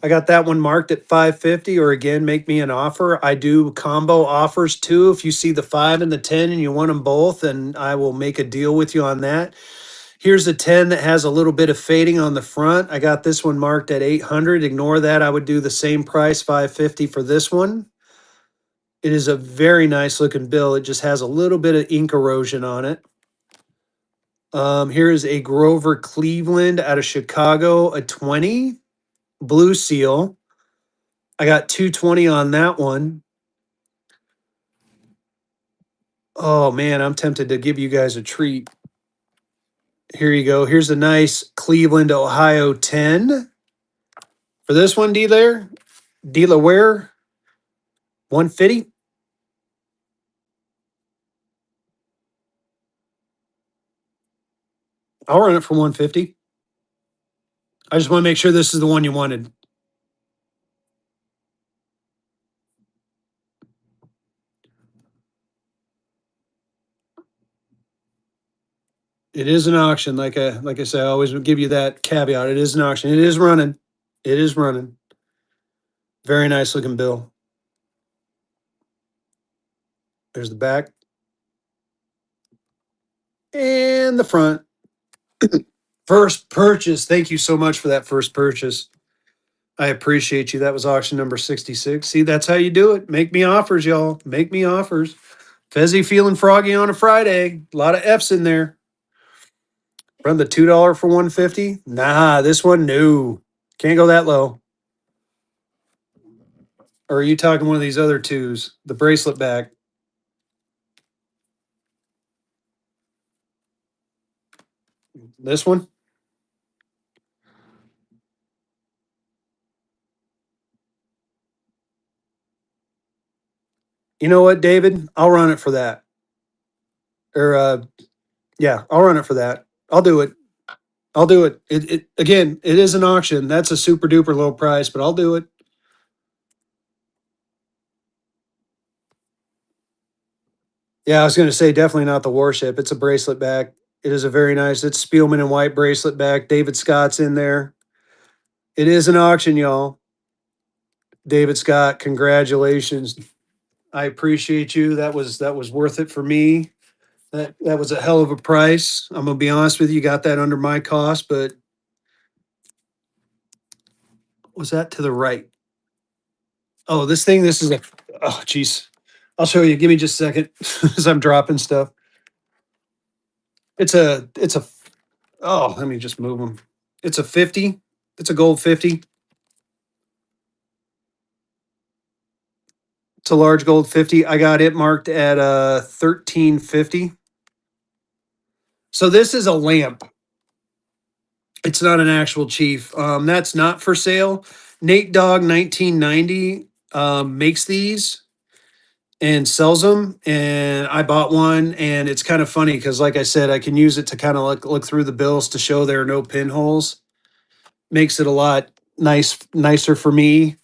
I got that one marked at 550, or again, make me an offer. I do combo offers too. If you see the 5 and the 10 and you want them both, then I will make a deal with you on that. Here's a 10 that has a little bit of fading on the front. I got this one marked at 800. Ignore that. I would do the same price, 550 for this one. It is a very nice looking bill. It just has a little bit of ink erosion on it. Here is a Grover Cleveland out of Chicago, a 20 blue seal. I got 220 on that one. Oh man, I'm tempted to give you guys a treat. Here you go. Here's a nice Cleveland, Ohio 10. For this one, Delaware, 150. I'll run it for 150. I just want to make sure this is the one you wanted. It is an auction. Like I say, I always would give you that caveat. It is an auction. It is running. It is running. Very nice looking bill. There's the back and the front. First purchase. Thank you so much for that first purchase. I appreciate you. That was auction number 66. See, that's how you do it. Make me offers, y'all. Make me offers. Fezzy feeling froggy on a Friday. A lot of F's in there. Run the $2 for 150. Nah, this one, no. Can't go that low. Or are you talking one of these other twos? The bracelet back. This one? You know what, David? I'll run it for that. Or yeah, I'll run it for that. I'll do it. I'll do it. It again, it is an auction. That's a super duper low price, but I'll do it. Yeah, I was going to say definitely not the warship. It's a bracelet back. It is a very nice. It's Spielman and White bracelet back. David Scott's in there. It is an auction, y'all. David Scott, congratulations. I appreciate you. That was worth it for me. That was a hell of a price. I'm gonna be honest with you. Got that under my cost, but was that to the right? Oh, this thing. This is a. Oh, jeez. I'll show you. Give me just a second, as I'm dropping stuff. It's a. It's a. Oh, let me just move them. It's a 50. It's a gold 50. It's a large gold 50. I got it marked at 1350. So this is a lamp. It's not an actual chief. That's not for sale. Nate Dogg 1990 makes these and sells them, and I bought one, and it's kind of funny because, like I said, I can use it to kind of look through the bills to show there are no pinholes. Makes it a lot nicer for me.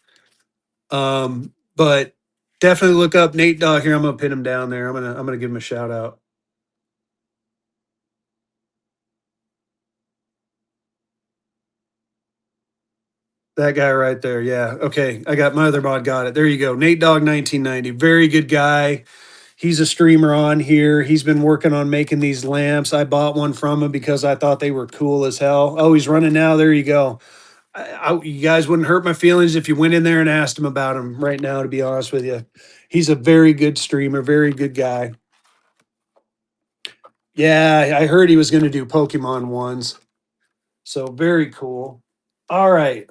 But definitely look up Nate Dogg here. I'm gonna pin him down there. I'm gonna give him a shout out. That guy right there. Yeah. Okay. I got my other mod. Got it. There you go. Nate Dogg 1990. Very good guy. He's a streamer on here. He's been working on making these lamps. I bought one from him because I thought they were cool as hell. Oh, he's running now. There you go. You guys wouldn't hurt my feelings if you went in there and asked him about him right now, to be honest with you. He's a very good streamer, very good guy. Yeah, I heard he was going to do Pokemon ones. So very cool. All right.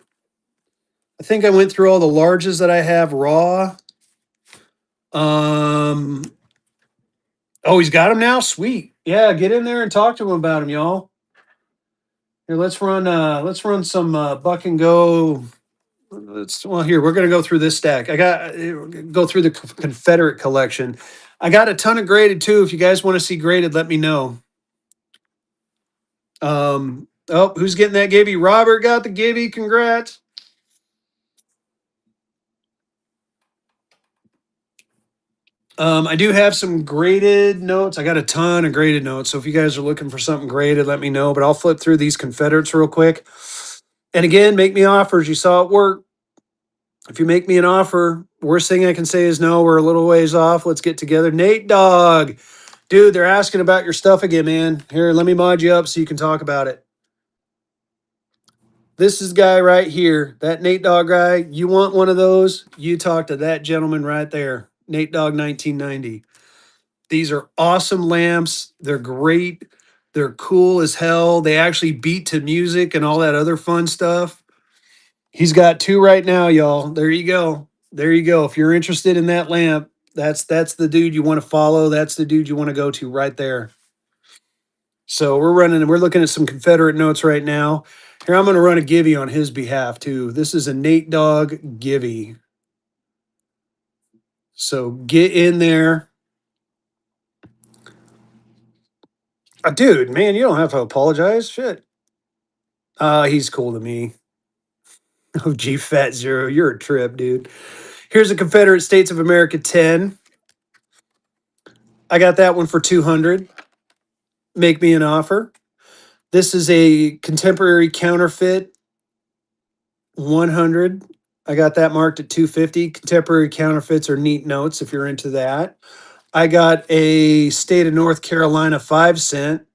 I think I went through all the larges that I have raw. Um, oh, he's got him now. Sweet. Yeah, get in there and talk to him about him, y'all. Here, let's run some buck and go. Here, we're gonna go through this stack. I got go through the Confederate collection. I got a ton of graded too. If you guys want to see graded, let me know. Oh, who's getting that Gibby? Robert got the Gibby. Congrats. I do have some graded notes. I got a ton of graded notes. So if you guys are looking for something graded, let me know. But I'll flip through these Confederates real quick. And again, make me offers. You saw it work. If you make me an offer, worst thing I can say is no. We're a little ways off. Let's get together. Nate Dogg, dude, they're asking about your stuff again, man. Here, let me mod you up so you can talk about it. This is guy right here, that Nate Dogg guy. You want one of those? You talk to that gentleman right there, Nate Dogg 1990. These are awesome lamps. They're great. They're cool as hell. They actually beat to music and all that other fun stuff. He's got two right now, y'all. There you go. There you go. If you're interested in that lamp, that's the dude you want to follow. That's the dude you want to go to right there. So we're looking at some Confederate notes right now. Here, I'm going to run a Givy on his behalf too. This is a Nate Dogg Givy. So get in there. Dude, man, you don't have to apologize. Shit. He's cool to me. Oh, G Fat Zero, you're a trip, dude. Here's a Confederate States of America 10. I got that one for 200. Make me an offer. This is a contemporary counterfeit 100. I got that marked at 250. Contemporary counterfeits are neat notes if you're into that. I got a state of North Carolina 5 cent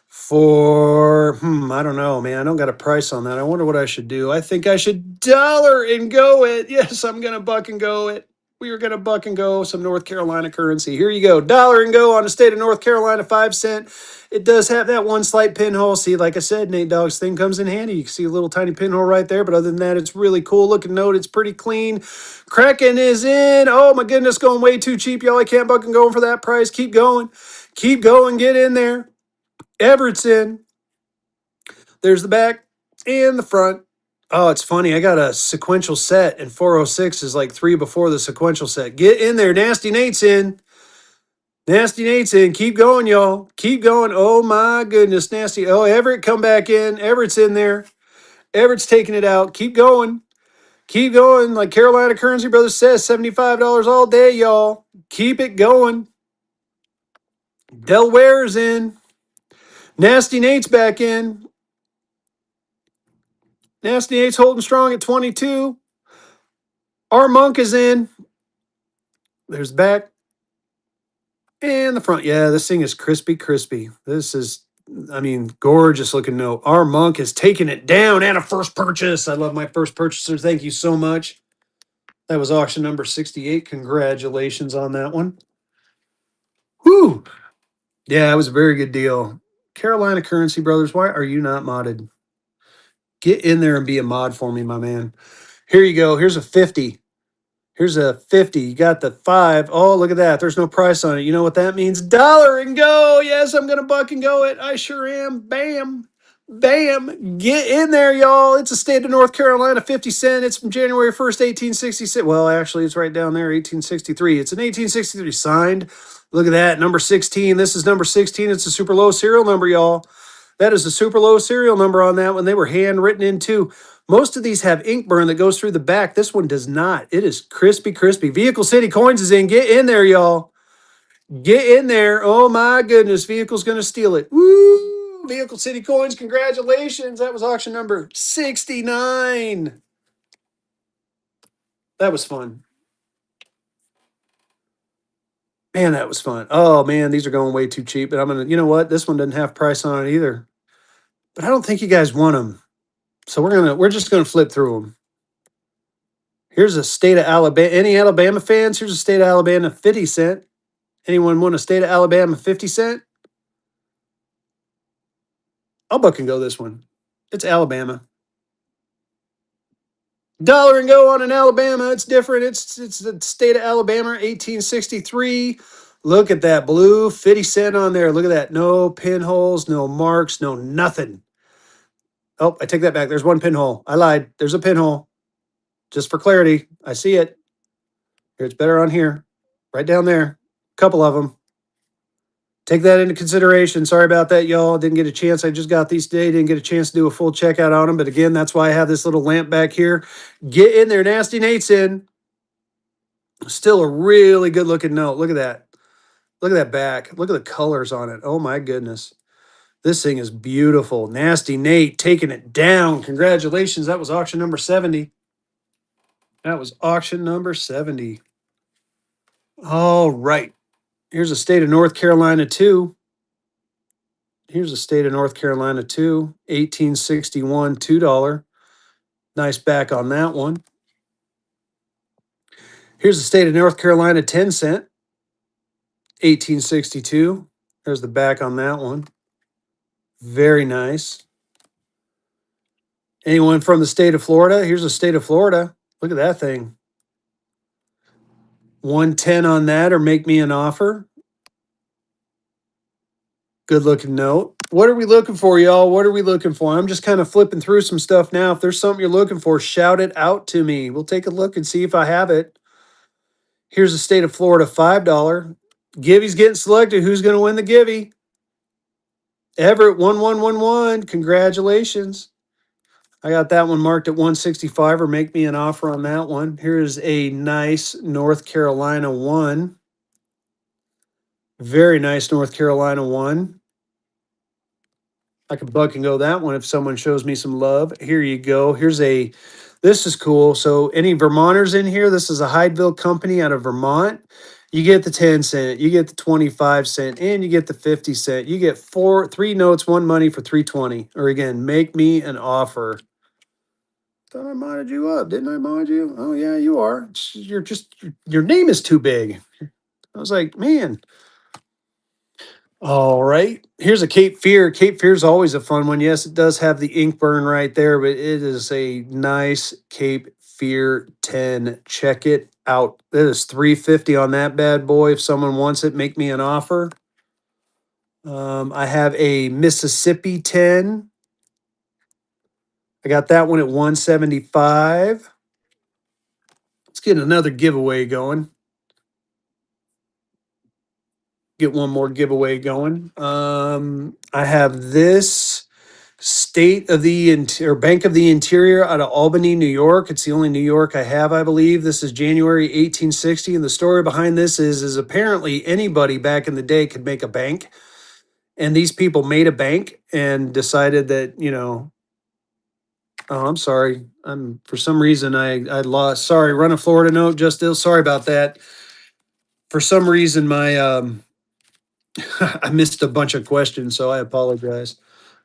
for I don't know, man. I don't got a price on that. I wonder what I should do. I think I should dollar and go it. Yes, I'm gonna buck and go it. We are gonna buck and go some North Carolina currency. Here you go. Dollar and go on a state of North Carolina 5 cent. It does have that one slight pinhole. See, like I said, Nate Dogg's thing comes in handy. You can see a little tiny pinhole right there, but other than that, it's really cool looking note. It's pretty clean. Kraken is in. Oh my goodness, going way too cheap, y'all. I can't buck and go for that price. Keep going. Keep going. Get in there. Everett's in. There's the back and the front. Oh, it's funny. I got a sequential set, and 406 is like three before the sequential set. Get in there. Nasty Nate's in. Nasty Nate's in. Keep going, y'all. Keep going. Oh, my goodness. Nasty. Oh, Everett, come back in. Everett's in there. Everett's taking it out. Keep going. Keep going. Like Carolina Currency Brothers says, $75 all day, y'all. Keep it going. Delaware's in. Nasty Nate's back in. Nasty Nate's holding strong at 22. Our Monk is in. There's the back and the front. Yeah, this thing is crispy, crispy. This is, I mean, gorgeous looking note. Our Monk is taking it down and a first purchase. I love my first purchaser. Thank you so much. That was auction number 68. Congratulations on that one. Whew. Yeah, it was a very good deal. Carolina Currency Brothers, why are you not modded? Get in there and be a mod for me, my man. Here you go. Here's a 50. Here's a 50. You got the 5. Oh, look at that. There's no price on it. You know what that means? Dollar and go. Yes, I'm going to buck and go it. I sure am. Bam. Bam. Get in there, y'all. It's a state of North Carolina, 50 cent. It's from January 1st, 1866. Well, actually, it's right down there, 1863. It's an 1863 signed. Look at that. Number 16. This is number 16. It's a super low serial number, y'all. That is a super low serial number on that one. They were handwritten in too. Most of these have ink burn that goes through the back. This one does not. It is crispy, crispy. Vehicle City Coins is in. Get in there, y'all. Get in there. Oh my goodness. Vehicle's going to steal it. Woo! Vehicle City Coins, congratulations. That was auction number 69. That was fun. Man, that was fun. Oh man, these are going way too cheap. But I'm going to, you know what? This one doesn't have price on it either. But I don't think you guys want them. So we're just going to flip through them. Here's a state of Alabama. Any Alabama fans? Here's a state of Alabama 50 cent. Anyone want a state of Alabama 50 cent? I'll buck and go this one. It's Alabama. Dollar and go on in Alabama. It's different. It's the state of Alabama, 1863. Look at that blue 50 cent on there. Look at that. No pinholes, no marks, no nothing. Oh, I take that back. There's one pinhole. I lied. There's a pinhole. Just for clarity. I see it. Here, it's better on here. Right down there. Couple of them. Take that into consideration. Sorry about that, y'all. Didn't get a chance. I just got these today. Didn't get a chance to do a full checkout on them. But again, that's why I have this little lamp back here. Get in there. Nasty Nate's in. Still a really good looking note. Look at that. Look at that back. Look at the colors on it. Oh my goodness. This thing is beautiful. Nasty Nate taking it down. Congratulations. That was auction number 70. That was auction number 70. All right. Here's a state of North Carolina, too. Here's a state of North Carolina, too. 1861, $2. Nice back on that one. Here's the state of North Carolina, 10 cent. 1862. There's the back on that one. Very nice. Anyone from the state of Florida? Here's the state of Florida. Look at that thing. 110 on that, or make me an offer. Good looking note. What are we looking for, y'all? What are we looking for? I'm just kind of flipping through some stuff now. If there's something you're looking for, shout it out to me. We'll take a look and see if I have it. Here's the state of Florida, $5. Givey's getting selected. Who's going to win the Givey? Everett, 1111. Congratulations. I got that one marked at 165, or make me an offer on that one. Here's a nice North Carolina 1. Very nice North Carolina 1. I could buck and go that one if someone shows me some love. Here you go. This is cool. So any Vermonters in here, this is a Hydeville company out of Vermont. You get the 10 cent, you get the 25 cent, and you get the 50 cent. You get three notes, one money for 320. Or again, make me an offer. Thought I modded you up. Didn't I mod you? Oh yeah, you are. Your name is too big. I was like, man. All right. Here's a Cape Fear. Cape Fear is always a fun one. Yes, it does have the ink burn right there, but it is a nice Cape Fear 10. Check it out. It is $350 on that bad boy. If someone wants it, make me an offer. I have a Mississippi 10. I got that one at 175. Let's get another giveaway going. Get one more giveaway going. I have this State of the Interior, Bank of the Interior out of Albany, New York. It's the only New York I have, I believe. This is January 1860, and the story behind this is apparently anybody back in the day could make a bank, and these people made a bank and decided that, oh, I'm sorry. I'm for some reason I lost. Sorry, run a Florida note. Just still sorry about that. For some reason my I missed a bunch of questions, so I apologize.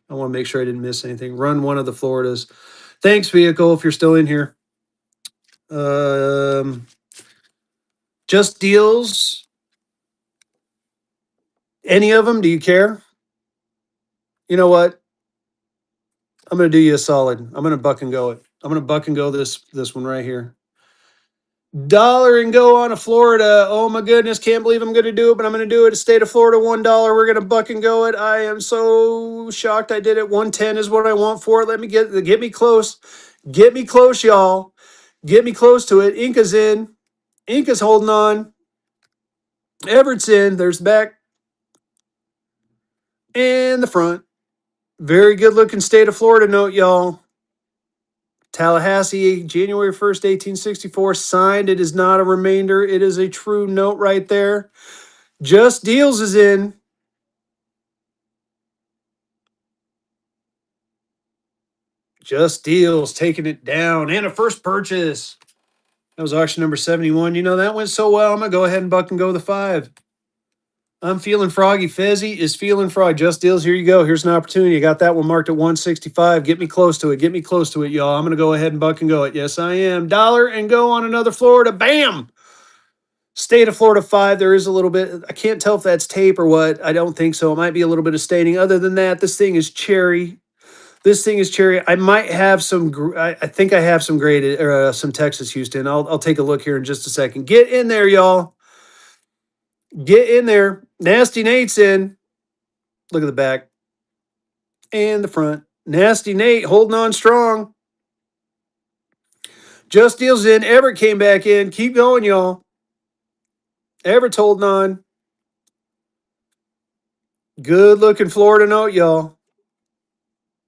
I want to make sure I didn't miss anything. Run one of the Floridas. Thanks, vehicle, if you're still in here. Um, just deals. Any of them? Do you care? You know what? I'm going to do you a solid. I'm going to buck and go it. I'm going to buck and go this one right here. Dollar and go on to Florida. Oh my goodness, can't believe I'm going to do it, but I'm going to do it. State of Florida, $1. We're going to buck and go it. I am so shocked I did it. 110 is what I want for it. Let me get me close. Get me close, y'all. Get me close to it. Inca's in. Inca's holding on. Everett's in. There's the back and the front. Very good looking State of Florida note, y'all. Tallahassee, January 1st, 1864. Signed. It is not a remainder. It is a true note right there. Just Deals is in. Just Deals taking it down. And a first purchase. That was auction number 71. That went so well. I'm going to go ahead and buck and go the 5. I'm feeling froggy. Fezzy is feeling froggy. Just Deals. Here you go. Here's an opportunity. I got that one marked at 165. Get me close to it. Get me close to it, y'all. I'm going to go ahead and buck and go it. Yes, I am. Dollar and go on another Florida. Bam! State of Florida 5. There is a little bit. I can't tell if that's tape or what. I don't think so. It might be a little bit of staining. Other than that, this thing is cherry. This thing is cherry. I might have some. I think I have some graded or some Texas Houston. I'll take a look here in just a second. Get in there, y'all. Get in there. Nasty Nate's in. Look at the back and the front. Nasty Nate holding on strong. Just Deals in. Everett came back in. Keep going, y'all. Everett's holding on. Good looking Florida note, y'all.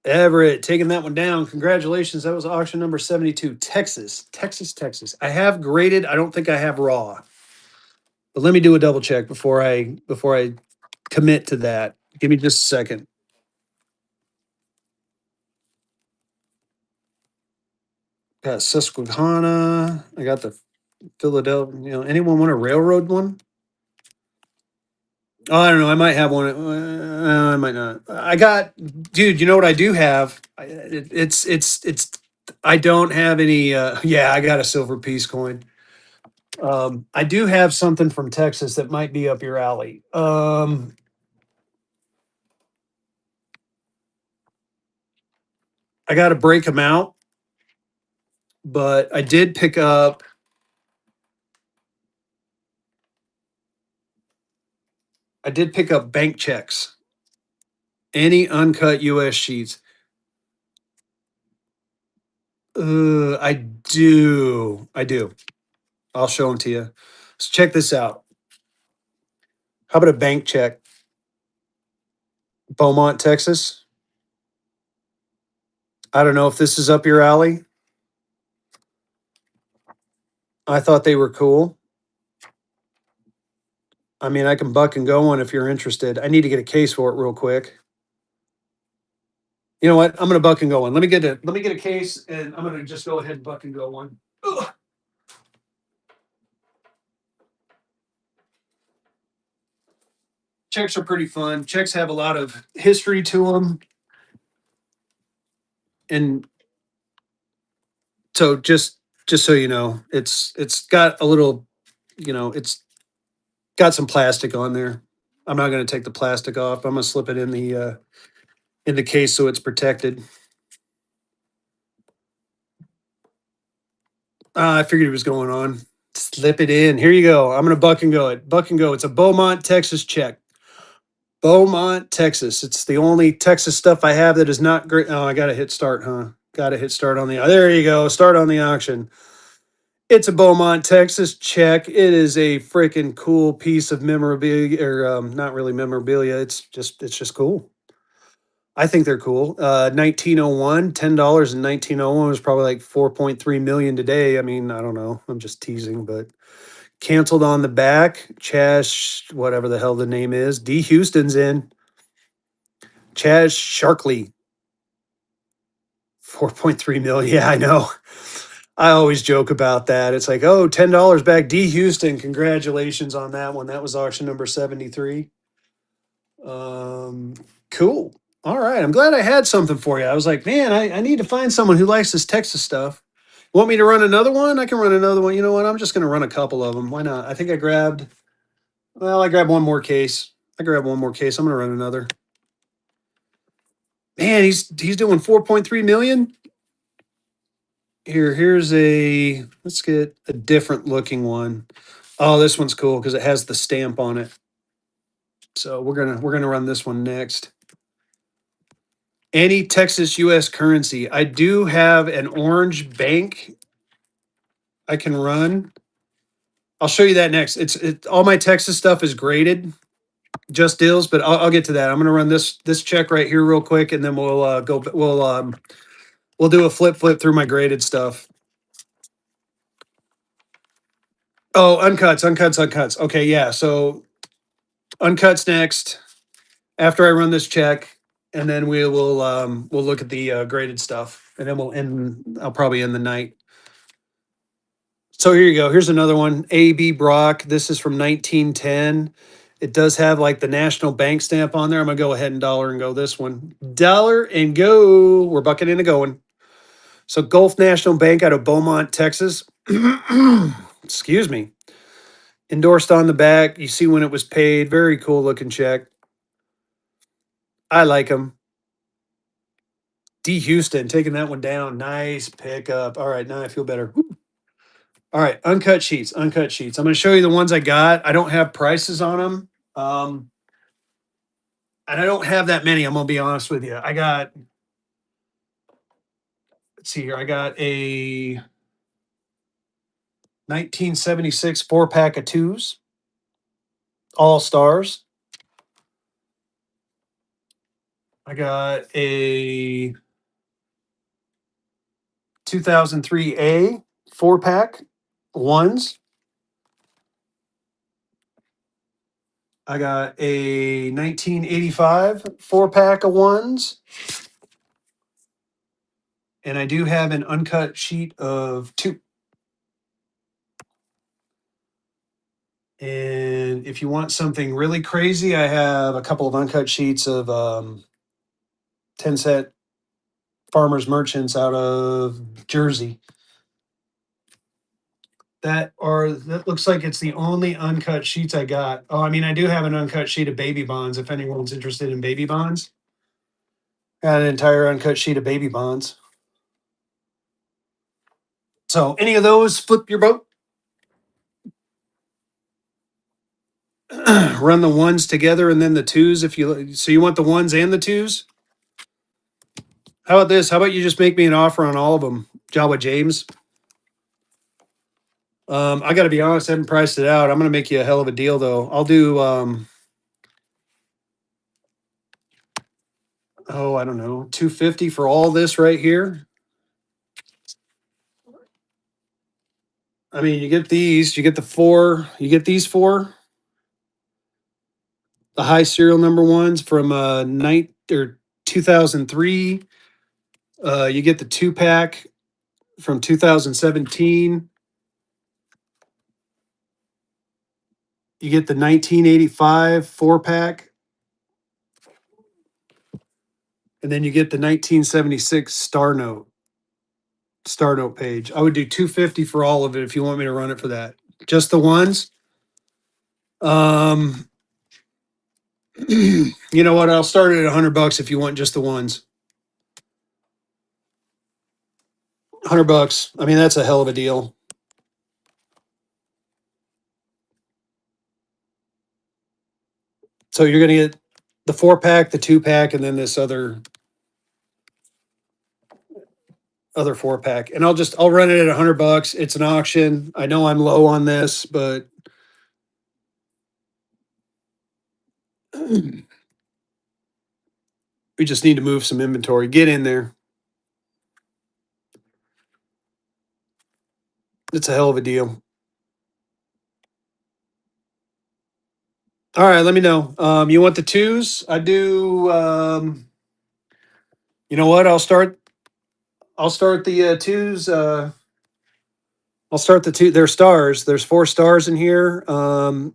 Everett taking that one down. Congratulations. That was auction number 72. Texas. Texas. I have graded. I don't think I have raw. But let me do a double check before I commit to that. Give me just a second. Got Susquehanna. I got the Philadelphia. Anyone want a railroad one? Oh, I don't know. I might have one. I might not. Dude. You know what I do have? It's. I don't have any. Yeah, I got a silver piece coin. I do have something from Texas that might be up your alley. I got to break them out, but I did pick up. Bank checks. Any uncut U.S. sheets. I do. I'll show them to you. So check this out. How about a bank check? Beaumont, Texas. I don't know if this is up your alley. I thought they were cool. I mean, I can buck and go one if you're interested. I need to get a case for it real quick. You know what? I'm gonna buck and go one. Let me get a case, and I'm gonna just go ahead and buck and go one. Ugh. Checks are pretty fun. Checks have a lot of history to them, and so just so you know, it's got a little, it's got some plastic on there. I'm not going to take the plastic off. I'm going to slip it in the case so it's protected. I figured it was going on. Slip it in. Here you go. I'm going to buck and go it. Buck and go. It's a Beaumont, Texas check. Beaumont, Texas. It's the only Texas stuff I have that is not great. Oh, I got to hit start, huh? Got to hit start on the. There you go. Start on the auction. It's a Beaumont, Texas check. It is a freaking cool piece of memorabilia, or not really memorabilia. It's just cool. I think they're cool. 1901, $10 in 1901 was probably like 4.3 million today. I mean, I don't know. I'm just teasing, but canceled on the back. Chaz, whatever the hell the name is. D. Houston's in. Chaz Sharkley, 4.3 million. Yeah, I know. I always joke about that. It's like, oh, $10 back. D. Houston, congratulations on that one. That was auction number 73. Um, cool. All right. I'm glad I had something for you. I was like, man, I need to find someone who likes this Texas stuff. Want me to run another one? I can run another one. You know what? I'm just going to run a couple of them. Why not? I think I grabbed one more case. I'm going to run another. Man, he's doing 4.3 million. Here's let's get a different looking one. Oh, this one's cool because it has the stamp on it. So we're gonna run this one next. Any Texas US currency. I do have an orange bank I can run. I'll show you that next. All my Texas stuff is graded, just deals, but I'll get to that. I'm gonna run this check right here real quick, and then we'll go. We'll do a flip through my graded stuff. Oh, uncuts. Okay, yeah. So uncuts next after I run this check, and then we'll look at the graded stuff, and then I'll probably end the night. So here you go. Here's another one. A.B. Brock. This is from 1910. It does have like the National Bank stamp on there. I'm gonna go ahead and dollar and go this one. Dollar and go. We're bucking into going. So Gulf National Bank out of Beaumont, Texas. Excuse me. Endorsed on the back. You see when it was paid. Very cool looking check. I like them. D. Houston taking that one down. Nice pickup. All right, now I feel better. All right, uncut sheets. I'm going to show you the ones I got. I don't have prices on them, and I don't have that many. I'm going to be honest with you. Let's see here. I got a 1976 4-pack of twos, all stars. I got a 2003A 4-pack ones. I got a 1985 4-pack of ones. And I do have an uncut sheet of two. And if you want something really crazy, I have a couple of uncut sheets of 10 cent farmers merchants out of Jersey. That looks like it's the only uncut sheets I got. Oh, I mean, I do have an uncut sheet of baby bonds if anyone's interested in baby bonds. Got an entire uncut sheet of baby bonds. So any of those, flip your boat. Run the ones together and then the twos if you want the ones and the twos. How about this? How about you just make me an offer on all of them, Jawa James? I got to be honest, I haven't priced it out. I'm going to make you a hell of a deal, though. I'll do, I don't know, 250 for all this right here. I mean, you get these, you get these four, the high serial number ones from 2003. You get the 2-pack from 2017. You get the 1985 4-pack. And then you get the 1976 Star Note page. I would do 250 for all of it if you want me to run it for that. Just the ones. Um, you know what? I'll start it at $100 if you want just the ones. $100. I mean, that's a hell of a deal. So you're going to get the 4-pack, the 2-pack, and then this other. other 4-pack, and I'll run it at $100. It's an auction. I know I'm low on this, but we just need to move some inventory. Get in there. It's a hell of a deal. All right, let me know. You want the twos? I do. You know what? I'll start the twos. I'll start the two. They're stars. There's 4 stars in here. I'll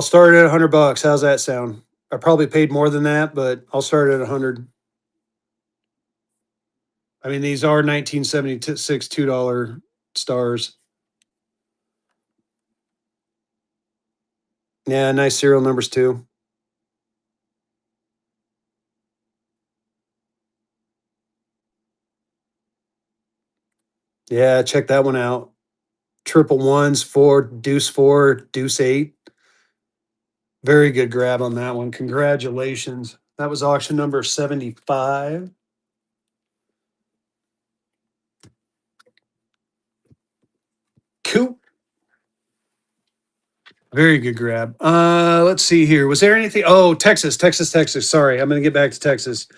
start at $100. How's that sound? I probably paid more than that, but I'll start at 100. I mean, these are 1976 $2 stars. Yeah, nice serial numbers too. Yeah, check that one out. Triple ones, four, deuce eight. Very good grab on that one. Congratulations. That was auction number 75. Cool. Very good grab. Let's see here. Was there anything? Oh, Texas. Sorry, I'm gonna get back to Texas.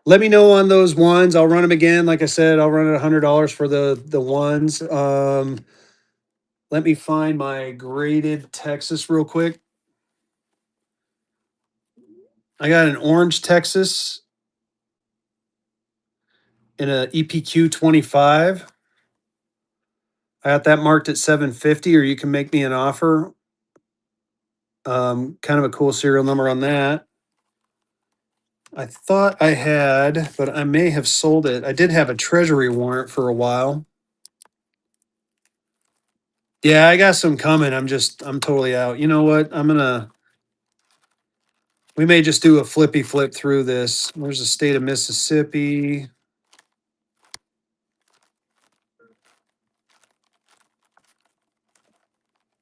Let me know on those ones. I'll run them again. Like I said, I'll run it $100 for the ones. Let me find my graded Texas real quick. I got an orange Texas in a EPQ 25. I got that marked at 750, or you can make me an offer. Kind of a cool serial number on that. I thought I had, but I may have sold it. I did have a treasury warrant for a while. Yeah, I got some coming. I'm totally out. You know what? We may just do a flippy flip through this. Where's the state of Mississippi?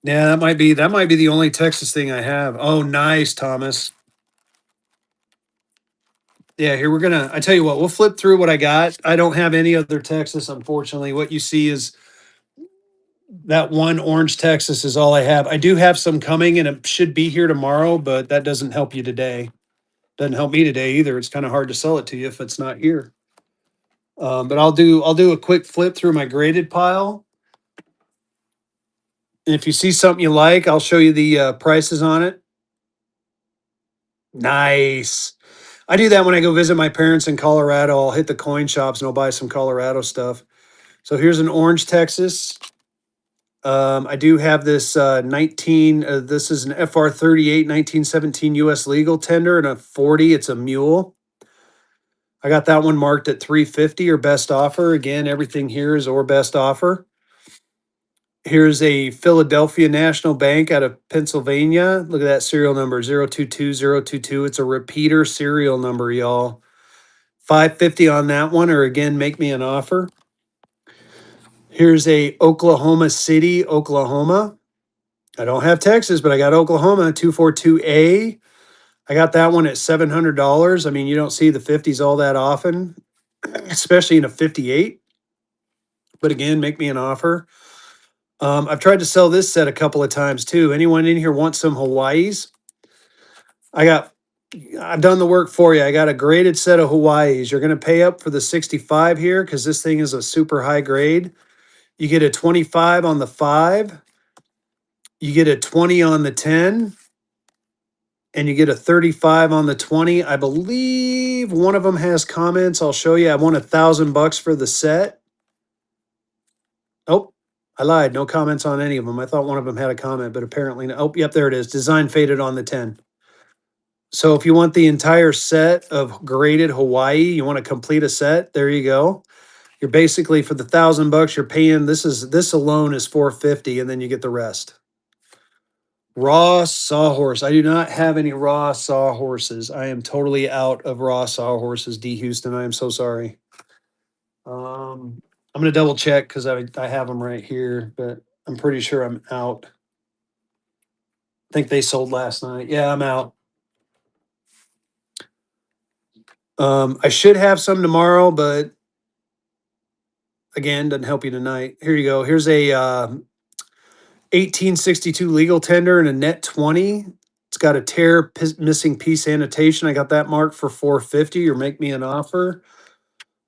Yeah, that might be the only Texas thing I have. Oh, nice, Thomas. Yeah, here I tell you what, we'll flip through what I got. I don't have any other Texas, unfortunately. What you see is that one orange Texas is all I have. I do have some coming and it should be here tomorrow, but that doesn't help you today. Doesn't help me today either. It's kind of hard to sell it to you if it's not here. But I'll do a quick flip through my graded pile. And if you see something you like, I'll show you the prices on it. Nice. I do that when I go visit my parents in Colorado. I'll hit the coin shops and I'll buy some Colorado stuff. So here's an orange Texas. I do have this 19. This is an FR 38 1917 U.S. legal tender and a 40. It's a mule. I got that one marked at 350 or best offer. Again, everything here is or best offer. Here's a Philadelphia National Bank out of Pennsylvania. Look at that serial number 022022. It's a repeater serial number, y'all. 550 on that one, or again, make me an offer. Here's a Oklahoma City, Oklahoma. I don't have Texas, but I got Oklahoma 242A. I got that one at $700. I mean, you don't see the 50s all that often, especially in a 58. But again, make me an offer. I've tried to sell this set a couple of times too. Anyone in here want some Hawaiis? I've done the work for you. I got a graded set of Hawaiis. You're going to pay up for the 65 here because this thing is a super high grade. You get a 25 on the 5. You get a 20 on the 10. And you get a 35 on the 20. I believe one of them has comments. I'll show you. I won $1,000 for the set. Oh, I lied. No comments on any of them. I thought one of them had a comment, but apparently no. Oh, yep, there it is. Design faded on the 10. So if you want the entire set of graded Hawaii, you want to complete a set, there you go. You're basically for the $1,000 you're paying. This alone is 450, and then you get the rest. Raw sawhorse. I do not have any raw sawhorses. I am totally out of raw sawhorses, D. Houston. I am so sorry. I'm gonna double check because I have them right here, but I'm pretty sure I'm out. I think they sold last night. Yeah, I'm out. I should have some tomorrow, but again, doesn't help you tonight. Here you go. Here's a 1862 legal tender and a net 20. It's got a missing piece annotation. I got that marked for 450 or make me an offer.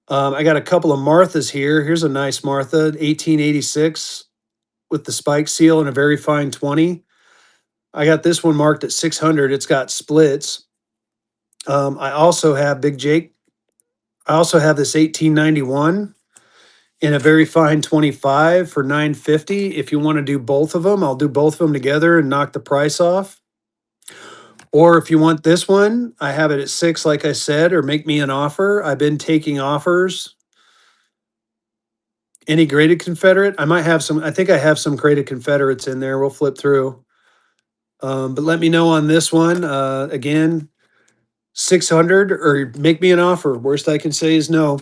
I got a couple of Marthas here. Here's a nice Martha, 1886 with the spike seal and a very fine 20. I got this one marked at 600. It's got splits. I also have Big Jake. I also have this 1891 in a very fine 25 for 950. If you want to do both of them, I'll do both of them together and knock the price off. Or if you want this one, I have it at 6 like I said, or make me an offer. I've been taking offers. Any graded Confederate? I might have some. I think I have some graded Confederates in there. We'll flip through. But let me know on this one. Again, 600 or make me an offer. Worst I can say is no.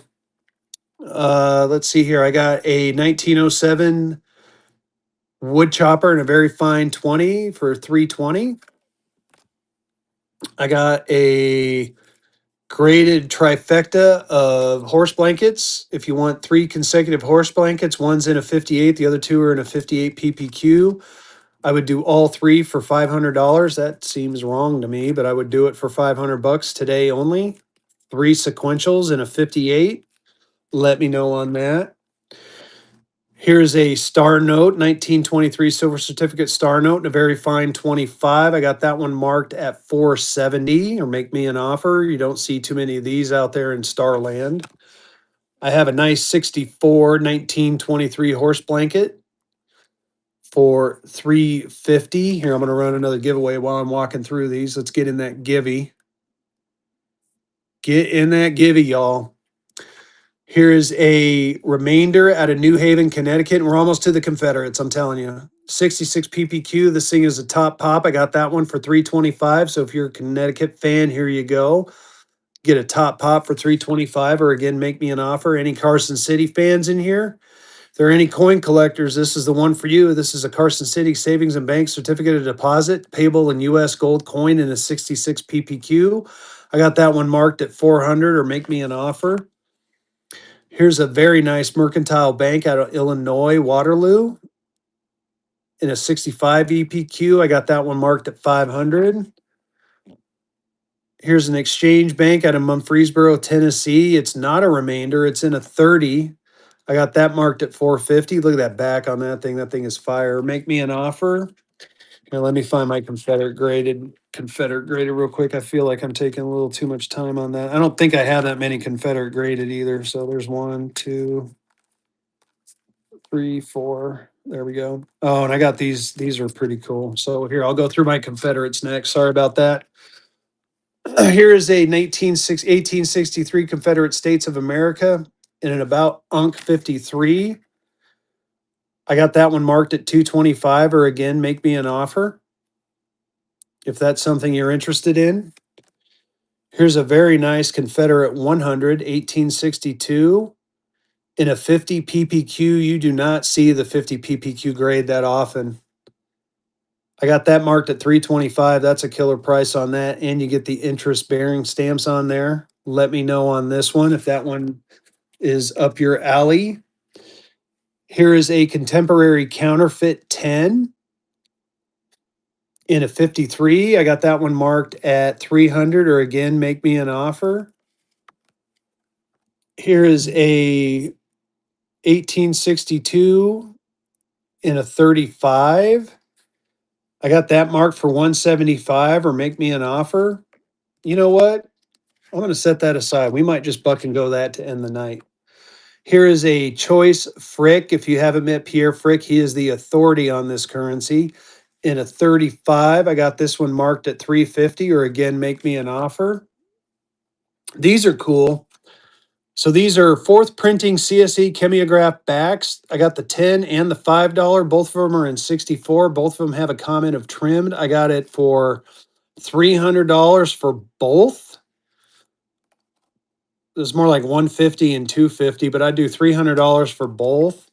Let's see here. I got a 1907 wood chopper and a very fine 20 for 320. I got a graded trifecta of horse blankets. If you want 3 consecutive horse blankets, one's in a 58, the other 2 are in a 58 PPQ. I would do all 3 for $500. That seems wrong to me, but I would do it for $500 today only. 3 sequentials in a 58. Let me know on that. Here's a Star Note, 1923 silver certificate Star Note, and a very fine 25. I got that one marked at 470, or make me an offer. You don't see too many of these out there in Starland. I have a nice 64 1923 horse blanket for 350. Here, I'm going to run another giveaway while I'm walking through these. Let's get in that givey. Get in that givey, y'all. Here is a remainder out of New Haven, Connecticut. And we're almost to the Confederates, I'm telling you. 66 PPQ. This thing is a top pop. I got that one for 325. So if you're a Connecticut fan, here you go. Get a top pop for 325 or again, make me an offer. Any Carson City fans in here? If there are any coin collectors, this is the one for you. This is a Carson City Savings and Bank certificate of deposit, payable in US gold coin in a 66 PPQ. I got that one marked at 400 or make me an offer. Here's a very nice mercantile bank out of Illinois, Waterloo, in a 65 EPQ. I got that one marked at 500. Here's an exchange bank out of Murfreesboro, Tennessee. It's not a remainder, it's in a 30. I got that marked at 450. Look at that back on that thing. That thing is fire. Make me an offer. Here, let me find my Confederate graded real quick. I feel like I'm taking a little too much time on that. I don't think I have that many Confederate graded either. So there's 1, 2, 3, 4. There we go. Oh, and I got these. These are pretty cool. So here, I'll go through my Confederates next. Sorry about that. Here is a 1863 Confederate States of America in an about Unk 53. I got that one marked at 225 or again, make me an offer if that's something you're interested in. Here's a very nice Confederate 100, 1862 in a 50 PPQ. You do not see the 50 PPQ grade that often. I got that marked at 325. That's a killer price on that. And you get the interest bearing stamps on there. Let me know on this one if that one is up your alley. Here is a contemporary counterfeit 10 in a 53. I got that one marked at 300 or again, make me an offer. Here is a 1862 in a 35. I got that marked for 175 or make me an offer. You know what? I'm going to set that aside. We might just buck and go that to end the night. Here is a choice Frick. If you haven't met Pierre Frick, he is the authority on this currency. In a 35, I got this one marked at 350 or again, make me an offer. These are cool. So these are fourth printing CSE chemiograph backs. I got the 10 and the $5. Both of them are in 64. Both of them have a comment of trimmed. I got it for $300 for both. It was more like 150 and 250, but I do $300 for both.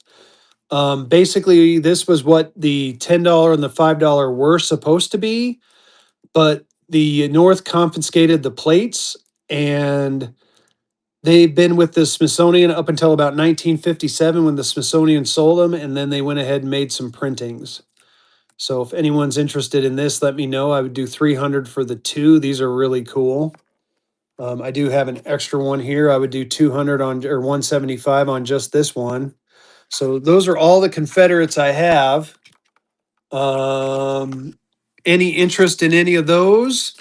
Basically, this was what the $10 and the $5 were supposed to be, but the North confiscated the plates and They've been with the Smithsonian up until about 1957 when the Smithsonian sold them, and then they went ahead and made some printings. So if anyone's interested in this, let me know. I would do 300 for the two. These are really cool. I do have an extra one here. I would do 200 on or 175 on just this one. So those are all the Confederates I have. Um, any interest in any of those?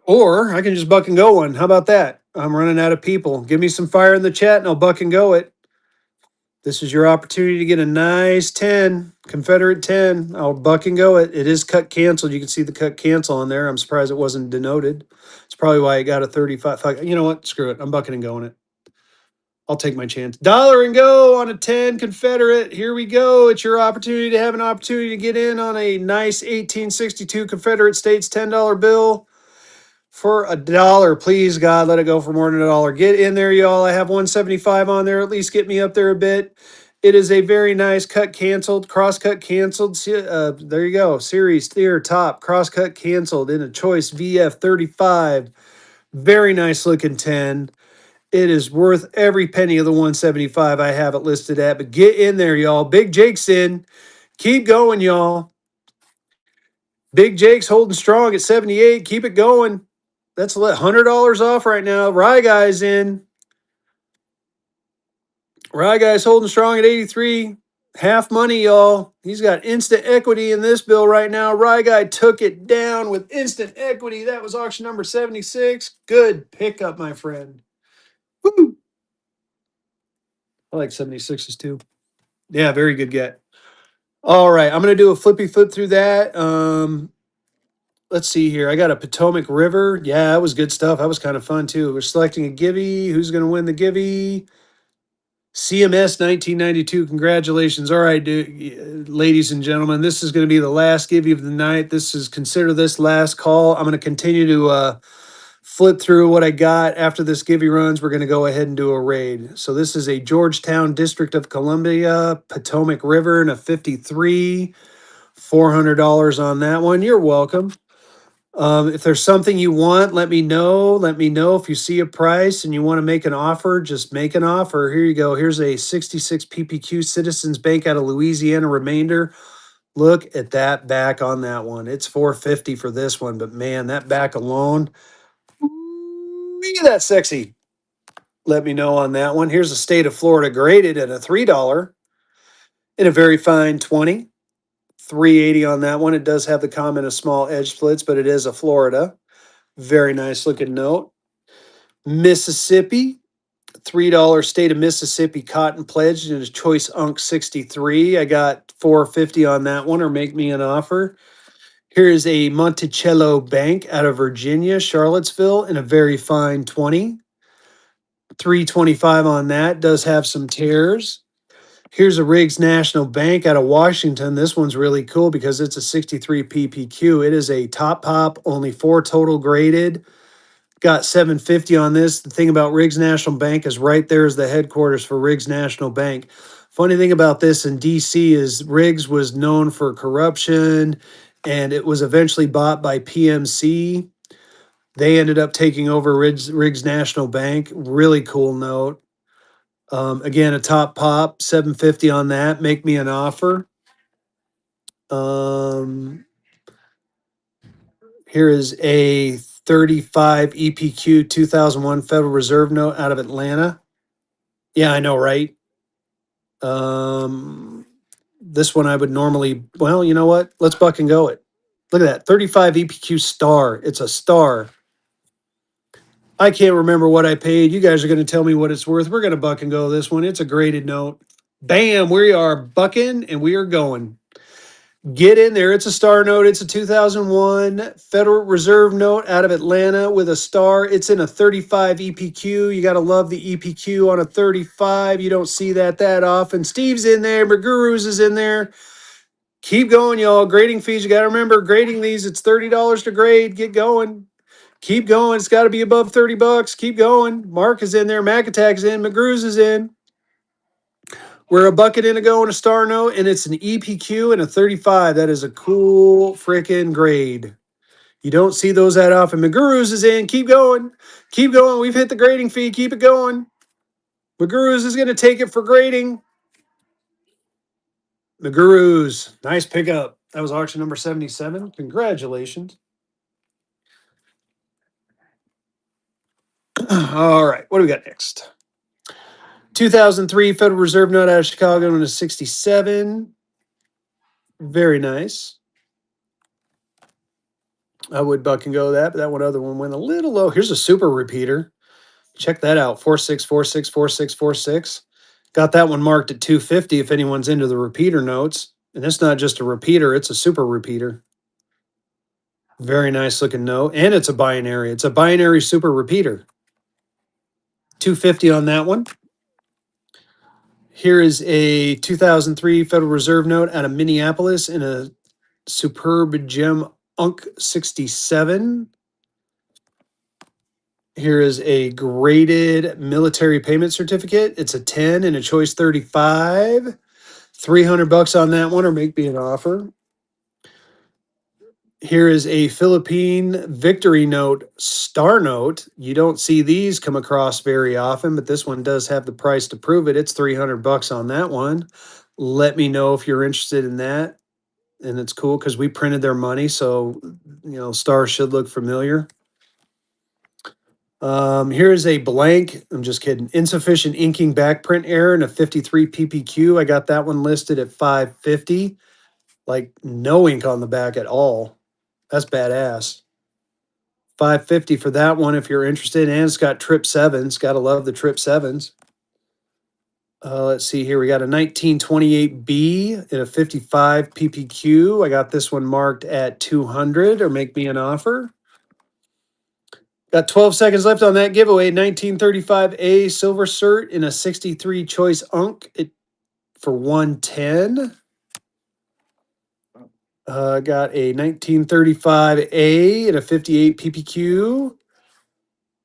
Or I can just buck and go one. How about that? I'm running out of people. Give me some fire in the chat and I'll buck and go it. This is your opportunity to get a nice 10, Confederate 10. I'll buck and go it. It is cut canceled. You can see the cut cancel on there. I'm surprised it wasn't denoted. It's probably why it got a 35. You know what? Screw it. I'm bucking and going it. I'll take my chance. Dollar and go on a 10 Confederate. Here we go. It's your opportunity to have an opportunity to get in on a nice 1862 Confederate States $10 bill for a dollar. Please, God, let it go for more than a dollar. Get in there, y'all. I have 175 on there. At least get me up there a bit. It is a very nice cut canceled, cross cut canceled. There you go. Series clear top, cross cut canceled in a choice VF 35. Very nice looking 10. It is worth every penny of the 175 I have it listed at. But get in there, y'all. Big Jake's in. Keep going, y'all. Big Jake's holding strong at 78. Keep it going. That's $100 off right now. Rye Guy's in. Rye Guy's holding strong at 83. Half money, y'all. He's got instant equity in this bill right now. Rye Guy took it down with instant equity. That was auction number 76. Good pickup, my friend. Woo! I like 76s too. Yeah, very good get. All right, I'm gonna do a flippy flip through that. Let's see here. I got a Potomac River. Yeah, that was good stuff. That was kind of fun too. We're selecting a Givey. Who's gonna win the Givey? CMS 1992. Congratulations. All right, ladies and gentlemen, this is going to be the last Givey of the night. This is consider this last call. I'm going to continue to flip through what I got after this Givey runs. We're going to go ahead and do a raid. So this is a Georgetown, District of Columbia, Potomac River, and a 53. $400 on that one. You're welcome. If there's something you want, let me know. Let me know if you see a price and you want to make an offer, just make an offer. Here you go. Here's a 66 PPQ Citizens Bank out of Louisiana remainder. Look at that back on that one. It's 450 for this one, but man, that back alone, look at that sexy. Let me know on that one. Here's the state of Florida graded at a $3 in a very fine 20. 380 on that one. It does have the comment of small edge splits, but it is a Florida. Very nice looking note. Mississippi, $3 state of Mississippi cotton pledged in a choice Unk 63. I got 450 on that one, or make me an offer. Here is a Monticello Bank out of Virginia, Charlottesville, in a very fine 20. 325 on that. Does have some tears. Here's a Riggs National Bank out of Washington. This one's really cool because it's a 63 PPQ. It is a top pop, only 4 total graded. Got 750 on this. The thing about Riggs National Bank is right there is the headquarters for Riggs National Bank. Funny thing about this in DC is Riggs was known for corruption and it was eventually bought by PMC. They ended up taking over Riggs National Bank. Really cool note. Again, a top pop, 750 on that. Make me an offer. Here is a 35 EPQ 2001 Federal Reserve note out of Atlanta. Yeah, I know, right? This one I would normally, well, you know what? Let's buck and go it. Look at that, 35 EPQ star. It's a star. I can't remember what I paid. You guys are going to tell me what it's worth. We're going to buck and go this one. It's a graded note. Bam, we are bucking and we are going. Get in there. It's a star note. It's a 2001 Federal Reserve note out of Atlanta with a star. It's in a 35 EPQ. You got to love the EPQ on a 35. You don't see that often. Steve's in there. Magurus is in there. Keep going, y'all. Grading fees. You got to remember grading these. It's $30 to grade. Get going. Keep going. It's got to be above 30 bucks. Keep going. Mark is in there. Mac Attack's in. McGrew's is in. We're a bucket in a go and a star note, and it's an EPQ and a 35. That is a cool freaking grade. You don't see those that often. McGurus is in. Keep going. Keep going. We've hit the grading fee. Keep it going. McGurus is going to take it for grading. McGurus. Nice pickup. That was auction number 77. Congratulations. All right. What do we got next? 2003 Federal Reserve note out of Chicago in a 67. Very nice. I would buck and go that, but that one other one went a little low. Here's a super repeater. Check that out. 46464646. Got that one marked at 250 if anyone's into the repeater notes. And it's not just a repeater, it's a super repeater. Very nice looking note. And it's a binary. It's a binary super repeater. 250 on that one. Here is a 2003 Federal Reserve note out of Minneapolis in a superb gem Unk 67. Here is a graded military payment certificate. It's a 10 and a choice 35. 300 bucks on that one, or make me an offer. Here is a Philippine Victory Note Star Note. You don't see these come across very often, but this one does have the price to prove it. It's 300 bucks on that one. Let me know if you're interested in that. And it's cool because we printed their money, so stars should look familiar. Here's a blank. I'm just kidding. Insufficient inking backprint error and a 53 PPQ. I got that one listed at 550. Like no ink on the back at all. That's badass. 550 for that one if you're interested. And it's got trip sevens. Gotta love the trip sevens. Let's see here. We got a 1928B and a 55 PPQ. I got this one marked at 200, or make me an offer. Got 12 seconds left on that giveaway. 1935A silver cert in a 63 choice unk for 110. Got a 1935A and a 58 PPQ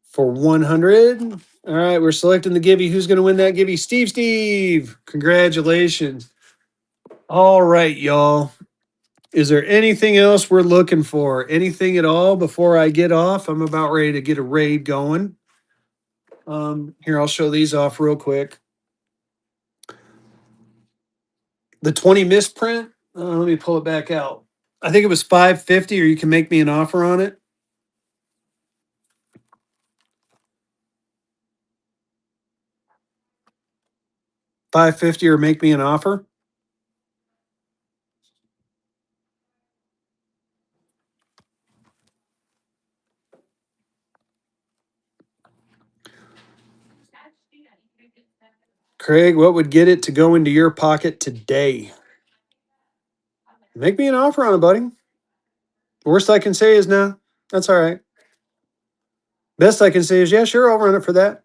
for 100. All right, we're selecting the Gibby. Who's going to win that Gibby? Steve. Congratulations. All right, y'all. Is there anything else we're looking for? Anything at all before I get off? I'm about ready to get a raid going. Here, I'll show these off real quick. The 20 misprint, let me pull it back out. I think it was 550, or you can make me an offer on it. $550 or make me an offer. Craig, what would get it to go into your pocket today? Make me an offer on it, buddy. Worst I can say is no. That's all right. Best I can say is, yeah, sure, I'll run it for that.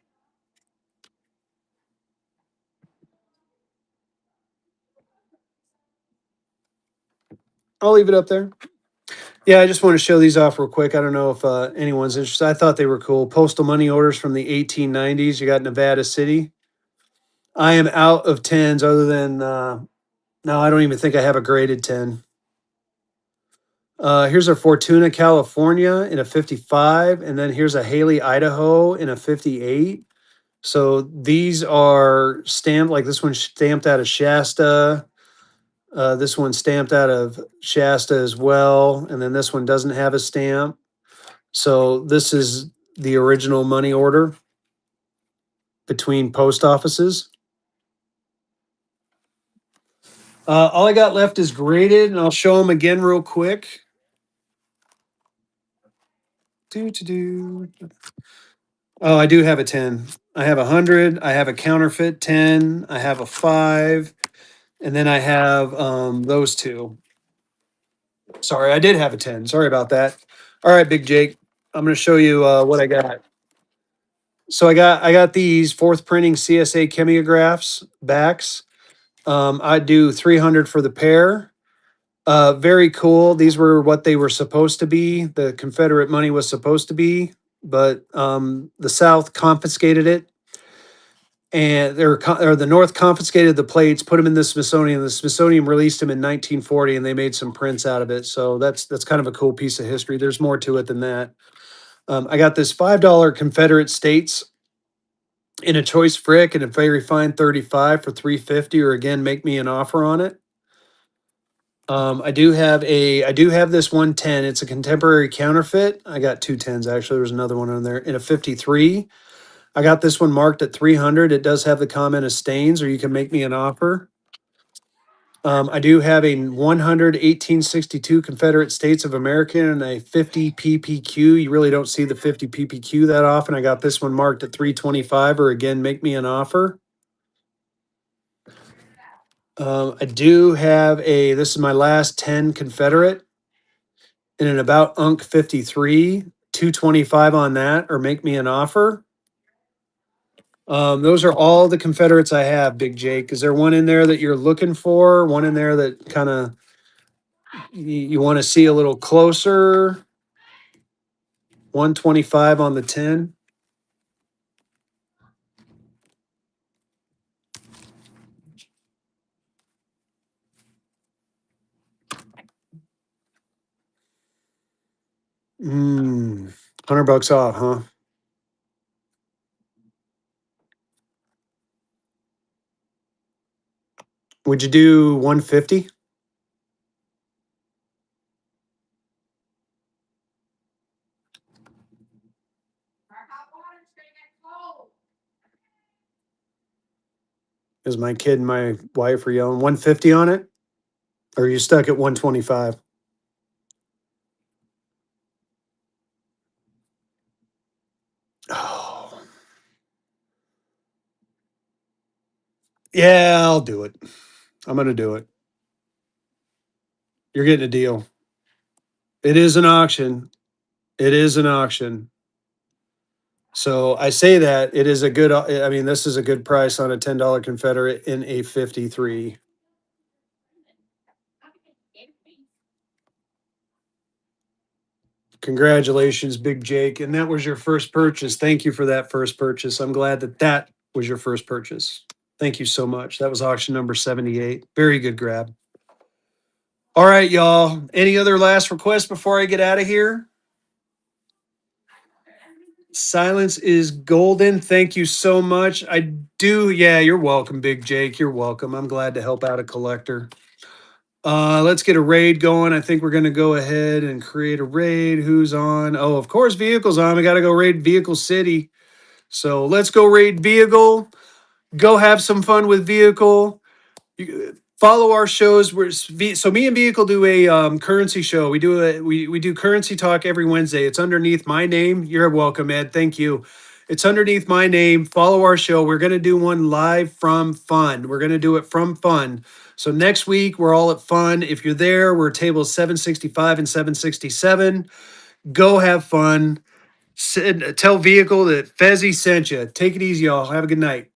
I'll leave it up there. Yeah, I just want to show these off real quick. I don't know if anyone's interested. I thought they were cool. Postal money orders from the 1890s. You got Nevada City. I am out of 10s other than, no, I don't even think I have a graded 10. Here's a Fortuna, California in a 55. And then here's a Haley, Idaho in a 58. So these are stamped, like this one's stamped out of Shasta. This one's stamped out of Shasta as well. And then this one doesn't have a stamp. So this is the original money order between post offices. All I got left is graded, and I'll show them again real quick. Oh, I do have a 10. I have 100. I have a counterfeit 10. I have a 5. And then I have those two. Sorry, I did have a 10. Sorry about that. All right, Big Jake. I'm going to show you what I got. So I got these fourth printing CSA chemiographs backs. I do 300 for the pair. Very cool. These were what they were supposed to be. The Confederate money was supposed to be, but the South confiscated it and the North confiscated the plates, put them in the Smithsonian. The Smithsonian released them in 1940, and they made some prints out of it. So that's kind of a cool piece of history. There's more to it than that. I got this $5 Confederate States in a choice frick and a very fine 35 for 350, or again, make me an offer on it. I do have this 110. It's a contemporary counterfeit. I got two tens actually. There's another one on there in a 53. I got this one marked at 300. It does have the comment of stains, or you can make me an offer. I do have a 100 1862 Confederate States of America and a 50 PPQ. You really don't see the 50 PPQ that often. I got this one marked at 325, or again, make me an offer. I do have this is my last 10 Confederate in an about Unk 53, 225 on that, or make me an offer. Those are all the Confederates I have, Big Jake. Is there one in there that you're looking for? One in there that kind of you want to see a little closer? 125 on the 10. $100 off, huh? Would you do 150? Because my kid and my wife are yelling 150 on it? Or are you stuck at 125? Oh, yeah, I'll do it. I'm going to do it. You're getting a deal. It is an auction. It is an auction. So I say that it is a good, I mean, this is a good price on a $10 Confederate in a 53. Congratulations, Big Jake. And that was your first purchase. Thank you for that first purchase. I'm glad that that was your first purchase. Thank you so much. That was auction number 78. Very good grab. All right, y'all. Any other last requests before I get out of here? Silence is golden. Thank you so much. I do. Yeah, you're welcome, Big Jake. You're welcome. I'm glad to help out a collector. Let's get a raid going. I think we're going to go ahead and create a raid. Who's on? Oh, of course, Vehicle's on. We got to go raid Vehicle City. So let's go raid Vehicle. Go have some fun with Vehicle. Follow our shows. So me and Vehicle do a currency show. We do currency talk every Wednesday. It's underneath my name. You're welcome, Ed. Thank you. It's underneath my name. Follow our show. We're going to do one live from Fun. We're going to do it from Fun. So next week we're all at Fun. If you're there, we're tables 765 and 767. Go have fun. Tell Vehicle that Fezzy sent you. Take it easy, y'all. Have a good night.